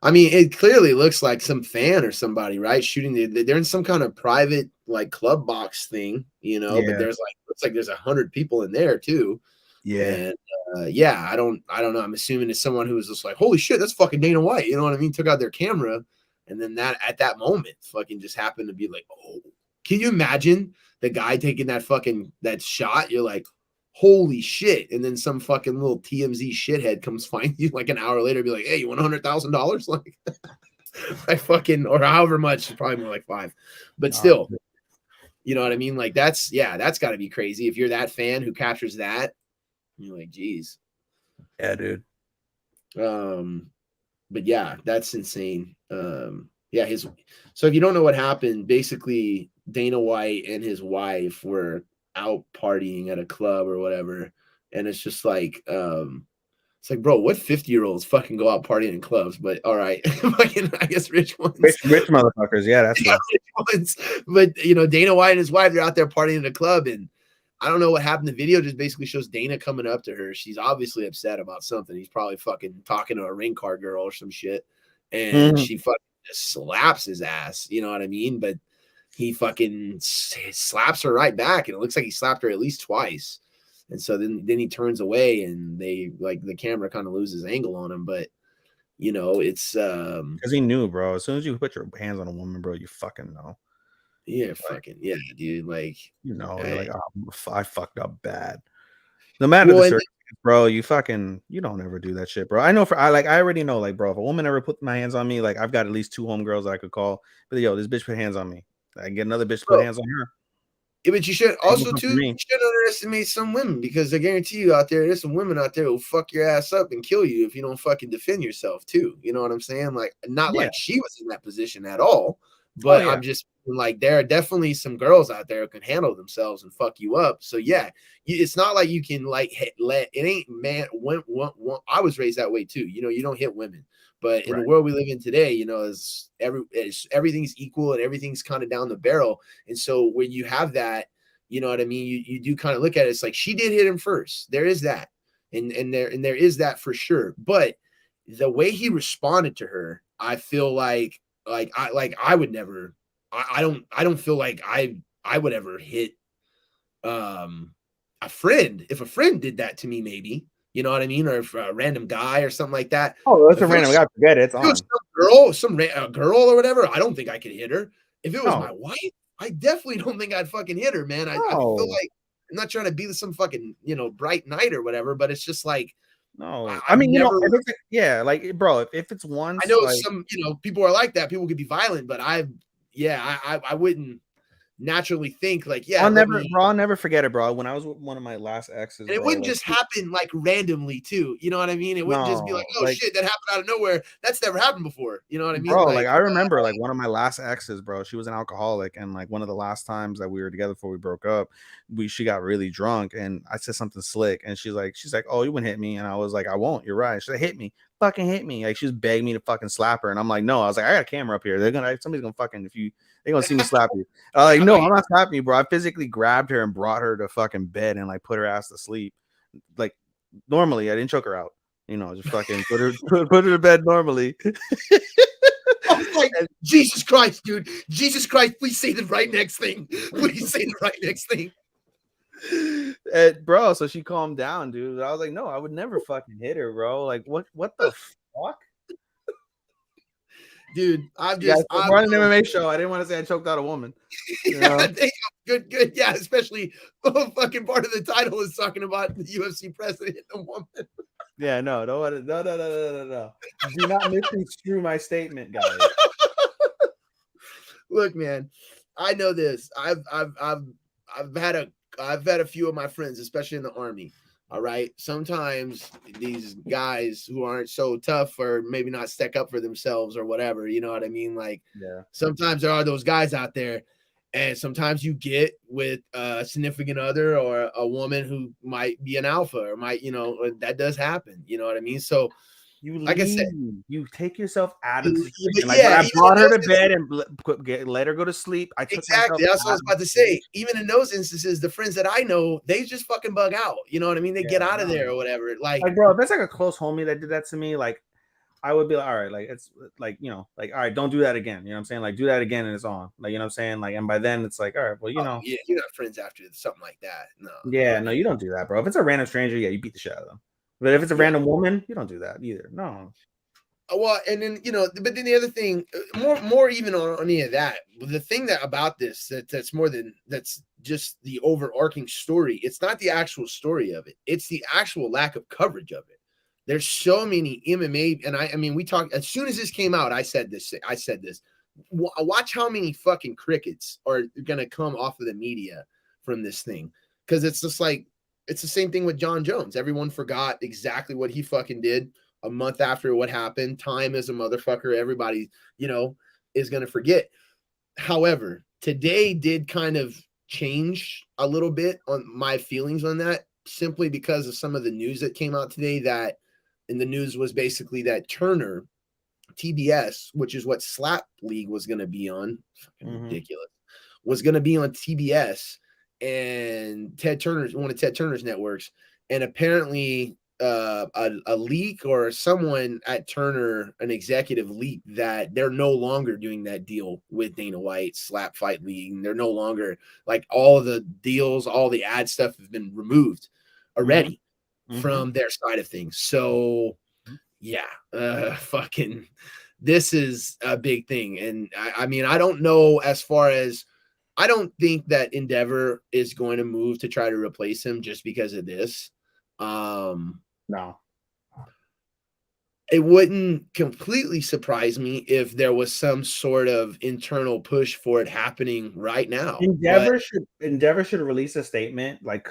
I mean, it clearly looks like some fan or somebody, right? Shooting. They're in some kind of private like club box thing, you know. But there's looks like there's 100 people in there too. Yeah. And I don't know. I'm assuming it's someone who was just like, holy shit, that's fucking Dana White. You know what I mean? Took out their camera, and then that at that moment, fucking just happened to be like, oh, can you imagine the guy taking that shot? You're like, holy shit. And then some fucking little TMZ shithead comes find you like an hour later, be like, hey, you want $100,000? Like, I fucking, or however much, probably more like 5, but still, you know what I mean? Like that's got to be crazy. If you're that fan who captures that, you're like, geez. Yeah, dude. But yeah, that's insane. So if you don't know what happened, basically Dana White and his wife were out partying at a club or whatever, and it's just like it's like, bro, what 50-year-olds fucking go out partying in clubs? But all right, fucking, I guess rich ones, rich motherfuckers. Yeah, that's rich ones. But you know, Dana White and his wife, they're out there partying in a club, and I don't know what happened. The video just basically shows Dana coming up to her. She's obviously upset about something. He's probably fucking talking to a ring card girl or some shit, and she fucking just slaps his ass. You know what I mean? But he fucking slaps her right back, and it looks like he slapped her at least twice. And so then he turns away, and they like the camera kind of loses angle on him. But you know, it's because he knew, bro. As soon as you put your hands on a woman, bro, you fucking know. Yeah, fucking yeah, dude. Like, you know, you're like, oh, I fucked up bad. No matter the circumstance, bro, you don't ever do that shit, bro. I know I already know, like, bro, if a woman ever put my hands on me, like, I've got at least 2 homegirls that I could call. But yo, this bitch put hands on me. I can get another bitch to put hands on her. Yeah, but you should also you shouldn't underestimate some women, because I guarantee you out there, there's some women out there who'll fuck your ass up and kill you if you don't fucking defend yourself too. You know what I'm saying? Like, not like she was in that position at all, but I'm just like, there are definitely some girls out there who can handle themselves and fuck you up. So yeah, it's not like you can like let it ain't man. When I was raised that way too. You know, you don't hit women. But in the world we live in today, you know, everything's equal and everything's kind of down the barrel. And so when you have that, you know what I mean, you do kind of look at it. It's like, she did hit him first. There is that, and there is that for sure. But the way he responded to her, I feel like I would never. I don't feel like I would ever hit a friend. If a friend did that to me, maybe. You know what I mean? Or if a random guy or something like that. Oh, that's a random guy. Forget it. It's on. Some girl or whatever, I don't think I could hit her. If it was my wife, I definitely don't think I'd fucking hit her, man. I feel like I'm not trying to be some fucking, you know, bright knight or whatever, but it's just like, no. I mean, never, you know, like, bro, if it's one, I know like, some, you know, people are like that. People could be violent, but I wouldn't naturally think like, I'll never forget it, bro. When I was with one of my last exes, and it wouldn't just happen like randomly too. You know what I mean? It wouldn't just be like, oh shit, that happened out of nowhere. That's never happened before. You know what I mean? Bro, like I remember like one of my last exes, bro. She was an alcoholic, and like one of the last times that we were together before we broke up, she got really drunk, and I said something slick, and she's like, oh, you wouldn't hit me, and I was like, I won't. You're right. She's like, hit me. Fucking hit me. Like, she was begging me to fucking slap her, and I'm like, no. I was like, I got a camera up here. Somebody's gonna fucking, they're gonna see me slap you. I was like, no, I'm not slapping you, bro. I physically grabbed her and brought her to fucking bed and like put her ass to sleep. Like, normally I didn't choke her out, you know, just fucking put her to bed normally. I was like, Jesus Christ, dude. Jesus Christ, please say the right next thing. Please say the right next thing. Bro, so she calmed down, dude. I was like, no, I would never fucking hit her, bro. Like, what the fuck? Dude, I'm running an MMA show. I didn't want to say I choked out a woman. You know? Good. Yeah, especially fucking part of the title is talking about the UFC president and a woman. Yeah, no. Do not misconstrue my statement, guys. Look, man, I know this. I've had a few of my friends, especially in the Army. All right. Sometimes these guys who aren't so tough or maybe not stick up for themselves or whatever, you know what I mean? Like, sometimes there are those guys out there, and sometimes you get with a significant other or a woman who might be an alpha or might, that does happen. You know what I mean? So, like I said, you take yourself out of the situation. Like, I brought her to bed and let her go to sleep. Exactly. That's what I was about to say. Even in those instances, the friends that I know, they just fucking bug out. You know what I mean? They get out of there or whatever. Like, bro, if it's like a close homie that did that to me, like, I would be like, all right, like, it's like, all right, don't do that again. You know what I'm saying? Like, do that again and it's on. Like, you know what I'm saying? Like, and by then it's like, all right, well, yeah, you're not friends after something like that. No. Yeah, no, you don't do that, bro. If it's a random stranger, you beat the shit out of them. But if it's a random woman, you don't do that either. No. Well, and then but then the other thing, more even on any of that, the thing about this that's just the overarching story. It's not the actual story of it; it's the actual lack of coverage of it. There's so many MMA, and I mean, we talked as soon as this came out. I said this. Watch how many fucking crickets are gonna come off of the media from this thing, because it's just like it's the same thing with John Jones. Everyone forgot exactly what he fucking did a month after what happened. Time is a motherfucker. Everybody, is going to forget. However, today did kind of change a little bit on my feelings on that, simply because of some of the news that came out today. That in the news was basically that Turner, TBS, which is what Slap League was going to be on, fucking ridiculous, was going to be on TBS, and Ted Turner's one of Ted Turner's networks, and apparently a leak or someone at Turner, an executive leak that they're no longer doing that deal with Dana White, Slap Fight League. And they're no longer, like, all of the deals, all the ad stuff have been removed already from their side of things. So fucking, this is a big thing. And I mean, I don't know, as far as, I don't think that Endeavor is going to move to try to replace him just because of this. No, it wouldn't completely surprise me if there was some sort of internal push for it happening right now. Endeavor should release a statement like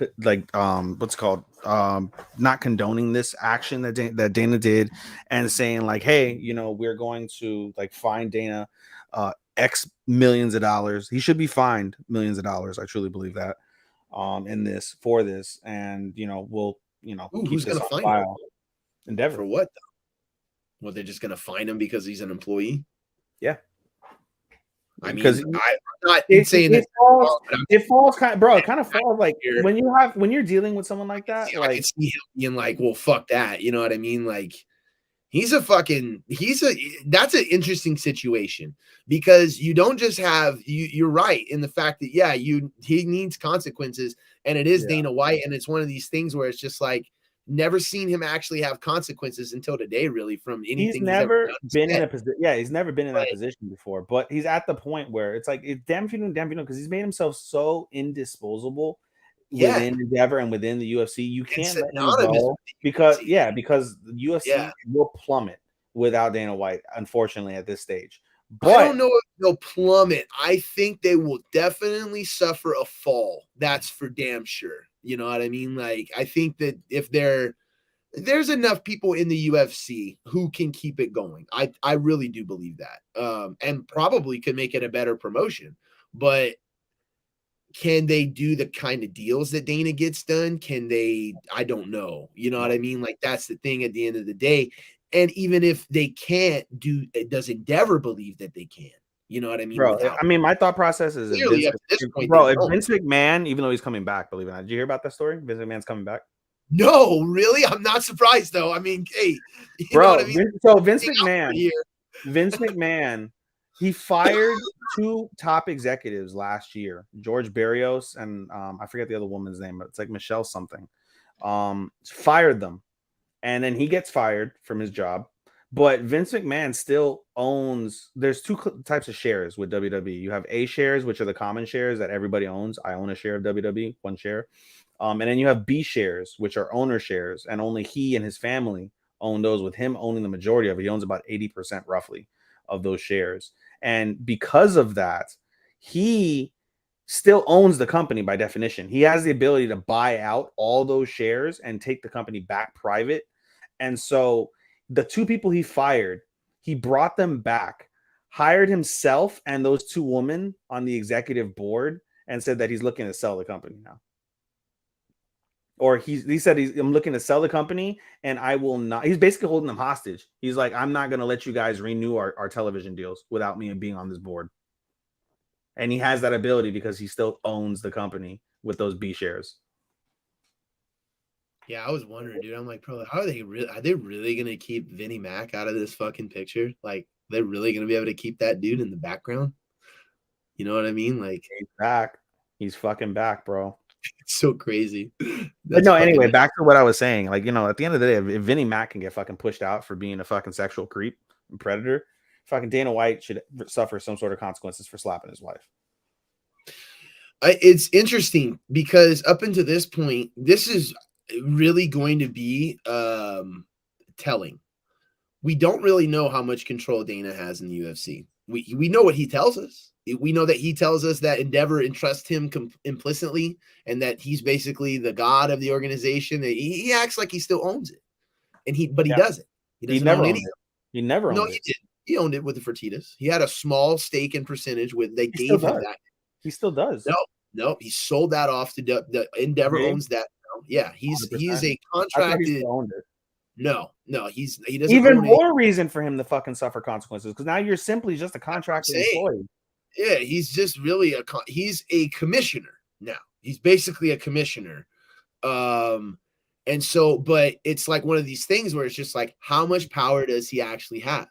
what's called not condoning this action that Dana did, and saying like, hey, we're going to like fine Dana X millions of dollars. He should be fined millions of dollars. I truly believe that in this for this, and we'll who's going to find him? Endeavor. For what, though? Well, they're just going to find him because he's an employee? Yeah. I mean, I'm not saying that it falls kind of, bro, it kind of falls like when you're dealing with someone like that, like, I can see him being like, well, fuck that. You know what I mean? Like, that's an interesting situation, because you don't just have, you're right in the fact that, he needs consequences, and it is Dana White. And it's one of these things where it's just like, never seen him actually have consequences until today, really, from anything. He's never been in a position. Yeah, he's never been in that position before, but he's at the point where it's like, it's damn if you know, because he's made himself so indisposable within Endeavor and within the UFC. You can't let him go because the UFC will plummet without Dana White, unfortunately, at this stage. But I don't know if they'll plummet. I think they will definitely suffer a fall. That's for damn sure. You know what I mean? Like, I think that if there's enough people in the UFC who can keep it going. I really do believe that. And probably could make it a better promotion. But can they do the kind of deals that Dana gets done? Can they? I don't know. You know what I mean? Like, that's the thing at the end of the day. And even if they can't do, does Endeavor believe that they can? You know what I mean? Bro, my thought process is clearly at this point, if Vince McMahon, even though he's coming back, believe it or not, did you hear about that story? Vince McMahon's coming back. No, really? I'm not surprised though. I mean, hey, bro, I mean? So Vince McMahon, Vince McMahon, he fired 2 top executives last year, George Barrios and I forget the other woman's name, but it's like Michelle something. Fired them, and then he gets fired from his job. But Vince McMahon still owns. There's 2 types of shares with WWE. You have A shares, which are the common shares that everybody owns. I own a share of WWE, 1 share. And then you have B shares, which are owner shares, and only he and his family own those, with him owning the majority of it. He owns about 80% roughly of those shares. And because of that, he still owns the company by definition. He has the ability to buy out all those shares and take the company back private. And so the 2 people he fired, he brought them back, hired himself and those 2 women on the executive board, and said that he's looking to sell the company now. Or he said I'm looking to sell the company, and I will not. He's basically holding them hostage. He's like, I'm not going to let you guys renew our television deals without me being on this board. And he has that ability because he still owns the company with those B shares. Yeah, I was wondering, dude. I'm like, bro, how are they really gonna keep Vinnie Mac out of this fucking picture? Like, they're really gonna be able to keep that dude in the background? You know what I mean? Like, he's back. He's fucking back, bro. It's so crazy. But no, anyway, back to what I was saying. Like, at the end of the day, if Vinnie Mac can get fucking pushed out for being a fucking sexual creep and predator, fucking Dana White should suffer some sort of consequences for slapping his wife. It's interesting because up until this point, this is really going to be telling. We don't really know how much control Dana has in the UFC. We know what he tells us. We know that he tells us that Endeavor entrusts him implicitly, and that he's basically the god of the organization. He acts like he still owns it, but he doesn't. He doesn't own any. He never owned it. He did. He owned it with the Fertitas. He had a small stake and percentage with. They gave him that. He still does. No, he sold that off to the Endeavor owns that now. Yeah, he is a contracted. He owned it. No, he doesn't. Even more reason for him to fucking suffer consequences, because now you're simply just a contracted employee. Yeah, he's just really he's a commissioner now. He's basically a commissioner. And so, but it's like one of these things where it's just like, how much power does he actually have?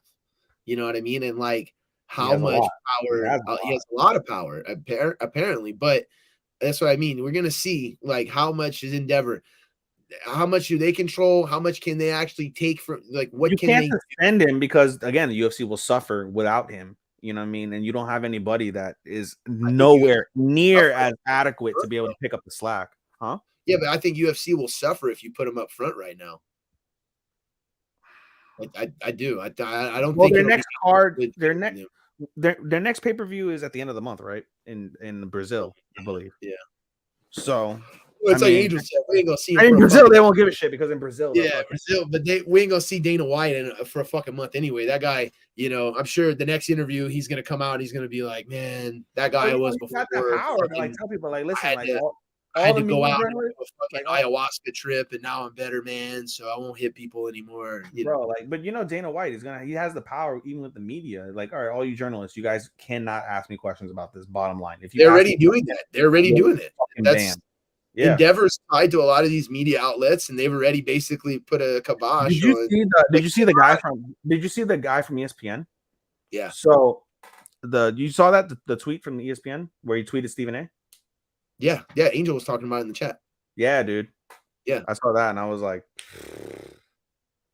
You know what I mean? And like, how much power? He has a lot of power, apparently. But that's what I mean. We're gonna see like how much is Endeavor. How much do they control? How much can they actually take from? Like, what you can't suspend him, because again, the UFC will suffer without him. You know what I mean? And you don't have anybody that is nowhere near as adequate to be able to pick up the slack, huh? Yeah, but I think UFC will suffer if you put him up front right now. I do. I don't think their next card, their next pay-per-view is at the end of the month, right? In Brazil, I believe. Yeah. So it's like Angel said, we ain't gonna see him in Brazil. They won't give a shit, because in Brazil, Brazil, but we ain't gonna see Dana White for a fucking month anyway. That guy, I'm sure the next interview he's gonna come out. He's gonna be like, man, that guy I was before. Got that power to like tell people, like, listen, I had to go out on a fucking ayahuasca trip, and now I'm better, man. So I won't hit people anymore. Bro, but Dana White he has the power even with the media. Like, all right, all you journalists, you guys cannot ask me questions about this. Bottom line, if they're already doing that, That's Endeavor's tied to a lot of these media outlets, and they've already basically put a kibosh. Did you see the guy from ESPN? Yeah. So you saw that the tweet from the ESPN where he tweeted Stephen A. Yeah. Angel was talking about it in the chat. Yeah, dude. Yeah, I saw that and I was like,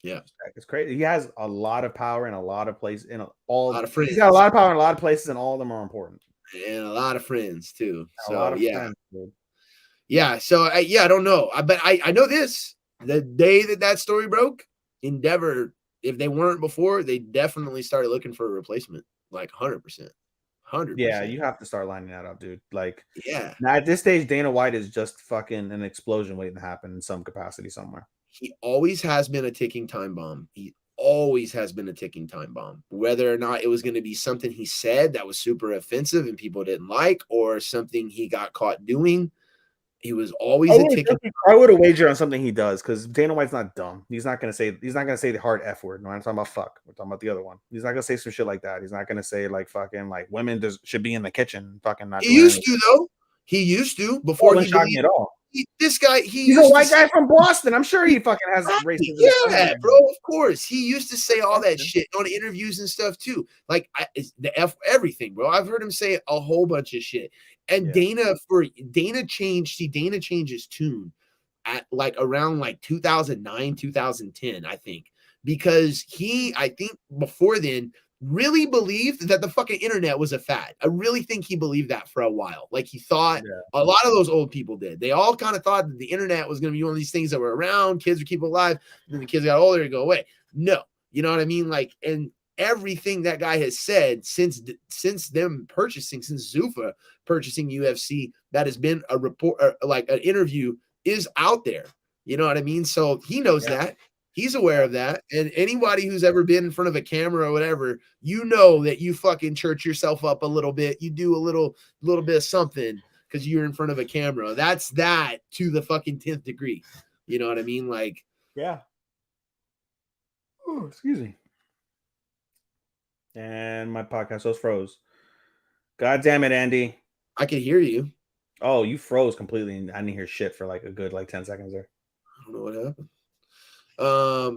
yeah, it's crazy. He has a lot of power in a lot of places. A lot of friends. He's got a lot of power in a lot of places, and all of them are important. And a lot of friends too. So friends, dude. Yeah. So I don't know. But I know this: the day that story broke, Endeavor, if they weren't before, they definitely started looking for a replacement, like 100%. 100%. Yeah, you have to start lining that up, dude. Like, yeah. Now at this stage, Dana White is just fucking an explosion waiting to happen in some capacity somewhere. He always has been a ticking time bomb. Whether or not it was going to be something he said that was super offensive and people didn't like, or something he got caught doing, he was always a ticking. I would have wagered on something he does, because Dana White's not dumb. He's not gonna say the hard F word. No, I'm talking about fuck. We're talking about the other one. He's not gonna say some shit like that. He's not gonna say like fucking like women should be in the kitchen. Fucking not. He used to though. He used to before he shot me at all. This guy, he's a white guy from Boston. I'm sure he fucking has racism. Yeah, bro. Of course, he used to say all that shit on interviews and stuff too. Like everything, bro. I've heard him say a whole bunch of shit. And Dana changed his tune at like around like 2009, 2010, I think, because I think before then really believed that the fucking internet was a fad. I really think he believed that for a while. Like he thought a lot of those old people did. They all kind of thought that the internet was going to be one of these things that were around, kids would keep alive, and then the kids got older and go away. No, you know what I mean? Like, and everything that guy has said since Zuffa purchasing UFC, that has been a report, like an interview, is out there. You know what I mean? So he knows that. He's aware of that. And anybody who's ever been in front of a camera or whatever, you know that you fucking church yourself up a little bit. You do a little bit of something because you're in front of a camera. That's that to the fucking 10th degree. You know what I mean? Like, yeah. Oh, excuse me. And my podcast host froze. God damn it, Andy. I can hear you. Oh, you froze completely. I didn't hear shit for like a good 10 seconds there. I don't know what happened.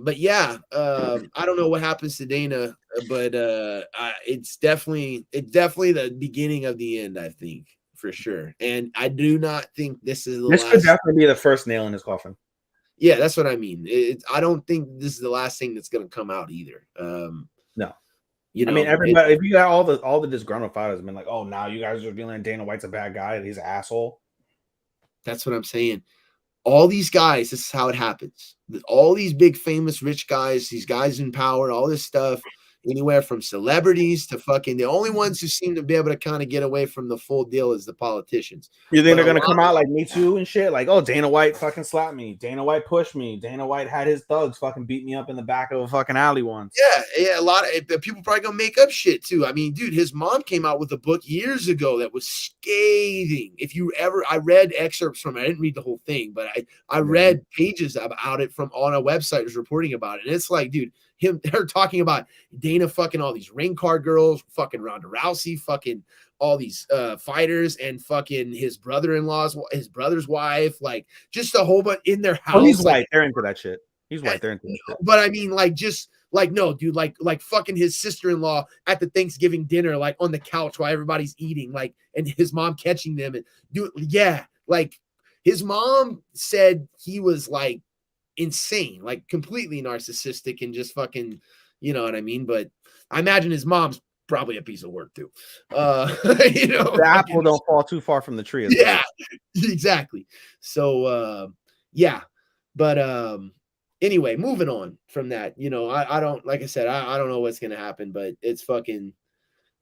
But yeah, I don't know what happens to Dana, but it's definitely the beginning of the end, I think, for sure. And I do not think this is the last. This could definitely be the first nail in his coffin. Yeah, that's what I mean. I don't think this is the last thing that's going to come out either. No. You know, I mean, everybody, if you got all the disgruntled fighters have been like, oh, now you guys are feeling Dana White's a bad guy, he's an asshole. That's what I'm saying. All these guys, this is how it happens. All these big, famous, rich guys, these guys in power, all this stuff, anywhere from celebrities to fucking, the only ones who seem to be able to kind of get away from the full deal is the politicians. You think they're going to come out like Me Too and shit? Like, oh, Dana White fucking slapped me. Dana White pushed me. Dana White had his thugs fucking beat me up in the back of a fucking alley once. Yeah. A lot of people probably going to make up shit too. I mean, dude, his mom came out with a book years ago that was scathing. I read excerpts from it. I didn't read the whole thing, but I read pages about it from on a website was reporting about it. And it's like, dude, they're talking about Dana fucking all these ring card girls, fucking Ronda Rousey, fucking all these fighters, and fucking his brother's wife, like just a whole bunch in their house. Oh, he's white. They're into that shit. He's white. They're into that shit. But I mean, like, just like, no, dude, like fucking his sister-in-law at the Thanksgiving dinner, like on the couch while everybody's eating, like, and his mom catching them and like his mom said he was like insane, like completely narcissistic and just fucking, you know what I mean? But I imagine his mom's probably a piece of work too. You know, the apple don't fall too far from the tree. Yeah, exactly. So yeah, but anyway, moving on from that, you know, I don't, like I said, I don't know what's gonna happen, but it's fucking,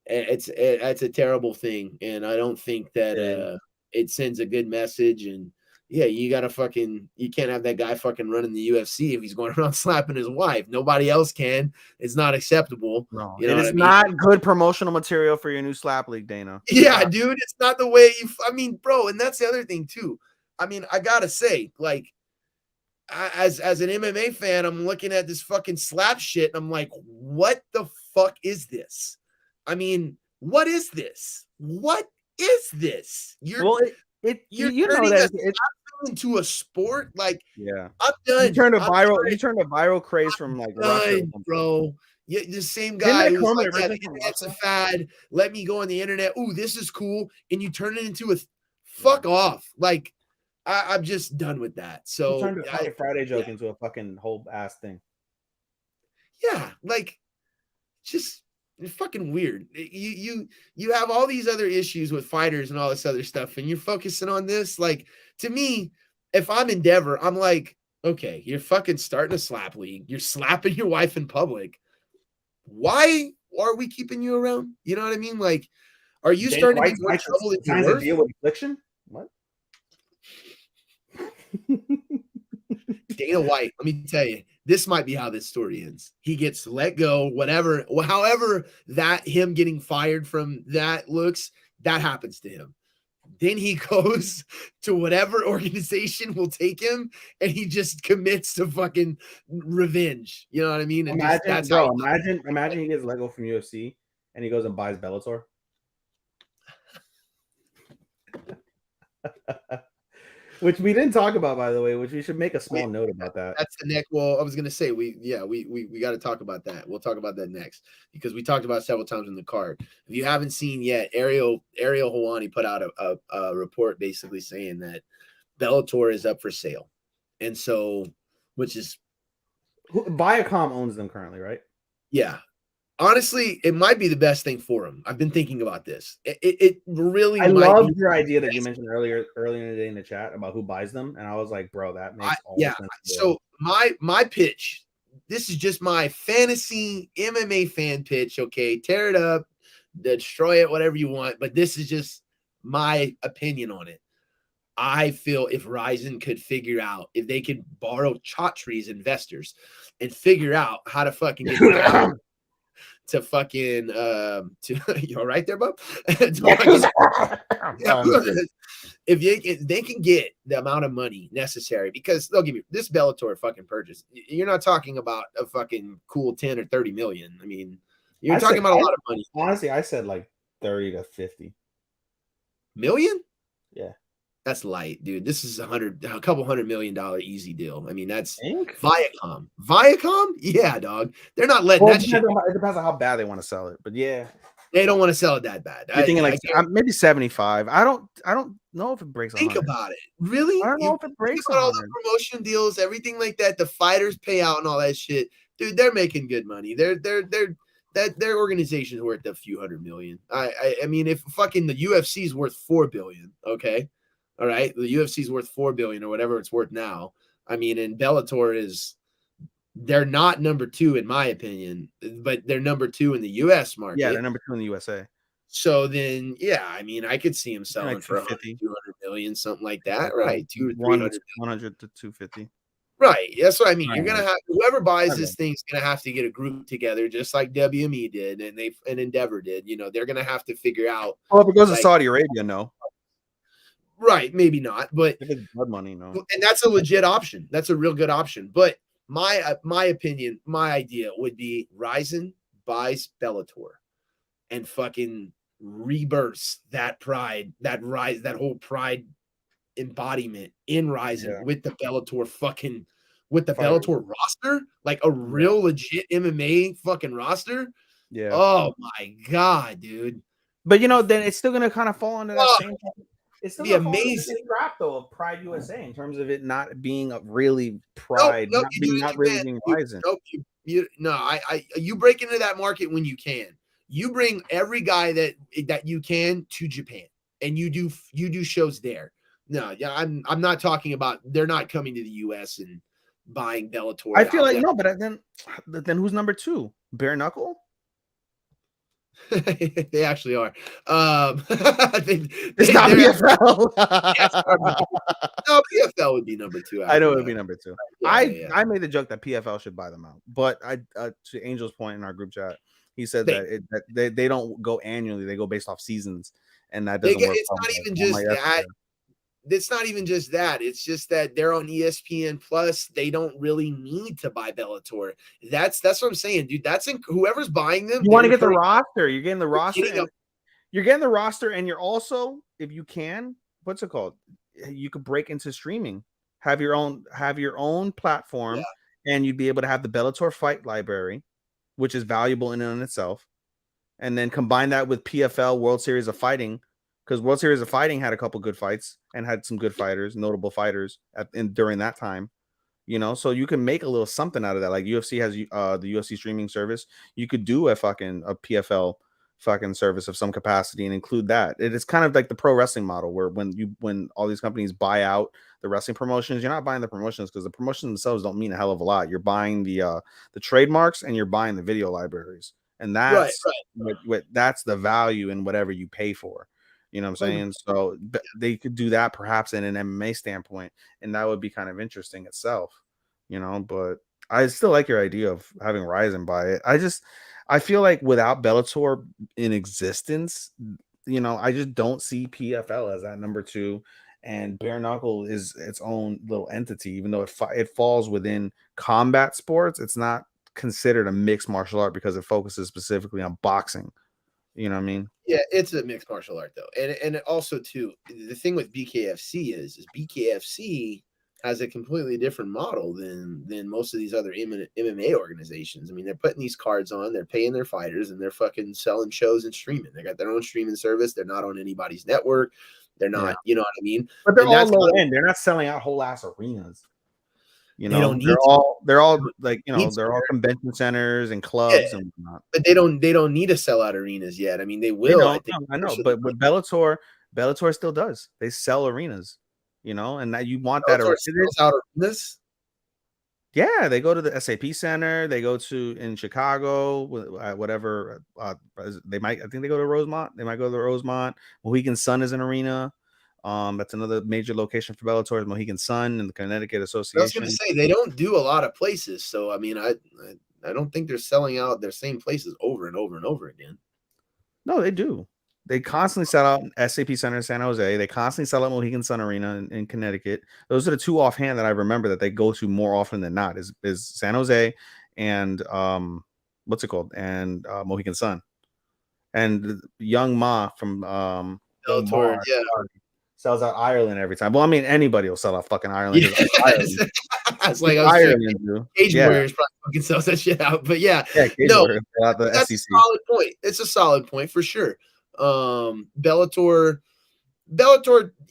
it's a terrible thing, and I don't think that it sends a good message. And yeah, you can't have that guy fucking running the UFC if he's going around slapping his wife. Nobody else can. It's not acceptable. No, you know it is not good promotional material for your new slap league, Dana. Yeah, dude, it's not the way I mean, bro, and that's the other thing too. I mean, I gotta say, like, as an MMA fan, I'm looking at this fucking slap shit, and I'm like, what the fuck is this? I mean, what is this? What is this? You're turning it into a sport. Like, yeah, I'm done. You turned a viral craze from like Russia, bro. Yeah, the same guy who's like, that's a fad. Let me go on the internet. Ooh, this is cool. And you turn it into a fuck off. Like, I'm just done with that. So you turned a Friday joke into a fucking whole ass thing. Yeah, like, just it's fucking weird. You have all these other issues with fighters and all this other stuff, and you're focusing on this. Like, to me, if I'm Endeavor, I'm like, okay, you're fucking starting a slap league. You're slapping your wife in public. Why are we keeping you around? You know what I mean? Like, are you starting to be more trouble if you're deal with affliction? What? Dana White, let me tell you, this might be how this story ends. He gets let go, whatever, however that him getting fired from that looks, that happens to him. Then he goes to whatever organization will take him, and he just commits to fucking revenge. You know what I mean? And imagine he gets let go from UFC and he goes and buys Bellator. Which we didn't talk about, by the way, which we should make a small note about that. That's the next. Well, I was gonna say we got to talk about that. We'll talk about that next because we talked about it several times in the card. If you haven't seen yet, Ariel Helwani put out a report basically saying that Bellator is up for sale, and so which is Viacom owns them currently, right? Yeah. Honestly, it might be the best thing for him. I've been thinking about this. It really I might love be your idea that you mentioned earlier in the day in the chat about who buys them, and I was like, bro, that makes all the sense. So my pitch, this is just my fantasy MMA fan pitch. Okay, tear it up, destroy it, whatever you want. But this is just my opinion on it. I feel if Rizin could figure out if they could borrow Chaudhry's investors and figure out how to fucking get down to fucking to you all right there, bub? If they can get the amount of money necessary, because they'll give you this Bellator fucking purchase. You're not talking about a fucking cool 10 or 30 million. I mean, you're talking about a lot of money. Honestly, I said like 30 to 50 million. Yeah. That's light, dude. This is a couple $100 million easy deal. I mean, that's Viacom. Viacom? Yeah, dog. They're not letting that shit. It depends on how bad they want to sell it, but yeah. They don't want to sell it that bad. You're thinking like maybe 75. I don't know if it breaks. Think 100. about it. Really? I don't know if it breaks. All the promotion deals, everything like that, the fighters pay out and all that shit. Dude, they're making good money. Their organization's worth a few $100 million. I mean, if fucking the UFC's worth $4 billion, okay. All right. The UFC's worth $4 billion or whatever it's worth now. I mean, and Bellator they're not number 2 in my opinion, but they're number 2 in the US market. Yeah, they're number 2 in the USA. So then, yeah, I mean, I could see him selling like for 100, 200 million, something like that, right? 200 or 300, 100 to 250. Right. That's what I mean. You're gonna have whoever buys this thing's gonna have to get a group together, just like WME did, and Endeavor did. You know, they're gonna have to figure out. Well, if it goes to Saudi Arabia, no. Right, maybe not, but if it's blood money, no. And that's a legit option. That's a real good option. But my opinion, my idea would be Rizin buys Bellator and fucking rebirths that pride, that whole pride embodiment in Rizin with the Bellator Bellator roster, like a real legit MMA fucking roster. Yeah. Oh my god, dude. But then it's still gonna kind of fall into that same. It's still amazing crap though of Pride USA in terms of it not being a really Pride, not really being Rizin. You break into that market when you can. You bring every guy that you can to Japan, and you do shows there. No, yeah, I'm not talking about they're not coming to the US and buying Bellator. I feel like no, but then who's number 2? Bare Knuckle? They actually are. It's not PFL. No, PFL would be number 2. I know it would be number 2. I made the joke that PFL should buy them out, but to Angel's point in our group chat, he said that they don't go annually; they go based off seasons, and that doesn't work. It's not even just that. It's not even just that. It's just that they're on ESPN Plus. They don't really need to buy Bellator. That's what I'm saying, dude. Whoever's buying them. You want to get the roster. You're getting the roster. You're getting the roster, and you're also, if you can, what's it called? You could break into streaming. Have your own platform, and you'd be able to have the Bellator fight library, which is valuable in and of itself, and then combine that with PFL World Series of Fighting. Because World Series of Fighting had a couple good fights and had some good fighters, notable fighters during that time, so you can make a little something out of that. Like UFC has the UFC streaming service. You could do a PFL fucking service of some capacity and include that. It is kind of like the pro wrestling model where when all these companies buy out the wrestling promotions, you're not buying the promotions because the promotions themselves don't mean a hell of a lot. You're buying the trademarks and you're buying the video libraries, and that's that's the value in whatever you pay for. You know what I'm saying? So they could do that perhaps in an MMA standpoint, and that would be kind of interesting itself, but I still like your idea of having Rizin buy it. I feel like without Bellator in existence, I just don't see PFL as that number 2, and Bare Knuckle is its own little entity, even though it falls within combat sports. It's not considered a mixed martial art because it focuses specifically on boxing. You know what I mean? Yeah, it's a mixed martial art though, and also too, the thing with BKFC is BKFC has a completely different model than most of these other MMA organizations. I mean, they're putting these cards on, they're paying their fighters, and they're fucking selling shows and streaming. They got their own streaming service. They're not on anybody's network. They're not, you know what I mean? But they're And all that's low end. They're not selling out whole ass arenas. You they know, don't need they're all like, you know, need they're all convention centers and yeah, clubs and whatnot. but they don't need to sell out arenas yet. I mean, they They will. I don't. think. I know, but with Bellator still does. They sell arenas, you know, and that you want that Bellator arena. sells out arenas. Yeah, they go to the SAP Center. They go to in Chicago, whatever. They might. I think they go to Rosemont. They might go to the Rosemont. Mohegan Sun is an arena. That's another major location for Bellator. Mohegan Sun and the Connecticut Association. I was going to say they don't do a lot of places, so I mean, I don't think they're selling out their same places over and over and over again. No, they do. They constantly sell out SAP Center in San Jose. They constantly sell out Mohegan Sun Arena in Connecticut. Those are the two offhand that I remember that they go to more often than not. Is San Jose and what's it called? And Mohegan Sun. And Young Ma from Bellator, yeah, sells out Ireland every time. Well, I mean, anybody will sell out fucking Ireland. Yeah. Ireland. It's like Ireland do. Cage Warriors probably fucking sells that shit out, but yeah, no, that's SEC. a solid point. It's a solid point for sure. Bellator,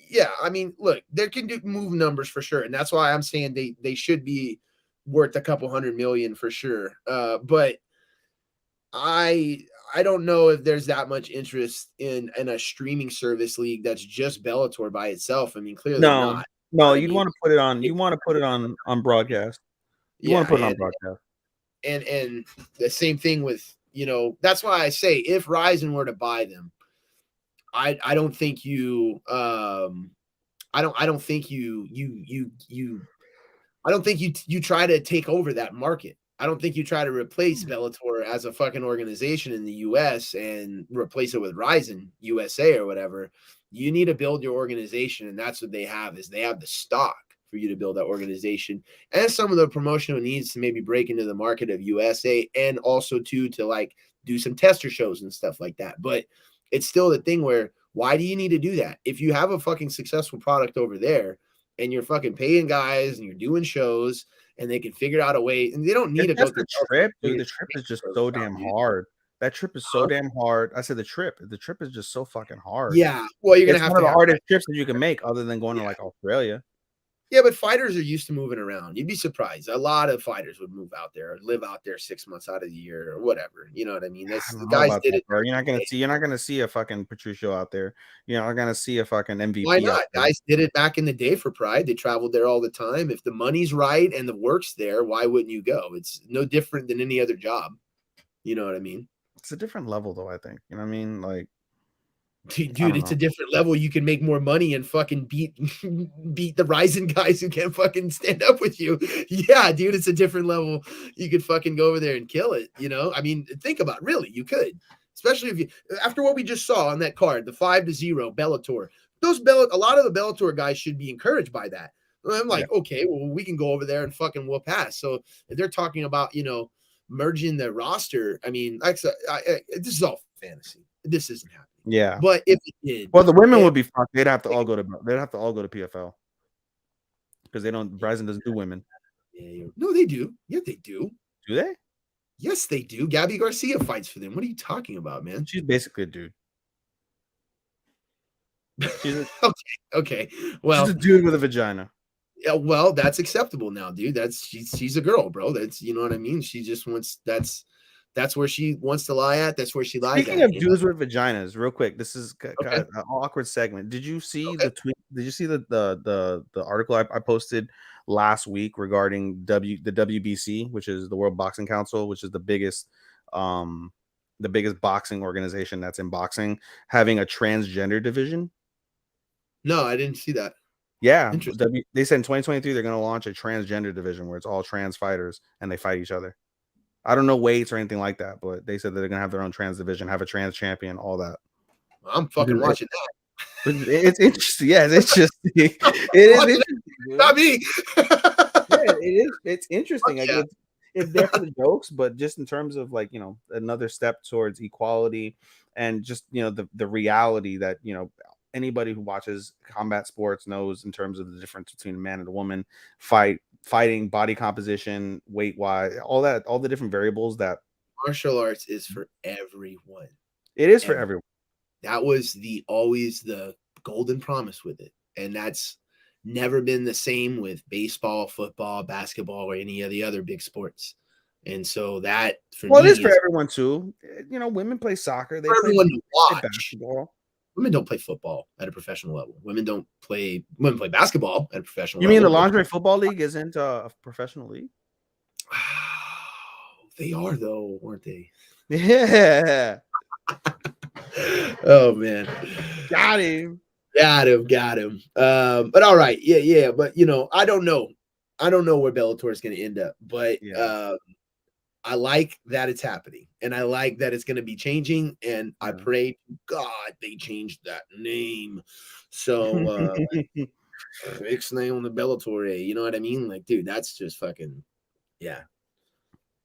yeah. I mean, look, they can move numbers for sure, and that's why I'm saying they should be worth a couple $100 million for sure. But I don't know if there's that much interest in a streaming service league that's just Bellator by itself. I mean, clearly not. No, you'd want to put it on. You want to put it on broadcast. You want to put it on broadcast. And the same thing with, you know, that's why I say if Rizin were to buy them, I don't think you I don't think you try to take over that market. I don't think you try to replace Bellator as a fucking organization in the US and replace it with Rizin USA or whatever. You need to build your organization, and that's what they have is they have the stock for you to build that organization and some of the promotional needs to maybe break into the market of USA and also to like do some tester shows and stuff like that. But it's still the thing where why do you need to do that? If you have a fucking successful product over there and you're fucking paying guys and you're doing shows and they can figure out a way and they don't need to go through the trip, dude. The trip is just so damn hard. That trip is so damn hard. I said the trip is just so fucking hard. Yeah. Well, you're going to have one of the hardest trips that you can make other than going to like Australia. Yeah, but fighters are used to moving around. You'd be surprised. A lot of fighters would move out there or live out there 6 months out of the year or whatever. You know what I mean? That's the guys did it. Bro. You're not gonna see a fucking Patricio out there. You're not gonna see a fucking MVP. Why not? Guys did it back in the day for Pride. They traveled there all the time. If the money's right and the work's there, why wouldn't you go? It's no different than any other job. You know what I mean? It's a different level though, I think. You know what I mean? Like, dude, it's a different level. You can make more money and fucking beat the Rizin guys who can't fucking stand up with you. Yeah, dude, it's a different level. You could fucking go over there and kill it. You know, I mean, think about it, really, you could, especially if you after what we just saw on that card, the 5-0 Bellator. A lot of the Bellator guys should be encouraged by that. I'm like, okay, well, we can go over there and fucking whoop ass. So if they're talking about, you know, merging the roster, I mean, this is all fantasy. This isn't happening. Yeah, but if it did, well, the women would be fucked. They'd have to all go to PFL because they don't. Rizin doesn't do women. Yeah, no, they do. Yeah, they do. Do they? Yes, they do. Gabby Garcia fights for them. What are you talking about, man? She's basically a dude. Okay. Well, she's a dude with a vagina. Yeah, well, that's acceptable now, dude. She's a girl, bro. That's, you know what I mean. She just wants that's where she wants to lie at. That's where she lies. Speaking of dudes with vaginas, real quick, this is kind of an awkward segment. Did you see the tweet? Did you see the article I posted last week regarding the WBC, which is the World Boxing Council, which is the biggest boxing organization that's in boxing, having a transgender division? No, I didn't see that. Yeah, they said in 2023 they're going to launch a transgender division where it's all trans fighters and they fight each other. I don't know weights or anything like that, but they said that they're going to have their own trans division, have a trans champion, all that. I'm fucking watching that. It's interesting. Yeah, it's interesting. It is interesting. Not me. Yeah, it is. It's interesting. it's there for the jokes, but just in terms of like, another step towards equality and just, the reality that, anybody who watches combat sports knows in terms of the difference between a man and a woman, fighting, body composition, weight wise, all the different variables that martial arts is for everyone. It is for everyone. That was always the golden promise with it. And that's never been the same with baseball, football, basketball, or any of the other big sports. And so that for me, it is for everyone too. Women play soccer. They play basketball. Women don't play football at a professional level. Women play basketball at a professional level. You mean the Lingerie Football League isn't a professional league? They are though, aren't they? Yeah. Oh man. Got him. But all right. Yeah. But I don't know where Bellator is going to end up. But I like that it's happening, and I like that it's going to be changing. And I pray to God they changed that name. So fix name on the Bellator. You know what I mean? Like, dude, that's just fucking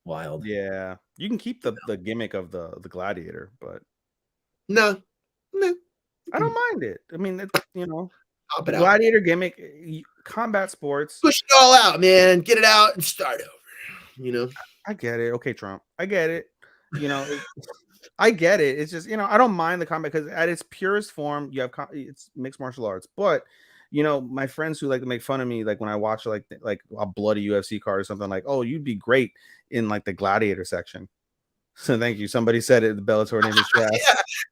wild. Yeah, you can keep the gimmick of the gladiator, but no. I don't mind it. I mean, the gladiator gimmick, combat sports. Push it all out, man. Get it out and start over. I get it. Okay, Trump. I get it. I get it. It's just, I don't mind the combat because at its purest form, you have it's mixed martial arts. But, my friends who like to make fun of me, like when I watch like a bloody UFC card or something, like, oh, you'd be great in like the gladiator section. So thank you. Somebody said it. The Bellator name is trash.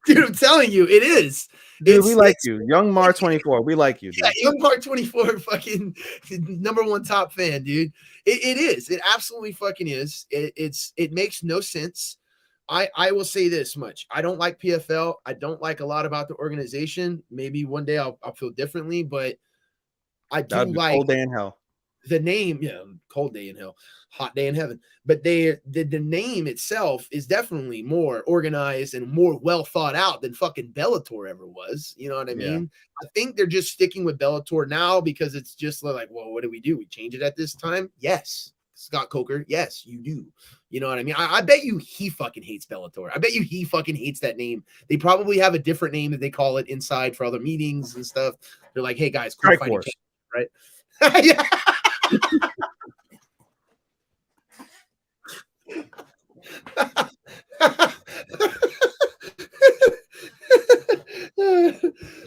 Dude, I'm telling you, it is. Dude, we like you. Young Mar 24. We like you, dude. Yeah, Young Mar 24, fucking #1 top fan, dude. It is. It absolutely fucking is. It makes no sense. I will say this much. I don't like PFL. I don't like a lot about the organization. Maybe one day I'll feel differently, but I do like cold day in hell. The name, cold day in hell, hot day in heaven. But the name itself is definitely more organized and more well thought out than fucking Bellator ever was. You know what I mean? I think they're just sticking with Bellator now because it's just like, well, what do? We change it at this time? Yes. Scott Coker, yes, you do. You know what I mean? I bet you he fucking hates Bellator. I bet you he fucking hates that name. They probably have a different name that they call it inside for other meetings and stuff. They're like, hey guys, cool fighting, right? Yeah.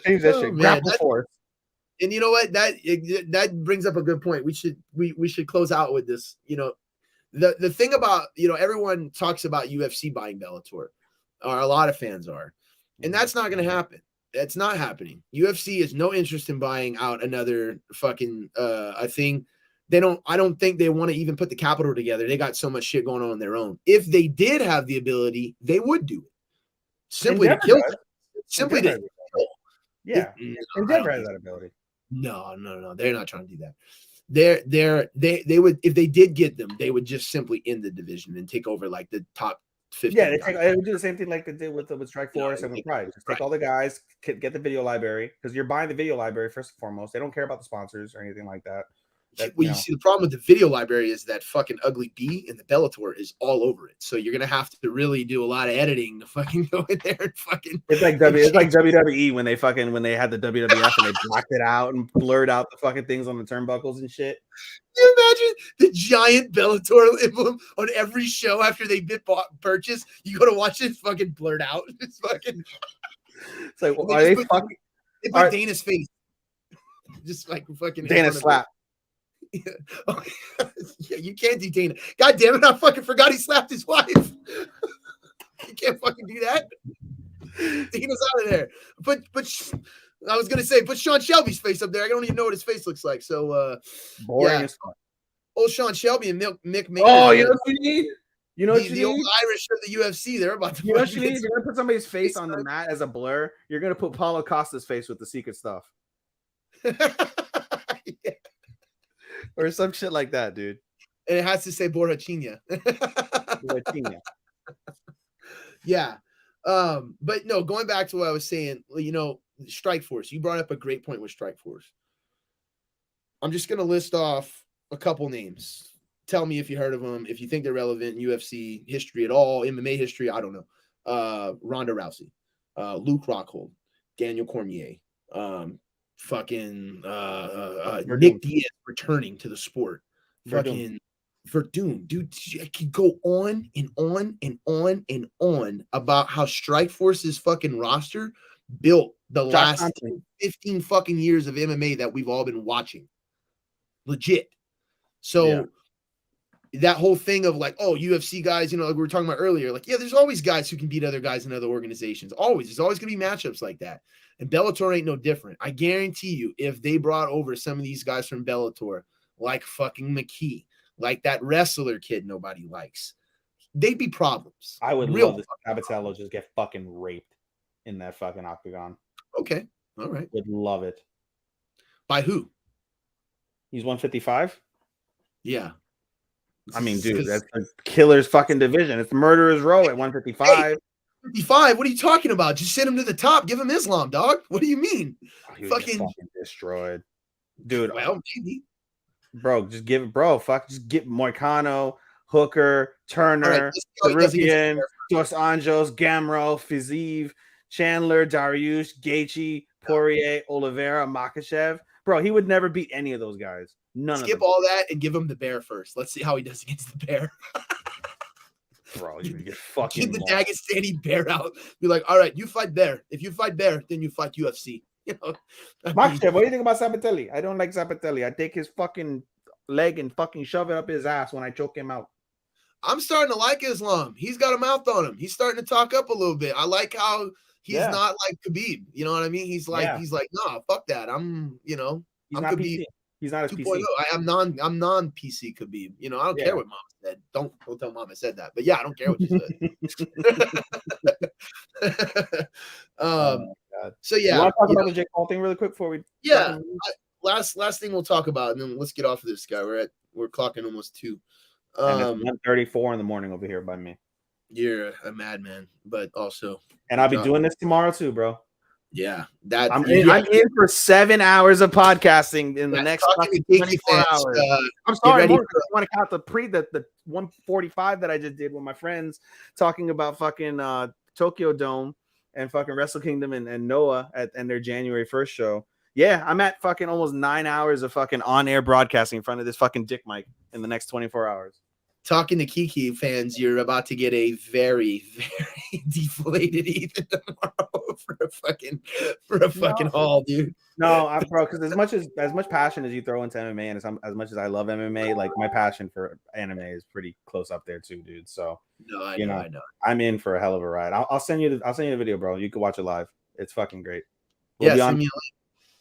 Change that shit. Grapple force. And you know what? That brings up a good point. We should close out with this. The thing about, everyone talks about UFC buying Bellator, or a lot of fans are, and that's not going to happen. That's not happening. UFC has no interest in buying out another fucking thing. I don't think they want to even put the capital together. They got so much shit going on their own. If they did have the ability, they would do it. Simply to kill them. Simply to kill. Yeah. Endeavor has that ability. No. They're not trying to do that. They would, if they did get them, they would just simply end the division and take over like the top 50. Yeah, they would do the same thing like they did with Strike Force and with Pride. Just take all the guys, get the video library, because you're buying the video library first and foremost. They don't care about the sponsors or anything like that. You see, the problem with the video library is that fucking ugly B and the Bellator is all over it. So you're gonna have to really do a lot of editing to fucking go in there and fucking. It's like WWE when they had the WWF and they blacked it out and blurred out the fucking things on the turnbuckles and shit. Can you imagine the giant Bellator emblem on every show after they purchase? You go to watch it, fucking blurred out. It's fucking. It's like, well, they put Dana's face, just like fucking Dana slap. Yeah. Okay. Yeah, you can't do Dana. God damn it! I fucking forgot he slapped his wife. You can't fucking do that. Dana's out of there. But I was gonna say, put Sean Shelby's face up there. I don't even know what his face looks like. So boring as fuck. Old Sean Shelby and Mick Maynard. Oh, you know what you need? You know what you need? The old Irish of the UFC. They're about to. You know what you need? You're gonna put somebody's face on the mat as a blur. You're gonna put Paulo Costa's face with the secret stuff. Yeah. Or some shit like that, dude. And it has to say Borrachina. Yeah. But no, going back to what I was saying, Strike Force. You brought up a great point with Strike Force. I'm just going to list off a couple names. tell me if you heard of them, if you think they're relevant in UFC history at all, MMA history, I don't know. Ronda Rousey, Luke Rockhold, Daniel Cormier, Nick Diaz returning to the sport. Fucking Verdun, dude, I could go on and on and on and on about how Strikeforce's fucking roster built the last 15 fucking years of MMA that we've all been watching. Legit. So that whole thing of like, oh, UFC guys, like we were talking about earlier, like, yeah, there's always guys who can beat other guys in other organizations. Always. There's always going to be matchups like that. And Bellator ain't no different. I guarantee you, if they brought over some of these guys from Bellator, like fucking McKee, like that wrestler kid nobody likes, they'd be problems. I would love this Sabatello just get fucking raped in that fucking octagon. Okay. All right. Would love it. By who? He's 155? Yeah. I mean, dude, that's a killer's fucking division. It's murderer's row at 155. Hey, 55? What are you talking about? Just send him to the top. Give him Islam, dog. What do you mean? He was fucking destroyed. Dude. Well, maybe. Bro, just give it, bro. Just get Moicano, Hooker, Turner, Peruvian, Dos Anjos, Gamro, Fiziev, Chandler, Dariush, Gaethje, Poirier, Oliveira, Makachev. Bro, he would never beat any of those guys. None of them. Skip all that and give him the bear first. Let's see how he does against the bear. Bro, you get fucking get the Dagestani bear out. Be like, all right, you fight bear. If you fight bear, then you fight UFC. Makachev, what do you think about Sabatelli? I don't like Sabatelli. I take his fucking leg and fucking shove it up his ass when I choke him out. I'm starting to like Islam. He's got a mouth on him. He's starting to talk up a little bit. I like how he's not like Khabib. You know what I mean? He's like, nah, fuck that. I'm I'm Khabib. PC. He's not as 2.0. PC. I'm non PC Khabib. I don't care what Mama said. Don't tell Mama said that. But yeah, I don't care what you said. So yeah, you want to talk about the Jake Paul thing really quick before we? Yeah, last thing we'll talk about, and then let's get off of this guy. We're clocking almost 2. And it's 1:34 in the morning over here by me. You're a madman, but also, and I'll be doing this tomorrow too, bro. Yeah, I'm in for 7 hours of podcasting in the next 24 hours. I'm sorry, I want to count the 145 that I just did with my friends talking about fucking Tokyo Dome and fucking Wrestle Kingdom and Noah and their January 1st show. Yeah, I'm at fucking almost 9 hours of fucking on-air broadcasting in front of this fucking dick mic in the next 24 hours. Talking to Kiki fans, you're about to get a very, very deflated Ethan tomorrow for a fucking haul, dude. No, bro, because as much passion as you throw into MMA, and as much as I love MMA, like my passion for anime is pretty close up there too, dude. So I know. I'm in for a hell of a ride. I'll send you the video, bro. You can watch it live. It's fucking great. We'll be on,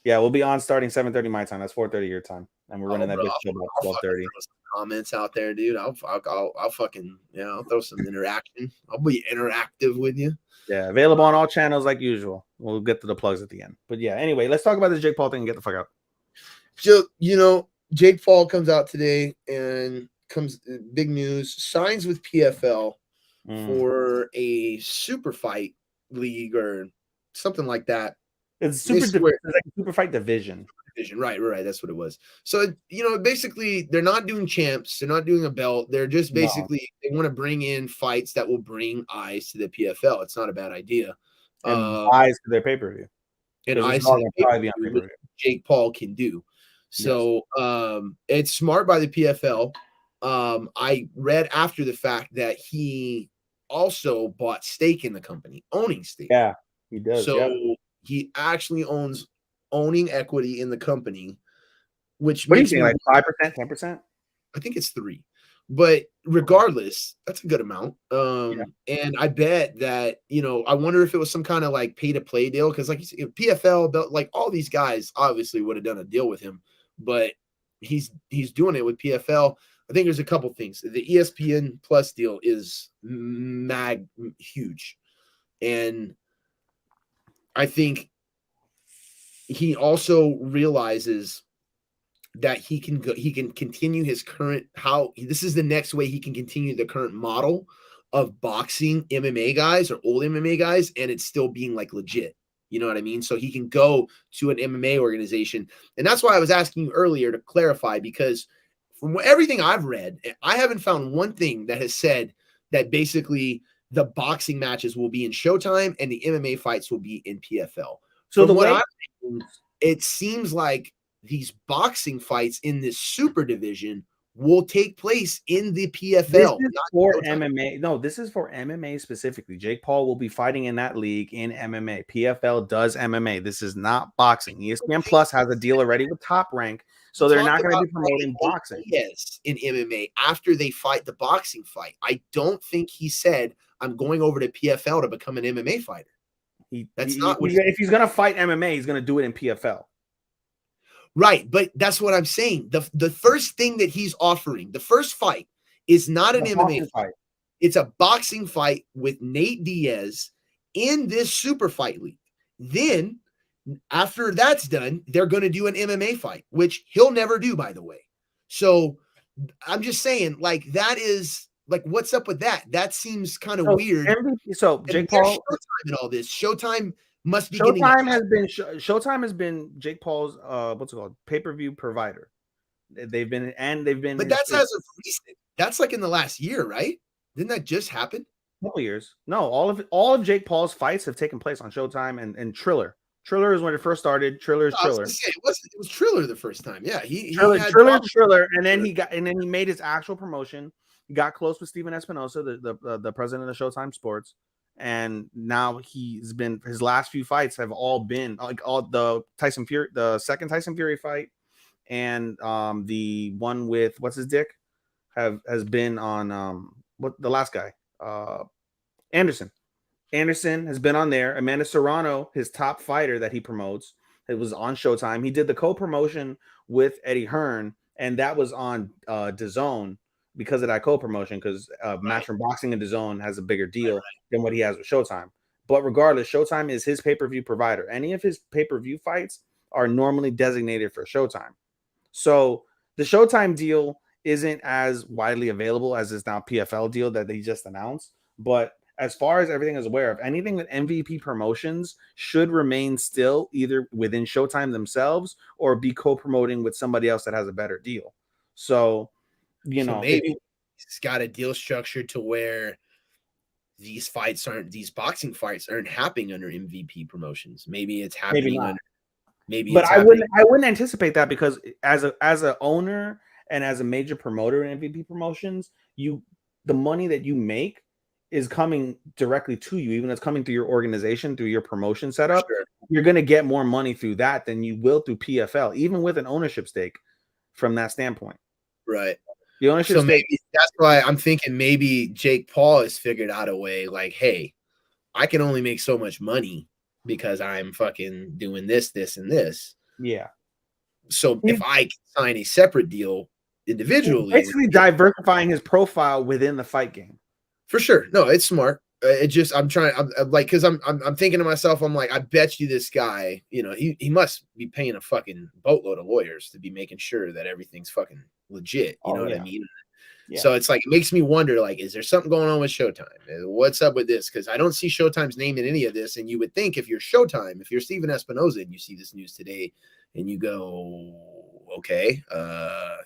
we'll be on starting 7:30 my time. That's 4:30 your time, and we're running that bitch till about 12:30. Comments out there, dude. I'll fucking I'll throw some interaction. I'll be interactive with you. Yeah, available on all channels like usual. We'll get to the plugs at the end. But yeah, anyway, let's talk about this Jake Paul thing and get the fuck out. So Jake Paul comes out today and big news, signs with PFL for a super fight league or something like that. It's like a super fight division. Right. That's what it was. So, basically they're not doing champs. They're not doing a belt. They're just basically, they want to bring in fights that will bring eyes to the PFL. It's not a bad idea. And eyes to their pay-per-view. And eyes to their pay-per-view, Jake Paul can do. So, it's smart by the PFL. I read after the fact that he also bought stake in the company, owning stake. Yeah, he does. So he actually owning equity in the company, which what do you think, like 5%, 10%? I think it's 3%. But regardless, that's a good amount. And I bet that, I wonder if it was some kind of like pay to play deal. Cause like you said, PFL, like all these guys obviously would have done a deal with him, but he's doing it with PFL. I think there's a couple things. The ESPN Plus deal is huge. And I think he also realizes that he can continue his current, this is the next way he can continue the current model of boxing MMA guys or old MMA guys, and it's still being like legit. You know what I mean? So he can go to an MMA organization. And that's why I was asking you earlier to clarify, because from everything I've read, I haven't found one thing that has said that basically the boxing matches will be in Showtime and the MMA fights will be in PFL. So From it seems like these boxing fights in this super division will take place in the PFL. This is for MMA. No, this is for MMA specifically. Jake Paul will be fighting in that league in MMA. PFL does MMA. This is not boxing. ESPN Plus has a deal already with Top Rank, so they're not going to be promoting boxing. Yes, in MMA after they fight the boxing fight. I don't think he said, I'm going over to PFL to become an MMA fighter. If he's going to fight MMA, he's going to do it in PFL. Right, but that's what I'm saying. The first thing that he's offering, the first fight, is not an MMA fight. It's a boxing fight with Nate Diaz in this super fight league. Then, after that's done, they're going to do an MMA fight, which he'll never do, by the way. So, I'm just saying, like, that is, like, what's up with that? That seems kind of weird. So, Jake Paul... Showtime and all this. Showtime must be Showtime has been Jake Paul's what's it called, pay-per-view provider. They've been but that's as of recent. That's like in the last year, right? Didn't that just happen? Couple years. No, all of Jake Paul's fights have taken place on Showtime and Triller. Triller is when it first started. Triller is Triller. It was Triller the first time. Yeah, Triller, and then he made his actual promotion. He got close with Steven Espinosa, the president of Showtime Sports. And now his last few fights have all been like all the Tyson Fury, the second Tyson Fury fight, and the one with what's his dick has been on what the last guy, Anderson. Anderson has been on there. Amanda Serrano, his top fighter that he promotes, it was on Showtime. He did the co-promotion with Eddie Hearn, and that was on DAZN. Because of that co-promotion, because Matchroom Boxing and DAZN has a bigger deal than what he has with Showtime. But regardless, Showtime is his pay-per-view provider. Any of his pay-per-view fights are normally designated for Showtime. So the Showtime deal isn't as widely available as this now PFL deal that they just announced. But as far as everything is aware of, anything with MVP promotions should remain still either within Showtime themselves or be co-promoting with somebody else that has a better deal. So maybe he's got a deal structured to where these boxing fights aren't happening under MVP promotions. Maybe it's happening but I wouldn't anticipate that, because as a owner and as a major promoter in MVP promotions, the money that you make is coming directly to you, even though it's coming through your organization, through your promotion setup. Sure. You're going to get more money through that than you will through PFL, even with an ownership stake from that standpoint. Right. The ownership stake. Maybe that's why I'm thinking maybe Jake Paul has figured out a way, like, hey, I can only make so much money because I'm fucking doing this, and this. Yeah. So if I can sign a separate deal individually, basically diversifying his profile within the fight game. For sure. No, it's smart. It just, I'm like, because I'm thinking to myself, I'm like, I bet you this guy, he must be paying a fucking boatload of lawyers to be making sure that everything's fucking legit. You know what I mean? Yeah. So it's like, it makes me wonder, like, is there something going on with Showtime? What's up with this? Because I don't see Showtime's name in any of this. And you would think if you're Showtime, if you're Steven Espinosa and you see this news today and you go, okay,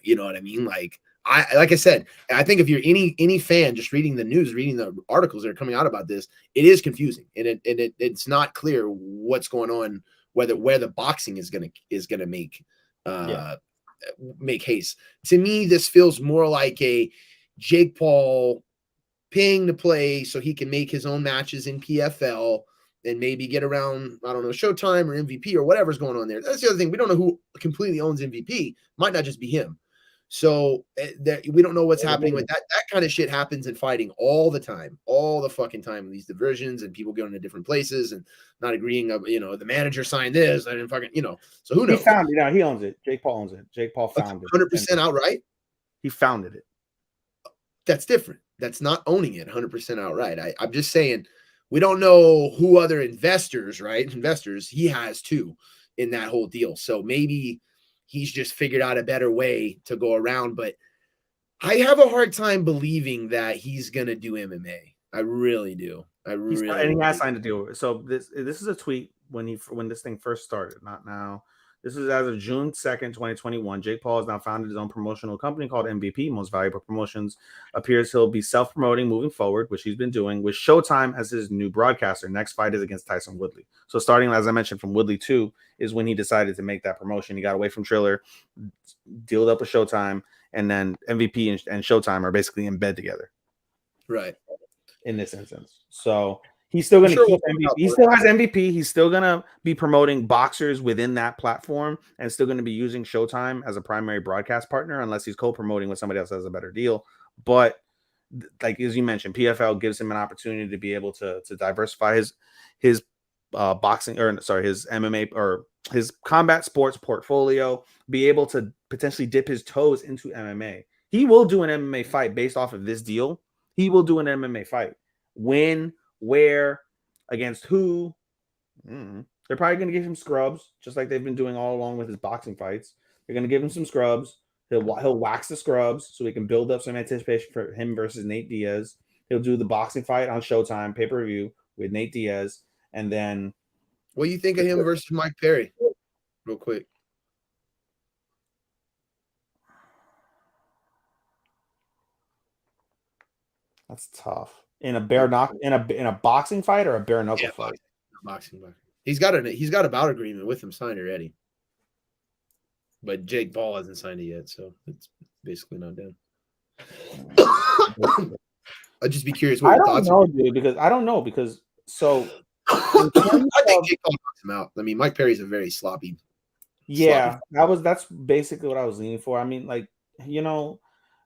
you know what I mean? Like I said, I think if you're any fan just reading the news, reading the articles that are coming out about this, it is confusing, and it's not clear what's going on, where the boxing is gonna make haste. To me, this feels more like a Jake Paul paying to play so he can make his own matches in PFL and maybe get around, I don't know, Showtime or MVP or whatever's going on there. That's the other thing. We don't know who completely owns MVP. Might not just be him. So we don't know what's happening with that. That kind of shit happens in fighting all the time, all the fucking time in these diversions, and people going to different places and not agreeing. The manager signed this. I didn't fucking, So who knows? He found it. He owns it. Jake Paul owns it. Jake Paul found it. 100% outright. He founded it. That's different. That's not owning it 100% outright. I'm just saying we don't know who other investors he has too in that whole deal. So maybe he's just figured out a better way to go around, but I have a hard time believing that he's going to do MMA. I really do. And he has signed a deal. So this is a tweet when this thing first started, not now. This is as of June 2nd, 2021. Jake Paul has now founded his own promotional company called MVP, Most Valuable Promotions. Appears he'll be self-promoting moving forward, which he's been doing, with Showtime as his new broadcaster. Next fight is against Tyson Woodley. So starting, as I mentioned, from Woodley 2 is when he decided to make that promotion. He got away from Triller, dealed up with Showtime, and then MVP and Showtime are basically in bed together. Right. In this instance. So he's still going to keep MVP. He still has MVP. He's still going to be promoting boxers within that platform and still going to be using Showtime as a primary broadcast partner unless he's co-promoting with somebody else that has a better deal. But like as you mentioned, PFL gives him an opportunity to be able to diversify his boxing or sorry, his MMA or his combat sports portfolio, be able to potentially dip his toes into MMA. He will do an MMA fight based off of this deal. He will do an MMA fight. When, where, against who? They're probably going to give him scrubs, just like they've been doing all along with his boxing fights. They're going to give him some scrubs. He'll wax the scrubs so we can build up some anticipation for him versus Nate Diaz. He'll do the boxing fight on Showtime pay-per-view with Nate Diaz. And then... What do you think of him versus Mike Perry? Real quick. That's tough. In a boxing fight or a bare knuckle fight? Boxing. He's got a bout agreement with him signed already. But Jake Paul hasn't signed it yet, so it's basically not done. I'd just be curious what your thoughts are. I don't know because so I think Jake Paul knocks him out. I mean, Mike Perry's a very sloppy. Yeah, that's basically what I was leaning for. I mean, like, you know,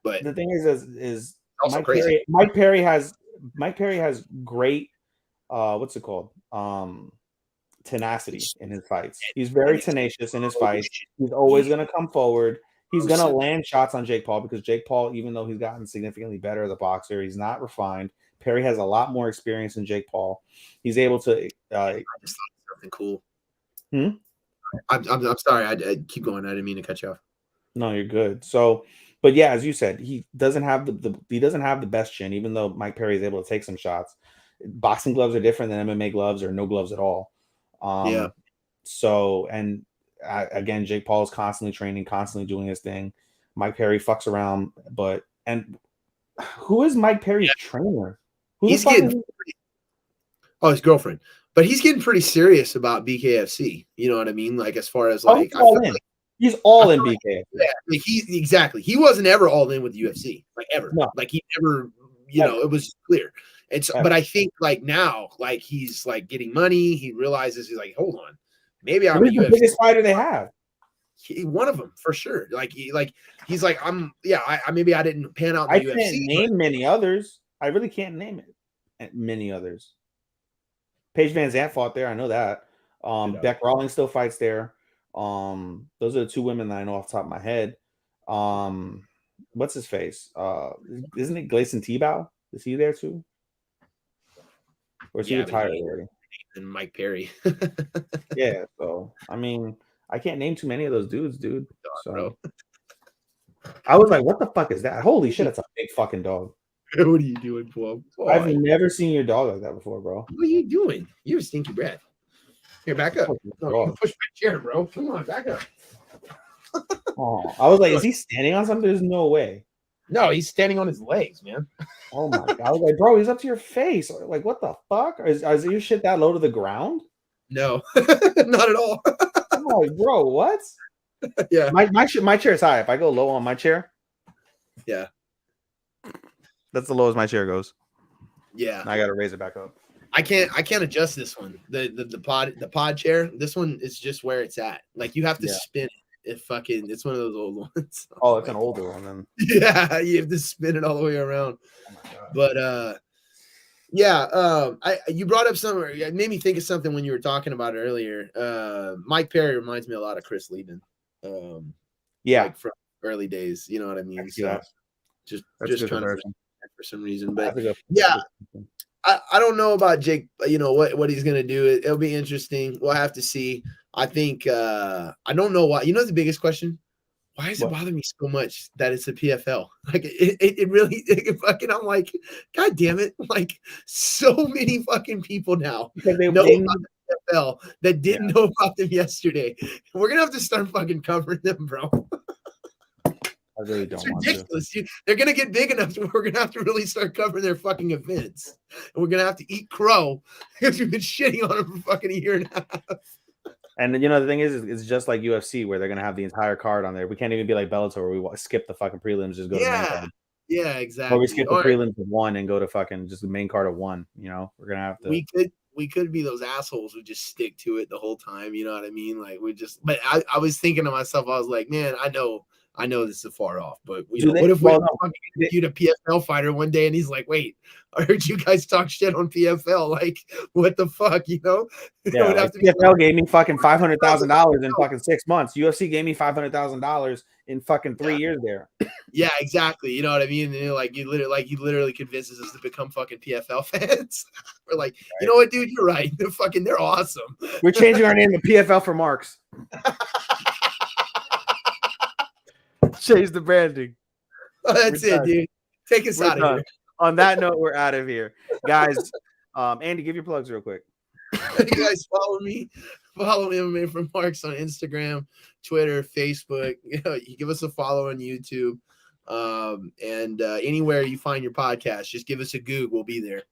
but the thing is Mike Perry has great what's it called? Tenacity in his fights. He's very tenacious in his fights. He's always going to come forward. He's going to land shots on Jake Paul because Jake Paul, even though he's gotten significantly better as a boxer, he's not refined. Perry has a lot more experience than Jake Paul. He's able to. I just thought something cool. I'm sorry. I keep going. I didn't mean to cut you off. No, you're good. So, but yeah, as you said, he doesn't have the best chin, even though Mike Perry is able to take some shots. Boxing gloves are different than MMA gloves or no gloves at all. Yeah. So, and again, Jake Paul is constantly training, constantly doing his thing. Mike Perry fucks around, and who is Mike Perry's trainer? He's getting his girlfriend, but he's getting pretty serious about BKFC. You know what I mean? Like as far as like, he's all in BKFC. Yeah, he wasn't ever all in with the UFC, like ever. No. Like he never, it was clear. And so, but I think like now, like he's like getting money. He realizes he's like, hold on, maybe I'm the biggest fighter they have. One of them for sure. He's like maybe I didn't pan out. I can't name many others. I really can't name it. Many others. Paige Van Zandt fought there. I know that. Beck Rawlings still fights there. Those are the two women that I know off the top of my head. What's his face? Isn't it Gleison Tebow? Is he there too? Or is he retired already? And Mike Perry. Yeah, so I mean, I can't name too many of those dudes, dude. So I was like, what the fuck is that? Holy shit, that's a big fucking dog. What are you doing, Paul? I've never seen your dog like that before, bro. What are you doing? You have a stinky breath. Here, back up. No, push my chair, bro. Come on, back up. Oh, I was like, is he standing on something? There's no way. No, he's standing on his legs, man. Oh my god! I was like, bro, he's up to your face. Like, what the fuck? Is your shit that low to the ground? No, not at all. I'm like, bro, what? Yeah, my chair is high. If I go low on my chair, yeah, that's the lowest my chair goes. Yeah, I got to raise it back up. I can't adjust this one. The pod chair. This one is just where it's at. Like you have to spin it. It's one of those old ones. Oh, it's an older one then. Yeah, you have to spin it all the way around. Oh but you brought up something. It made me think of something when you were talking about it earlier. Mike Perry reminds me a lot of Chris Lieben. Like from early days. You know what I mean? So just trying to for some reason, but yeah. I don't know about Jake, what he's going to do. It'll be interesting. We'll have to see. I think I don't know why. You know the biggest question? Why does it bother me so much that it's a PFL? Like it really fucking I'm like, God damn it. Like so many fucking people now. Because PFL that didn't know about them yesterday. We're gonna have to start fucking covering them, bro. I really don't want to. They're gonna get big enough to we're gonna have to really start covering their fucking events. And we're gonna have to eat crow because we've been shitting on them for fucking a year and a half. And you know the thing is it's just like UFC where they're gonna have the entire card on there. We can't even be like Bellator where we skip the fucking prelims, just go to main card. Yeah, exactly. Or we skip the prelims of one and go to fucking just the main card of one. You know, we're gonna have to. We could be those assholes who just stick to it the whole time. You know what I mean? Like but I was thinking to myself, I was like, man, I know this is far off, but what if we interviewed a PFL fighter one day and he's like, wait, I heard you guys talk shit on PFL. Like, what the fuck, you know? Yeah, like PFL gave me fucking $500,000 in fucking 6 months. UFC gave me $500,000 in fucking 3 years there. Yeah, exactly. You know what I mean? And you literally convinces us to become fucking PFL fans. We're like, you know what, dude, you're right. They're awesome. We're changing our name to PFL for Marks. Change the branding. Oh, that's it, dude. Take us out of here. On that note, we're out of here, guys. Andy, give your plugs real quick. You guys follow me. Follow MMA for Marks on Instagram, Twitter, Facebook. You give us a follow on YouTube, and anywhere you find your podcast, just give us a Goog. We'll be there.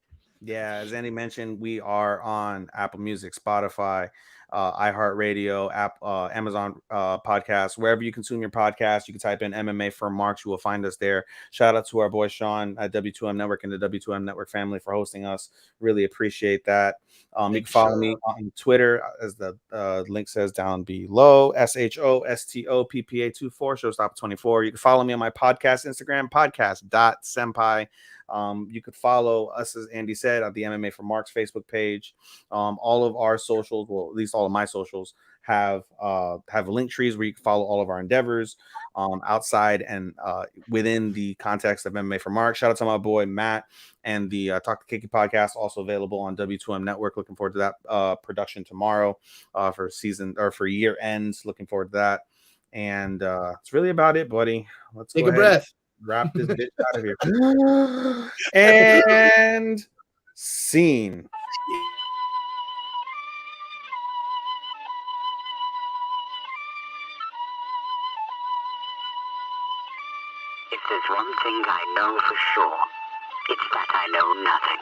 Yeah, as Andy mentioned, we are on Apple Music, Spotify, iHeartRadio, Amazon podcasts, wherever you consume your podcast. You can type in MMA for Marks. You will find us there. Shout out to our boy Sean at W2M Network and the W2M Network family for hosting us. Really appreciate that. You can follow me on Twitter, as the link says down below, SHOSTOPPA24, Showstopper24. You can follow me on my podcast Instagram, podcast.senpai. You could follow us, as Andy said, on the MMA for Marks Facebook page. All of our socials, well, at least all of my socials, have link trees where you can follow all of our endeavors outside and within the context of MMA for Marks. Shout out to my boy Matt and the Talk to Kiki podcast, also available on W2M Network. Looking forward to that production tomorrow for season or for year ends. Looking forward to that. And it's really about it, buddy. Let's take a breath. Wrap this bitch out of here. And scene. If there's one thing I know for sure, it's that I know nothing.